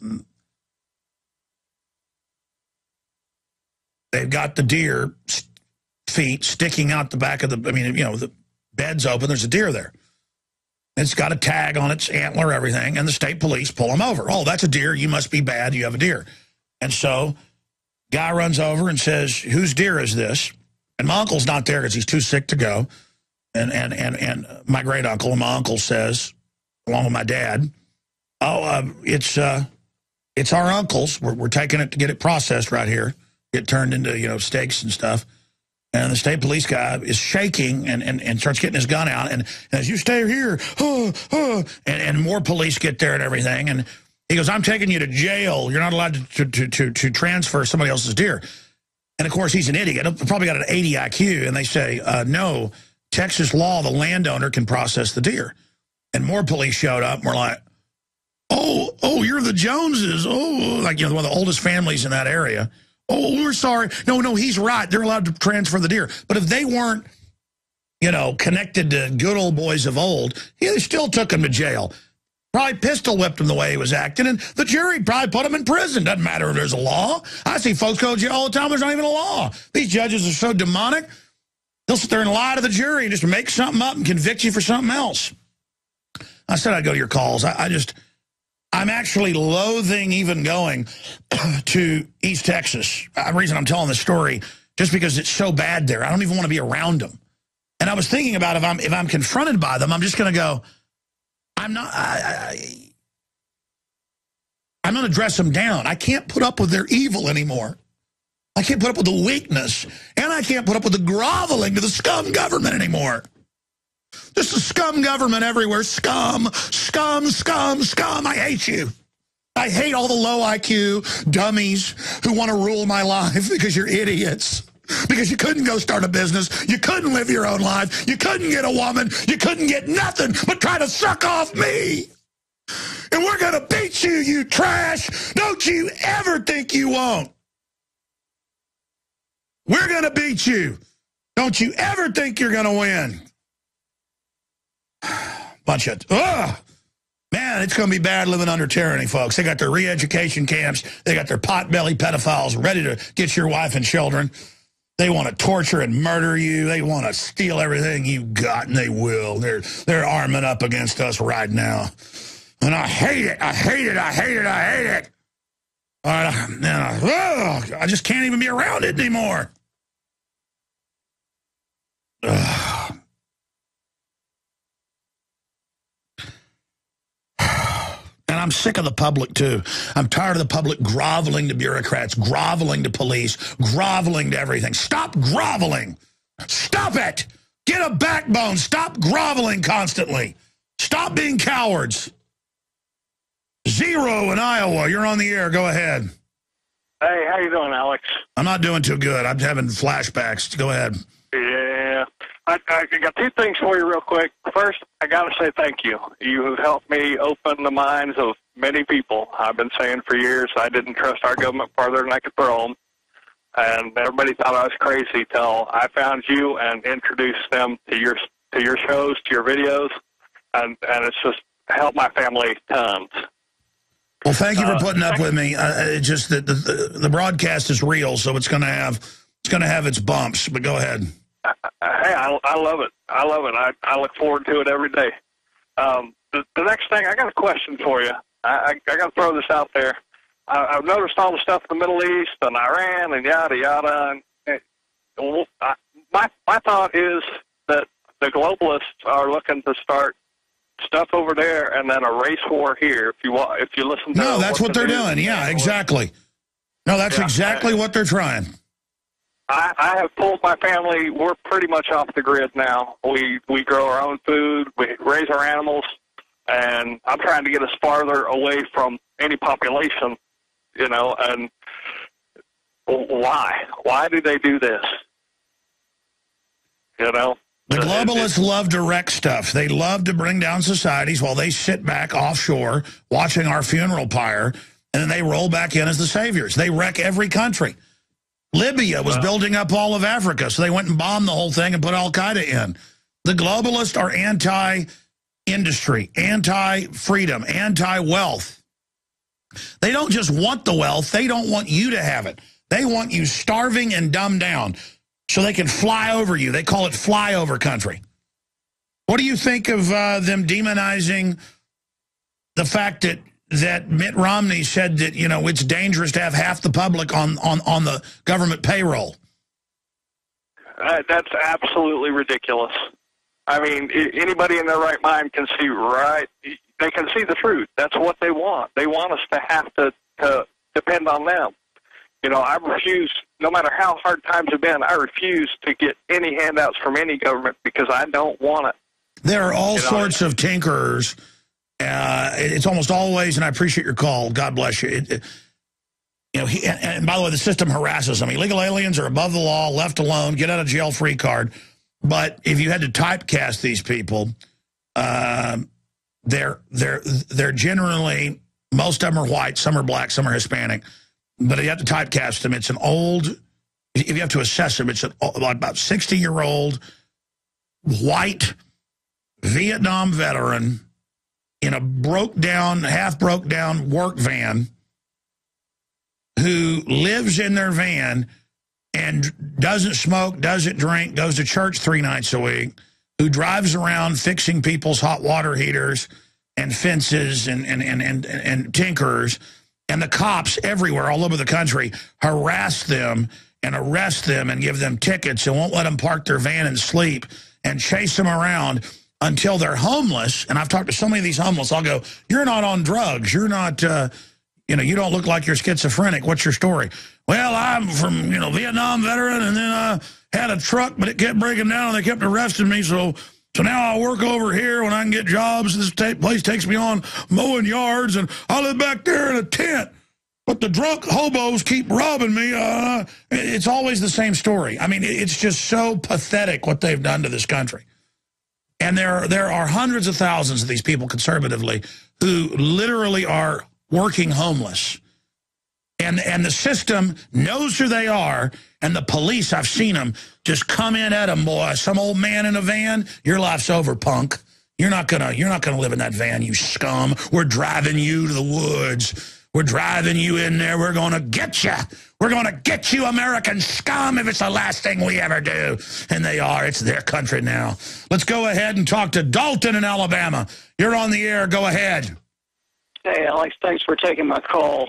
They've got the deer feet sticking out the back of the, I mean, you know, the bed's open, there's a deer there. It's got a tag on its antler, everything, and the state police pull him over. Oh, that's a deer, you must be bad, you have a deer. And so guy runs over and says, whose deer is this? And my uncle's not there because he's too sick to go. And my great uncle and my uncle says, along with my dad, oh, it's our uncle's. We're taking it to get it processed right here, get turned into, you know, steaks and stuff. And the state police guy is shaking and starts getting his gun out. And as you stay here, and more police get there and everything. And he goes, I'm taking you to jail. You're not allowed to transfer somebody else's deer. And, of course, he's an idiot. Probably got an 80 IQ. And they say, no, Texas law, the landowner can process the deer. And more police showed up and were like, oh, you're the Joneses. Oh, like, you know, one of the oldest families in that area. Oh, we're sorry. No, he's right. They're allowed to transfer the deer. But if they weren't, you know, connected to good old boys of old, they still took him to jail. Probably pistol whipped him the way he was acting, and the jury probably put him in prison. Doesn't matter if there's a law. I see folks go to jail all the time. There's not even a law. These judges are so demonic. They'll sit there and lie to the jury and just make something up and convict you for something else. I said I'd go to your calls. I'm actually loathing even going to East Texas. The reason I'm telling this story, just because it's so bad there. I don't even want to be around them. And I was thinking about if I'm confronted by them, I'm just going to go, I'm not going to dress them down. I can't put up with their evil anymore. I can't put up with the weakness. And I can't put up with the groveling to the scum government anymore. Just a scum government everywhere. Scum. I hate you. I hate all the low IQ dummies who want to rule my life because you're idiots. Because you couldn't go start a business. You couldn't live your own life. You couldn't get a woman. You couldn't get nothing but try to suck off me. And we're going to beat you, you trash. Don't you ever think you won't. We're going to beat you. Don't you ever think you're going to win. Bunch of, man, it's going to be bad living under tyranny, folks. They got their re-education camps. They got their pot-belly pedophiles ready to get your wife and children. They want to torture and murder you. They want to steal everything you got, and they will. They're arming up against us right now. And I hate it. I hate it. All right, I just can't even be around it anymore. And I'm sick of the public, too. I'm tired of the public groveling to bureaucrats, groveling to police, groveling to everything. Stop groveling. Stop it. Get a backbone. Stop groveling constantly. Stop being cowards. Zero in Iowa. You're on the air. Go ahead. Hey, how you doing, Alex? I'm not doing too good. I'm having flashbacks. Go ahead. Yeah. I got two things for you real quick. First, I got to say thank you. You have helped me open the minds of many people. I've been saying for years I didn't trust our government farther than I could throw them. And everybody thought I was crazy till I found you and introduced them to your shows, to your videos. And it's just helped my family tons. Well, thank you for putting up with me. Just that the broadcast is real, so it's going to have its bumps. But go ahead. Hey, I love it. I love it. I look forward to it every day. The next thing, I got a question for you. I got to throw this out there. I've noticed all the stuff in the Middle East and Iran and yada yada. And my thought is that the globalists are looking to start stuff over there and then a race war here. If you listen to no, that's what they're doing. Yeah, exactly. No, that's exactly what they're trying. I have told my family we're pretty much off the grid now. We grow our own food, we raise our animals, and I'm trying to get us farther away from any population, you know, and why? Why do they do this? You know? The globalists love to wreck stuff. They love to bring down societies while they sit back offshore watching our funeral pyre, and then they roll back in as the saviors. They wreck every country. Libya was building up all of Africa, so they went and bombed the whole thing and put al-Qaeda in. The globalists are anti-industry, anti-freedom, anti-wealth. They don't just want the wealth. They don't want you to have it. They want you starving and dumbed down so they can fly over you. They call it flyover country. What do you think of them demonizing the fact that Mitt Romney said that, you know, it's dangerous to have half the public on the government payroll? That's absolutely ridiculous. I mean, anybody in their right mind can see they can see the truth. That's what they want. They want us to have to depend on them. You know, I refuse, no matter how hard times have been, I refuse to get any handouts from any government because I don't want it. There are all sorts of tinkerers. It's almost always, and I appreciate your call. God bless you. You know, and by the way, the system harasses them. Illegal aliens are above the law, left alone, get out of jail free card. But if you had to typecast these people, they're generally, most of them are white, some are black, some are Hispanic. But if you have to typecast them, it's an old. If you have to assess them, it's about 60-year-old white Vietnam veteran in a half broke down work van who lives in their van and doesn't smoke, doesn't drink, goes to church 3 nights a week, who drives around fixing people's hot water heaters and fences and tinkerers, and the cops everywhere, all over the country, harass them and arrest them and give them tickets and won't let them park their van and sleep and chase them around until they're homeless. And I've talked to so many of these homeless. I'll go, you're not on drugs. You're not, you know, you don't look like you're schizophrenic. What's your story? Well, I'm from, you know, Vietnam veteran, and then I had a truck, but it kept breaking down, and they kept arresting me. So now I work over here when I can get jobs. This place takes me on mowing yards, and I live back there in a tent. But the drunk hobos keep robbing me. It's always the same story. I mean, it's just so pathetic what they've done to this country. And there are hundreds of thousands of these people conservatively who literally are working homeless. And the system knows who they are, and the police, I've seen them, just come in at them, boy. Some old man in a van, your life's over, punk. You're not gonna live in that van, you scum. We're driving you to the woods. We're driving you in there. We're going to get you. We're going to get you, American scum, if it's the last thing we ever do. And they are. It's their country now. Let's go ahead and talk to Dalton in Alabama. You're on the air. Go ahead. Hey, Alex. Thanks for taking my call.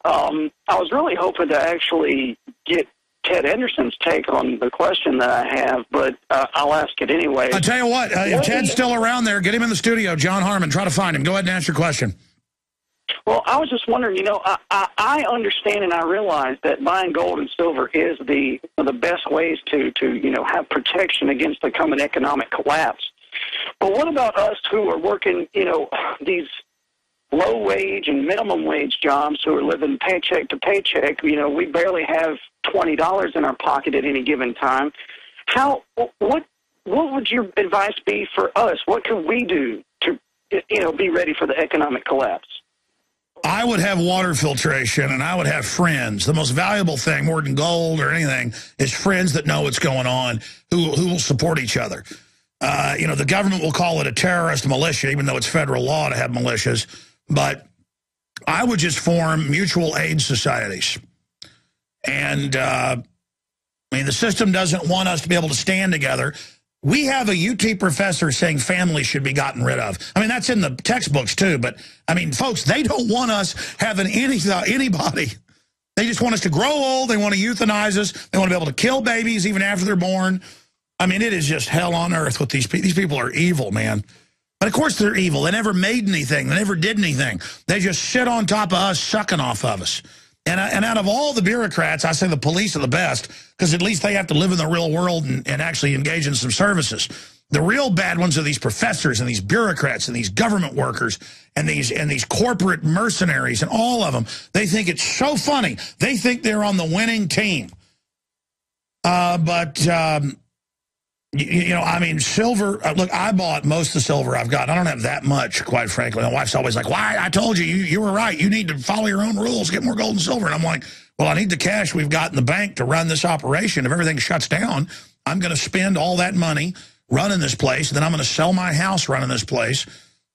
I was really hoping to actually get Ted Anderson's take on the question that I have, but I'll ask it anyway. I'll tell you what. If Ted's still around there, get him in the studio. John Harmon, try to find him. Go ahead and ask your question. Well, I was just wondering, I understand and I realize that buying gold and silver is the best ways to have protection against the coming economic collapse. But what about us who are working, these low wage and minimum wage jobs who are living paycheck to paycheck? We barely have $20 in our pocket at any given time. What would your advice be for us? What can we do to, be ready for the economic collapse? I would have water filtration, and I would have friends. The most valuable thing, more than gold or anything, is friends that know what's going on, who will support each other. The government will call it a terrorist militia, even though it's federal law to have militias. But I would just form mutual aid societies. And, the system doesn't want us to be able to stand together. We have a UT professor saying families should be gotten rid of. That's in the textbooks, too. But, folks, they don't want us having anybody. They just want us to grow old. They want to euthanize us. They want to be able to kill babies even after they're born. It is just hell on earth with these people. These people are evil, man. But, of course, they're evil. They never made anything. They never did anything. They just sit on top of us, sucking off of us. And out of all the bureaucrats, I say the police are the best, because at least they have to live in the real world and actually engage in some services. The real bad ones are these professors and these bureaucrats and these government workers and these corporate mercenaries, and all of them. They think it's so funny. They think they're on the winning team. Silver, look, I bought most of the silver I've got. I don't have that much, quite frankly. My wife's always like, why? I told you, you were right. You need to follow your own rules, get more gold and silver. And I'm like, well, I need the cash we've got in the bank to run this operation. If everything shuts down, I'm going to spend all that money running this place. Then I'm going to sell my house running this place.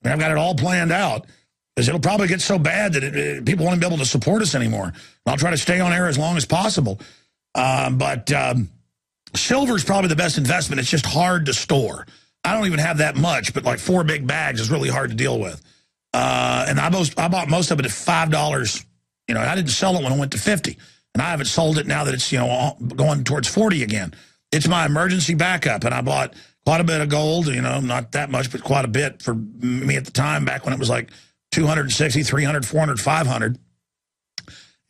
And I've got it all planned out, because it'll probably get so bad that people won't be able to support us anymore. And I'll try to stay on air as long as possible. Silver is probably the best investment. It's just hard to store. I don't even have that much, but like 4 big bags is really hard to deal with. And I bought most of it at $5. I didn't sell it when it went to 50, and I haven't sold it now that it's going towards 40 again. It's my emergency backup, and I bought quite a bit of gold. Not that much, but quite a bit for me at the time, back when it was like 260, 300, 400, 500.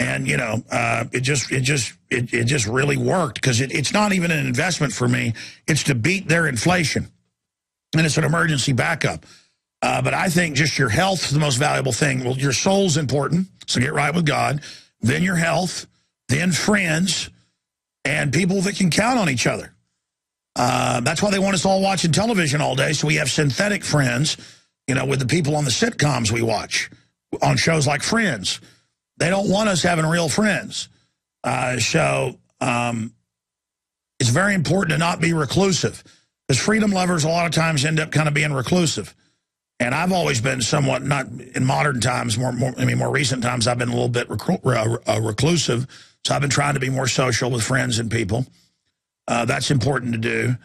And, it just really worked, because it's not even an investment for me. It's to beat their inflation, and it's an emergency backup. But I think just your health is the most valuable thing. Well, your soul's important, so get right with God. Then your health, then friends, and people that can count on each other. That's why they want us all watching television all day, so we have synthetic friends, with the people on the sitcoms we watch on shows like Friends. They don't want us having real friends. So it's very important to not be reclusive, because freedom lovers a lot of times end up kind of being reclusive. And I've always been somewhat, not in modern times, more recent times, I've been a little bit reclusive. So I've been trying to be more social with friends and people. That's important to do.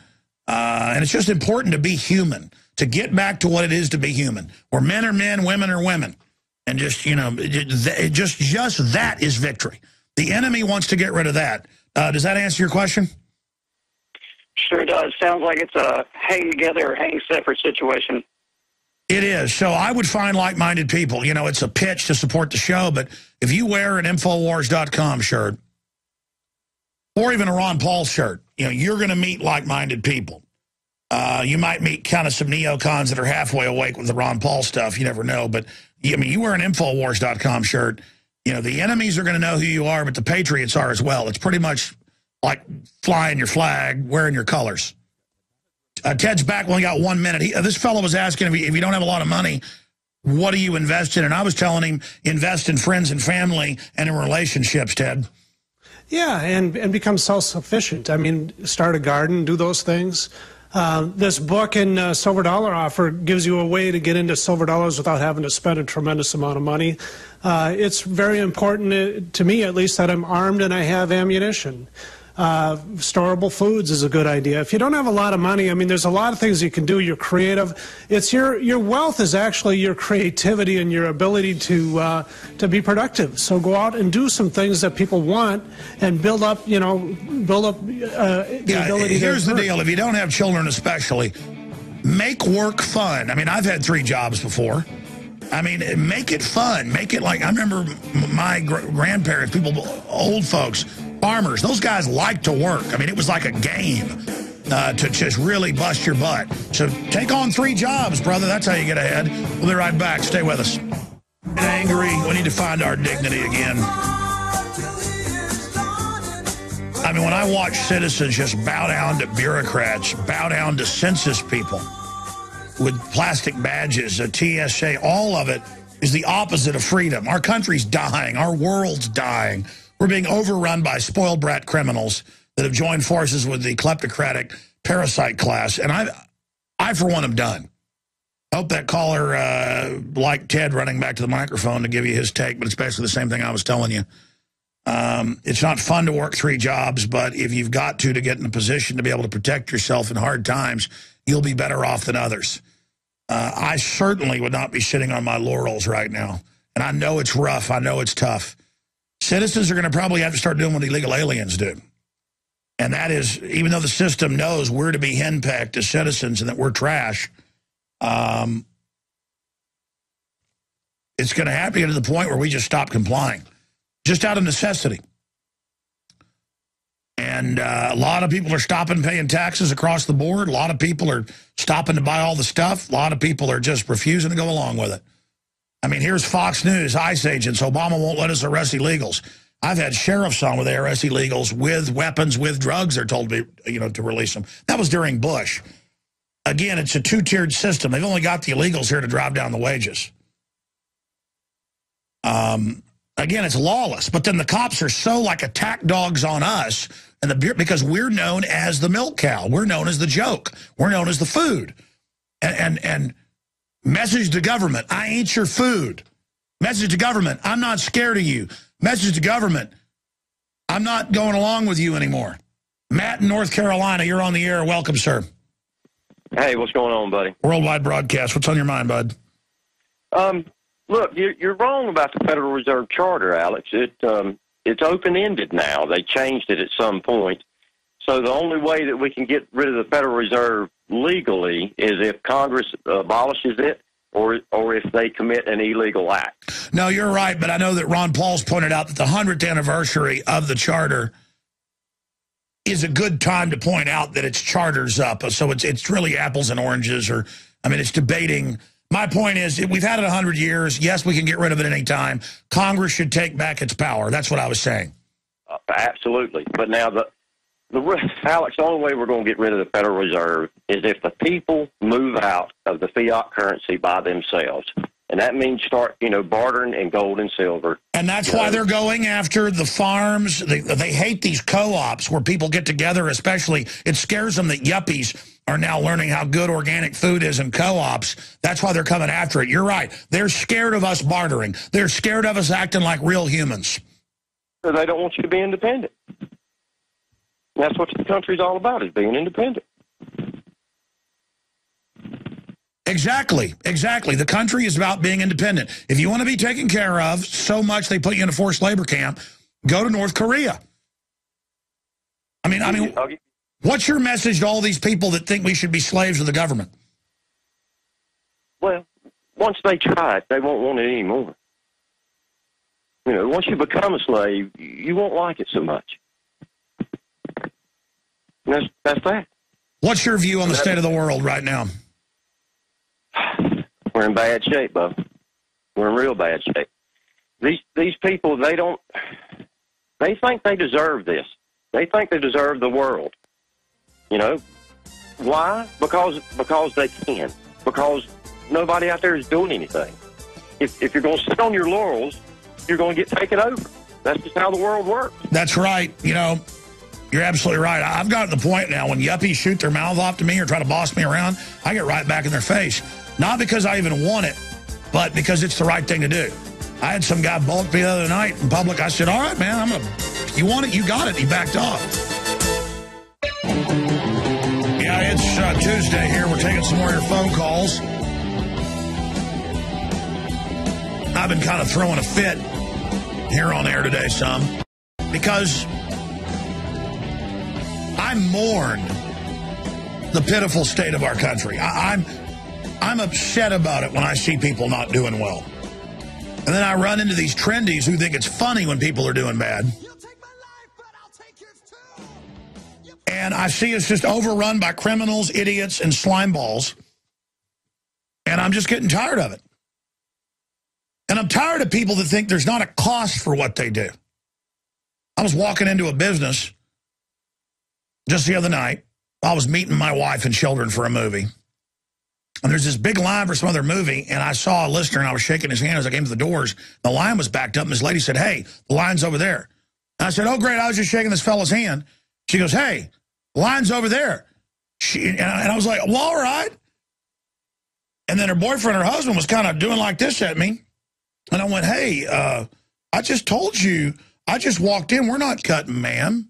And it's just important to be human, to get back to what it is to be human, where men are men, women are women. And just, just that is victory. The enemy wants to get rid of that. Does that answer your question? Sure does. Sounds like it's a hang together or hang separate situation. It is. So I would find like-minded people. It's a pitch to support the show, but if you wear an Infowars.com shirt, or even a Ron Paul shirt, you're going to meet like-minded people. You might meet kind of some neocons that are halfway awake with the Ron Paul stuff. You never know, but you wear an Infowars.com shirt, the enemies are going to know who you are, but the patriots are as well. It's pretty much like flying your flag, wearing your colors. Ted's back. We only got 1 minute. This fellow was asking if you don't have a lot of money, what do you invest in? And I was telling him, invest in friends and family and in relationships, Ted. Yeah, and become self-sufficient. Start a garden, do those things. This book in Silver Dollar Offer gives you a way to get into silver dollars without having to spend a tremendous amount of money. It's very important, to me at least, that I'm armed and I have ammunition. Storable foods is a good idea. If you don't have a lot of money, there's a lot of things you can do. You're creative. It's your wealth is actually your creativity and your ability to be productive. So go out and do some things that people want and build up the ability. Here's the deal. If you don't have children especially, make work fun. I've had 3 jobs before. I mean, make it fun. Make it like, I remember my grandparents, people, old folks, farmers, those guys like to work. I mean, it was like a game to just really bust your butt. So take on 3 jobs, brother. That's how you get ahead. We'll be right back. Stay with us. And angry. We need to find our dignity again. I mean, when I watch citizens just bow down to bureaucrats, bow down to census people with plastic badges, a TSA, all of it is the opposite of freedom. Our country's dying. Our world's dying. We're being overrun by spoiled brat criminals that have joined forces with the kleptocratic parasite class. And I for one, am done. I hope that caller liked Ted running back to the microphone to give you his take, but it's basically the same thing I was telling you. It's not fun to work 3 jobs, but if you've got to get in a position to be able to protect yourself in hard times, you'll be better off than others. I certainly would not be sitting on my laurels right now. And I know it's rough. I know it's tough. Citizens are going to probably have to start doing what illegal aliens do. And that is, even though the system knows we're to be henpecked as citizens and that we're trash, it's going to have to get to the point where we just stop complying. Just out of necessity. And a lot of people are stopping paying taxes across the board. A lot of people are stopping to buy all the stuff. A lot of people are just refusing to go along with it. I mean, here's Fox News, ICE agents. Obama won't let us arrest illegals. I've had sheriffs on where they arrest illegals with weapons, with drugs. They're told to be, to release them. That was during Bush. Again, it's a 2-tiered system. They've only got the illegals here to drive down the wages. Again, it's lawless, but then the cops are so like attack dogs on us, and because we're known as the milk cow, we're known as the joke, we're known as the food, and message to government: I ain't your food. Message to government: I'm not scared of you. Message to government: I'm not going along with you anymore. Matt in North Carolina, you're on the air. Welcome, sir. Hey, what's going on, buddy? Worldwide broadcast. What's on your mind, bud? Look, you're wrong about the Federal Reserve Charter, Alex. It's open-ended now. They changed it at some point. So the only way that we can get rid of the Federal Reserve legally is if Congress abolishes it or if they commit an illegal act. No, you're right, but I know that Ron Paul's pointed out that the 100th anniversary of the charter is a good time to point out that its charter's up. So it's really apples and oranges, it's debating. My point is, we've had it 100 years. Yes, we can get rid of it any time. Congress should take back its power. That's what I was saying. Absolutely. But now, Alex, the only way we're going to get rid of the Federal Reserve is if the people move out of the fiat currency by themselves. And that means start, bartering in gold and silver. And that's why they're going after the farms. They hate these co-ops where people get together, especially. It scares them that yuppies are now learning how good organic food is in co-ops. That's why they're coming after it. You're right. They're scared of us bartering. They're scared of us acting like real humans. So they don't want you to be independent. And that's what the country's all about, is being independent. Exactly. The country is about being independent. If you want to be taken care of so much they put you in a forced labor camp, go to North Korea. I mean, what's your message to all these people that think we should be slaves of the government? Well, once they try it, they won't want it anymore. Once you become a slave, you won't like it so much. And that's that. What's your view on the state of the world right now? We're in bad shape, Bo. We're in real bad shape. These people, they think they deserve this. They think they deserve the world. Why? Because they can. Because nobody out there is doing anything. If you're going to sit on your laurels, you're going to get taken over. That's just how the world works. That's right. You're absolutely right. I've gotten to the point now when yuppies shoot their mouth off to me or try to boss me around, I get right back in their face. Not because I even want it, but because it's the right thing to do. I had some guy bulk me the other night in public. I said, all right, man, you want it, you got it. He backed off. Yeah, it's Tuesday here. We're taking some more of your phone calls. I've been kind of throwing a fit here on air today some because I mourn the pitiful state of our country. I'm upset about it when I see people not doing well. And then I run into these trendies who think it's funny when people are doing bad. And I see us just overrun by criminals, idiots, and slime balls. And I'm just getting tired of it. And I'm tired of people that think there's not a cost for what they do. I was walking into a business just the other night. I was meeting my wife and children for a movie. And there's this big line for some other movie, and I saw a listener, and I was shaking his hand as I came to the doors. The line was backed up, and this lady said, hey, the line's over there. And I said, oh, great, I was just shaking this fellow's hand. She goes, hey, the line's over there. And I was like, well, all right. And then her boyfriend, her husband, was kind of doing like this at me. And I went, hey, I just told you, I just walked in. We're not cutting, ma'am.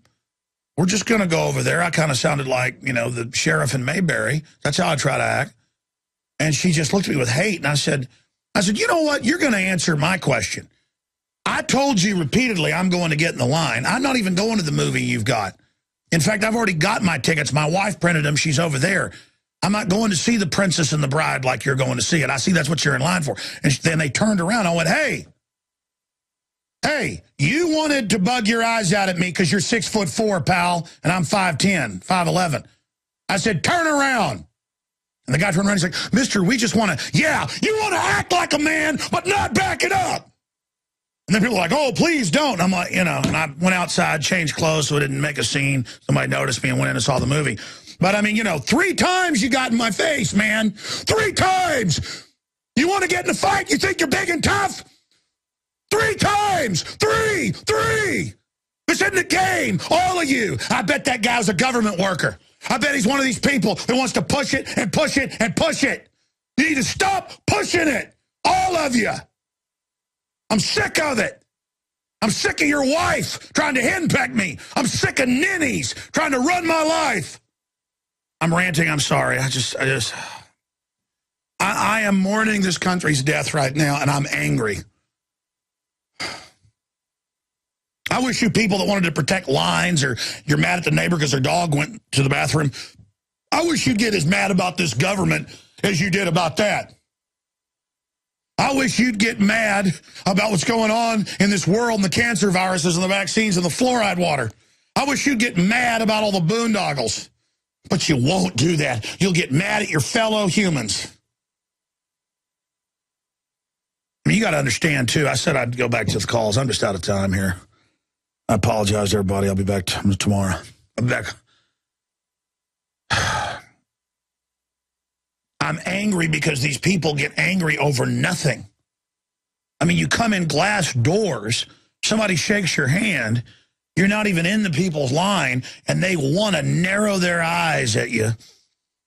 We're just going to go over there. I kind of sounded like, you know, the sheriff in Mayberry. That's how I try to act. And she just looked at me with hate. And I said, you know what? You're going to answer my question. I told you repeatedly I'm going to get in the line. I'm not even going to the movie you've got. In fact, I've already got my tickets. My wife printed them. She's over there. I'm not going to see The Princess and the Bride like you're going to see it. I see that's what you're in line for. And then they turned around. I went, hey, you wanted to bug your eyes out at me because you're 6'4", pal, and I'm 5'10", 5'11". I said, turn around. And the guy turned around and he's like, mister, we just want to, yeah, you want to act like a man, but not back it up. And then people were like, oh, please don't. And I'm like, you know, and I went outside, changed clothes so it didn't make a scene. Somebody noticed me and went in and saw the movie. But, I mean, you know, 3 times you got in my face, man. 3 times. You want to get in a fight? You think you're big and tough? 3 times. 3. This isn't a game. All of you. I bet that guy's a government worker. I bet he's one of these people that wants to push it and push it and push it. You need to stop pushing it. All of you. I'm sick of it. I'm sick of your wife trying to henpeck me. I'm sick of ninnies trying to run my life. I'm ranting. I'm sorry. I am mourning this country's death right now, and I'm angry. I wish you people that wanted to protect lines, or you're mad at the neighbor because their dog went to the bathroom, I wish you'd get as mad about this government as you did about that. I wish you'd get mad about what's going on in this world and the cancer viruses and the vaccines and the fluoride water. I wish you'd get mad about all the boondoggles. But you won't do that. You'll get mad at your fellow humans. I mean, you got to understand, too. I said I'd go back to the calls. I'm just out of time here. I apologize, everybody. I'll be back tomorrow. I'll be back. I'm angry because these people get angry over nothing. I mean, you come in glass doors, somebody shakes your hand, you're not even in the people's line, and they want to narrow their eyes at you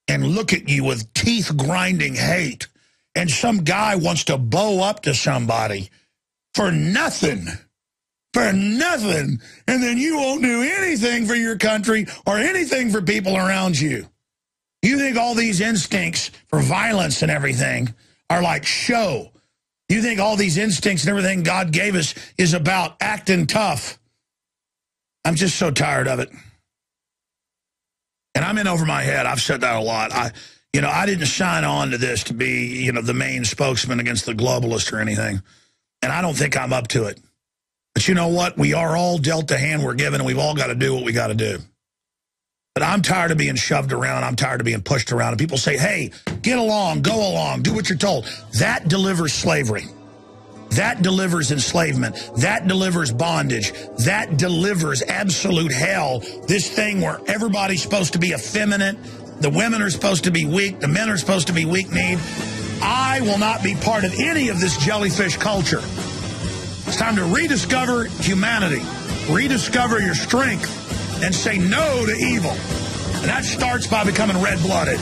and look at you with teeth-grinding hate. And some guy wants to bow up to somebody for nothing. For nothing. And then you won't do anything for your country or anything for people around you. You think all these instincts for violence and everything are like show. You think all these instincts and everything God gave us is about acting tough. I'm just so tired of it. And I'm in over my head. I've said that a lot. I didn't sign on to this to be, the main spokesman against the globalists or anything. And I don't think I'm up to it. But you know what? We are all dealt the hand we're given, and we've all got to do what we got to do. But I'm tired of being shoved around. I'm tired of being pushed around. And people say, hey, get along, go along, do what you're told. That delivers slavery. That delivers enslavement. That delivers bondage. That delivers absolute hell. This thing where everybody's supposed to be effeminate, the women are supposed to be weak, the men are supposed to be weak-kneed. I will not be part of any of this jellyfish culture. It's time to rediscover humanity, rediscover your strength, and say no to evil. And that starts by becoming red-blooded.